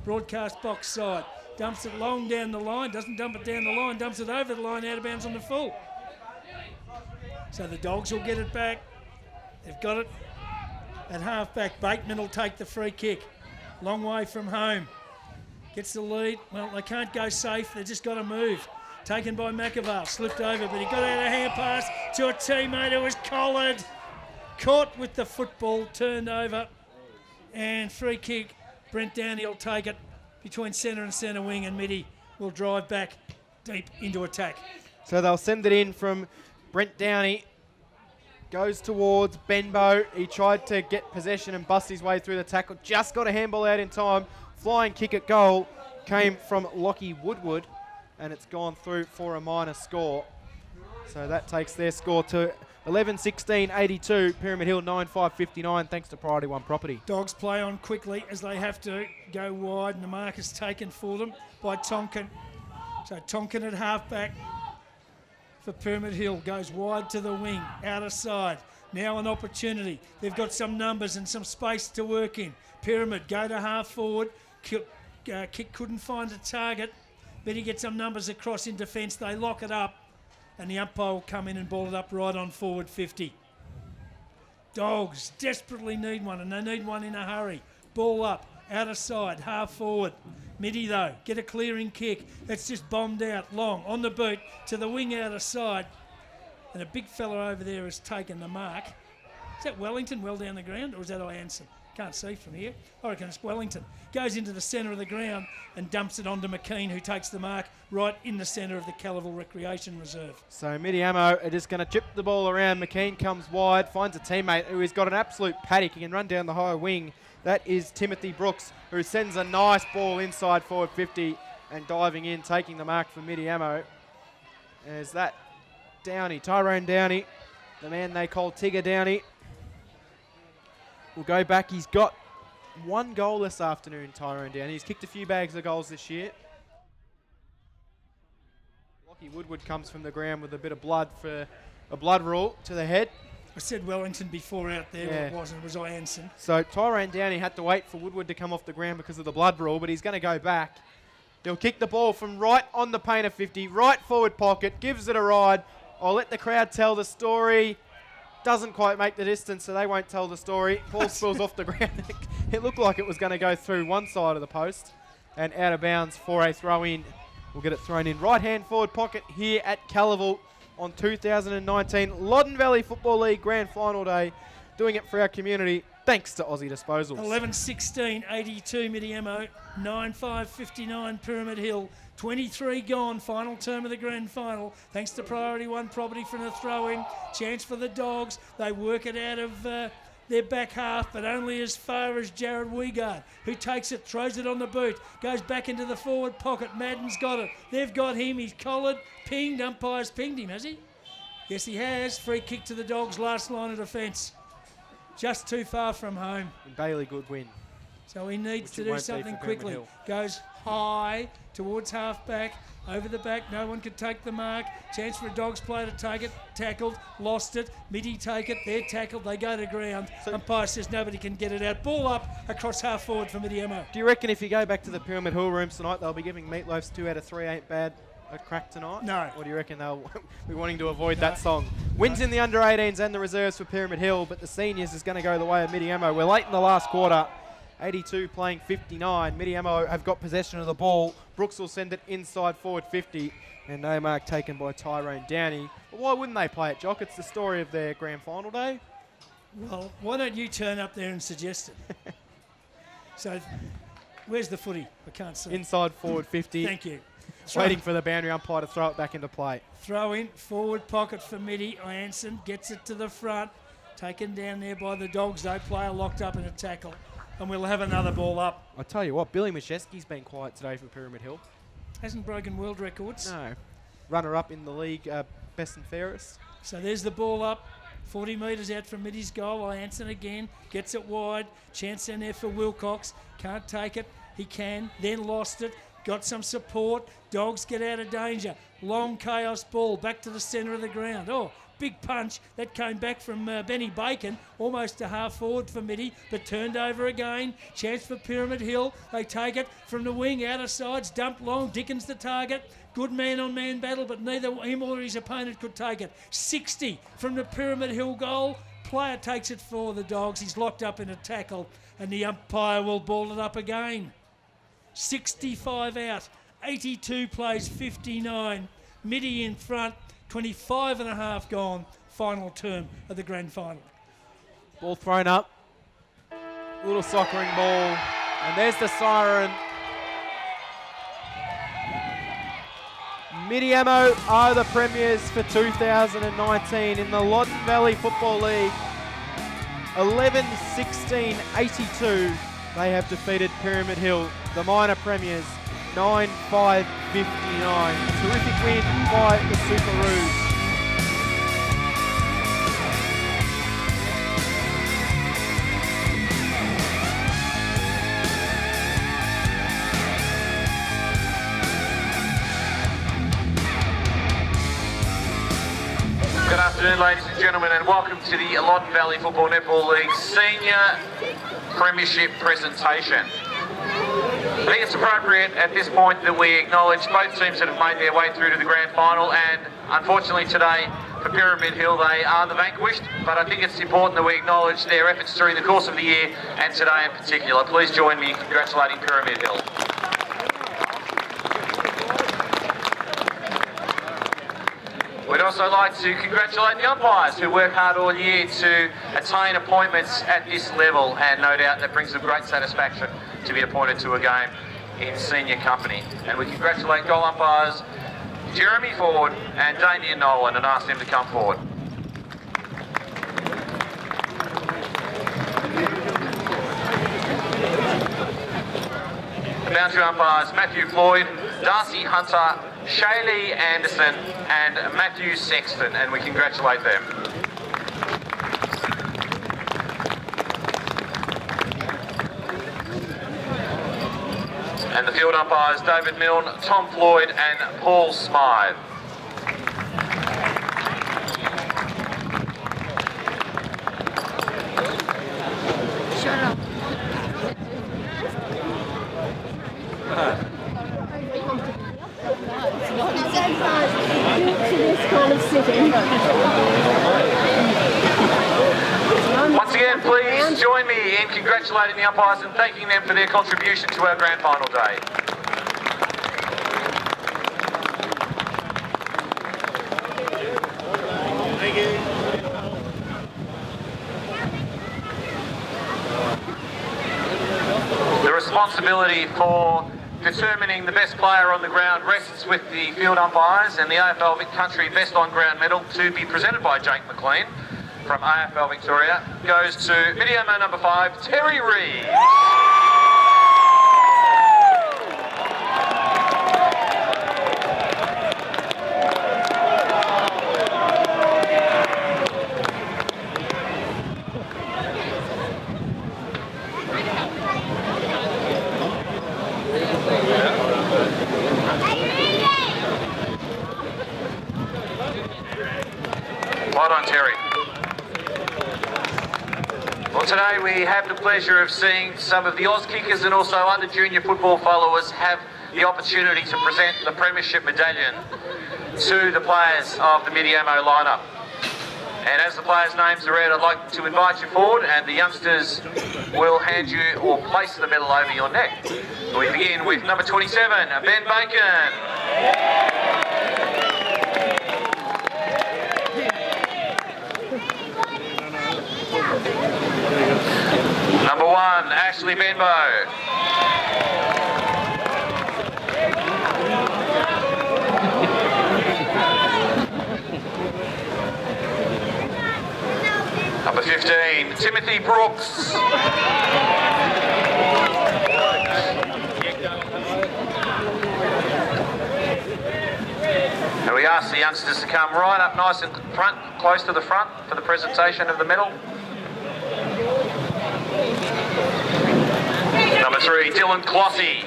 Broadcast box side. Dumps it long down the line. Doesn't dump it down the line. Dumps it over the line, out of bounds on the full. So the Dogs will get it back. They've got it at half-back. Bateman will take the free kick. Long way from home. Gets the lead. Well, they can't go safe. They've just got to move. Taken by McAvar, slipped over, but he got out a hand pass to a teammate who was collared. Caught with the football, turned over, and free kick. Brent Downey will take it between centre and centre wing, and Midi will drive back deep into attack. So they'll send it in from Brent Downey. Goes towards Benbow. He tried to get possession and bust his way through the tackle. Just got a handball out in time. Flying kick at goal came from Lockie Woodward, and it's gone through for a minor score. So that takes their score to 11-16-82. Pyramid Hill 9-5-59 thanks to Priority One Property. Dogs play on quickly as they have to go wide, and the mark is taken for them by Tonkin. So Tonkin at halfback for Pyramid Hill goes wide to the wing, outer side. Now an opportunity. They've got some numbers and some space to work in. Pyramid go to half forward. Kick couldn't find a target, but he gets some numbers across in defence. They lock it up, and the umpire will come in and ball it up right on forward 50. Dogs desperately need one, and they need one in a hurry. Ball up, outer side, half forward. Midi, though, get a clearing kick. It's just bombed out long on the boot to the wing outer side. And a big fella over there has taken the mark. Is that Wellington well down the ground, or is that Ianson? Can't see from here. I reckon it's Wellington. Goes into the centre of the ground and dumps it onto McKean, who takes the mark right in the centre of the Calverville Recreation Reserve. So Mitiamo are just going to chip the ball around. McKean comes wide, finds a teammate who has got an absolute paddock. He can run down the high wing. That is Timothy Brooks, who sends a nice ball inside forward 50 and diving in, taking the mark for Mitiamo. As that Downey, Tyrone Downey, the man they call Tigger Downey, will go back. He's got one goal this afternoon, Tyrone Downey. He's kicked a few bags of goals this year. Lockie Woodward comes from the ground with a bit of blood for a blood rule to the head. I said Wellington before out there, Yeah. It wasn't. It was Ianson. So Tyrone Downey had to wait for Woodward to come off the ground because of the blood rule, but he's going to go back. He'll kick the ball from right on the painter 50, right forward pocket, gives it a ride. I'll let the crowd tell the story. Doesn't quite make the distance, so they won't tell the story. Ball spills off the ground. It looked like it was going to go through one side of the post and out of bounds for a throw-in. We'll get it thrown in right-hand forward pocket here at Calverville on 2019 Loddon Valley Football League Grand Final Day. Doing it for our community, thanks to Aussie Disposals. 11-16, 82 Mitiamo, 9-5-59 Pyramid Hill. 23 gone, final term of the grand final. Thanks to Priority One Property for the throw-in. Chance for the Dogs. They work it out of their back half, but only as far as Jared Wiegard, who takes it, throws it on the boot, goes back into the forward pocket. Madden's got it. They've got him. He's collared, pinged. Umpire's pinged him, has he? Yes, he has. Free kick to the Dogs, last line of defence. Just too far from home. And Bailey Goodwin. So he needs Which to it do won't be something for Pyramid quickly. Hill. Goes high towards half back, over the back. No one could take the mark. Chance for a Dogs player to take it. Tackled, lost it. Midi take it. They're tackled. They go to ground. So Umpire says nobody can get it out. Ball up across half forward for Mitiamo. do you reckon if you go back to the Pyramid Hill rooms tonight, they'll be giving Meatloaf's 2 out of 3 ain't bad a crack tonight? No. Or do you reckon they'll be wanting to avoid that song? Wins in the under-18s and the reserves for Pyramid Hill, but the seniors is going to go the way of Mitiamo. We're late in the last quarter. 82 playing 59. Mitiamo have got possession of the ball. Brooks will send it inside forward 50. And no mark taken by Tyrone Downey. But why wouldn't they play it, Jock? It's the story of their grand final day. Well, why don't you turn up there and suggest it? So, where's the footy? I can't see. Inside forward 50. Thank you. Waiting for the boundary umpire to throw it back into play. Throw in, forward pocket for Midi. Ianson gets it to the front. Taken down there by the Dogs, though. Player locked up in a tackle. And we'll have another ball up. I tell you what, Billy Machesky's been quiet today for Pyramid Hill. Hasn't broken world records. No. Runner-up in the league, best and fairest. So there's the ball up. 40 metres out from Midi's goal. Ianson again. Gets it wide. Chance in there for Wilcox. Can't take it. He can. Then lost it. Got some support. Dogs get out of danger. Long chaos ball back to the centre of the ground. Oh, big punch. That came back from Benny Bacon. Almost to half forward for Midi, but turned over again. Chance for Pyramid Hill. They take it from the wing. Outer sides. Dumped long. Dickens the target. Good man-on-man battle, but neither him or his opponent could take it. 60 from the Pyramid Hill goal. Player takes it for the Dogs. He's locked up in a tackle, and the umpire will ball it up again. 65 out, 82 plays 59. Midi in front, 25 and a half gone. Final term of the grand final. Ball thrown up. Little soccering ball. And there's the siren. Mitiamo are the premiers for 2019 in the Loddon Valley Football League. 11-16-82. They have defeated Pyramid Hill, the minor premiers, 9-5-59. Terrific win by the Superoos. Good afternoon, ladies and gentlemen, and welcome to the Loddon Valley Football Netball League Senior Premiership presentation. I think it's appropriate at this point that we acknowledge both teams that have made their way through to the grand final, and unfortunately today for Pyramid Hill they are the vanquished, but I think it's important that we acknowledge their efforts during the course of the year and today in particular. Please join me in congratulating Pyramid Hill. We'd also like to congratulate the umpires who work hard all year to attain appointments at this level, and no doubt that brings them great satisfaction to be appointed to a game in senior company. And we congratulate goal umpires Jeremy Ford and Damien Nolan and ask them to come forward. Boundary umpires Matthew Floyd, Darcy Hunter, Shaylee Anderson and Matthew Sexton, and we congratulate them. And the field umpires David Milne, Tom Floyd and Paul Smythe. Shut up. This kind of sitting. Once again, please join me in congratulating the umpires and thanking them for their contribution to our grand final day. Thank you. The responsibility for determining the best player on the ground rests with the field umpires, and the AFL Vic Country Best On Ground medal, to be presented by Jake McLean from AFL Victoria, goes to Mitiamo number 5, Terry Reeves. Loddon, Terry. Well, today we have the pleasure of seeing some of the Oz kickers and also other junior football followers have the opportunity to present the Premiership medallion to the players of the Mitiamo lineup. And as the players' names are read, I'd like to invite you forward, and the youngsters will hand you or place the medal over your neck. We begin with number 27, Ben Bacon. Number 1, Ashley Benbow. Number 15, Timothy Brooks. And we ask the youngsters to come right up nice and front, close to the front for the presentation of the medal. Number 3, Dylan Clossy.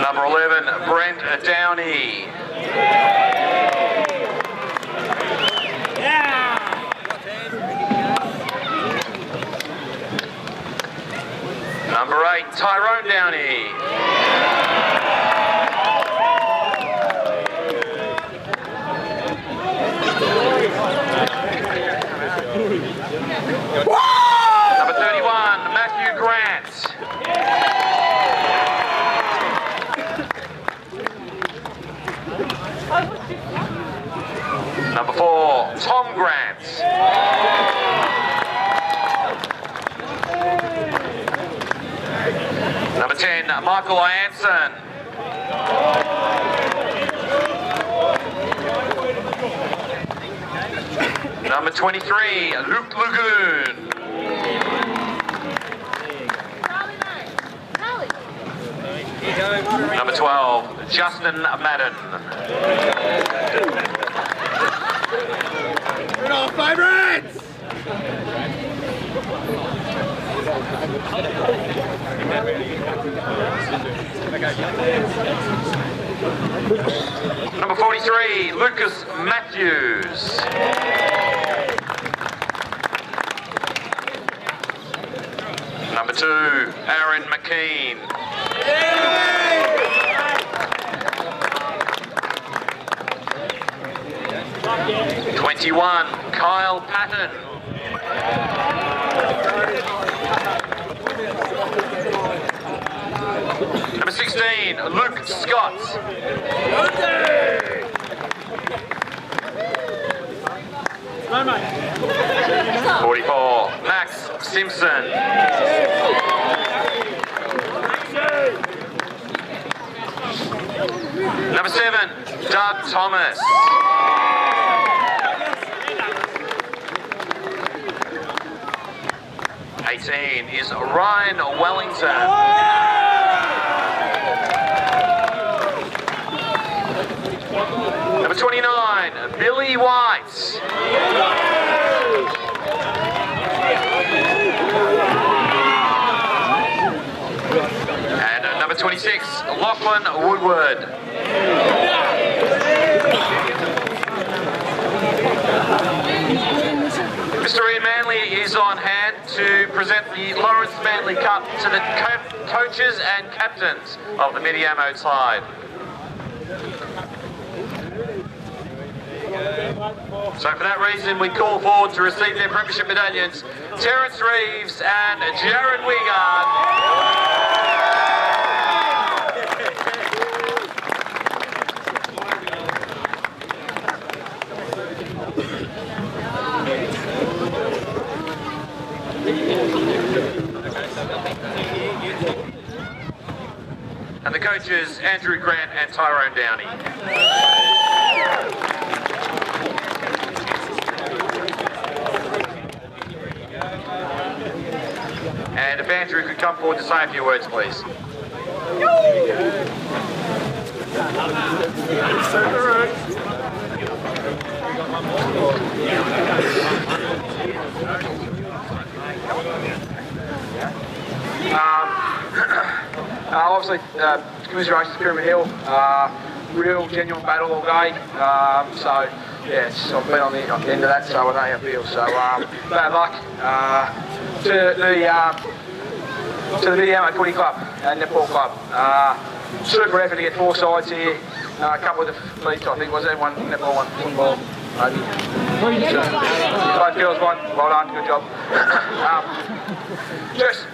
Number 11, Brent Downey. Number 8, Tyrone Downey. Number 31, Matthew Grant. Number 4, Tom Grant. Number 10, Michael Anson. Number 23, Luke Lagoon. Number 12, Justin Madden. We're all favorites! Number 43, Lucas Matthews. Number 2, Aaron McKean. Yeah. 21, Kyle Patton. Simpson. Number 7, Doug Thomas. Is Ryan Wellington. Number 29, Billy White. And number 26, Lachlan Woodward. Mr. Ian Manley is on hand to present the Lawrence Manley Cup to the coaches and captains of the Mitiamo side. So for that reason, we call forward to receive their premiership medallions, Terence Reeves and Jared Wiegard. And the coaches, Andrew Grant and Tyrone Downey. And if Andrew could come forward to say a few words, please. Obviously, commiserations to Pyramid Hill. Real, genuine battle all day. So, yeah, I've been on the end of that, so I know how it feels. So, bad luck to the Mitiamo Footy Club and Netball Club. Super effort to get 4 sides here. A couple of the fleets, I think, was there one netball, one football, maybe. Both girls won. Well done, good job. Just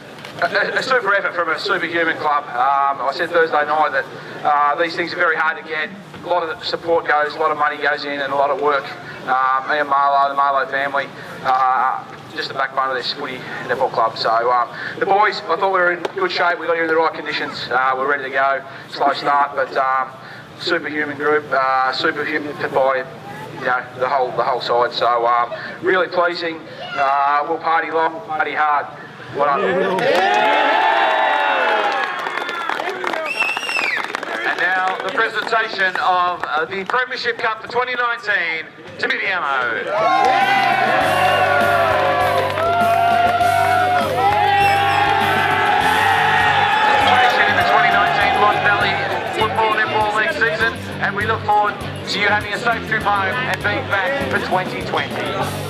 a super effort from a superhuman club. I said Thursday night that these things are very hard to get. A lot of support goes, a lot of money goes in, and a lot of work. Me and Marlo, the Marlo family, just the backbone of this footy netball club. So the boys, I thought we were in good shape. We got here in the right conditions. We're ready to go. Slow start, but superhuman group, superhuman by the whole side. So really pleasing. We'll party long, we'll party hard. Well done. And now the presentation of the Premiership Cup for 2019 to Mitiamo. In the 2019 Loddon Valley Football Netball League season, and we look forward to you having a safe trip home and being back for 2020.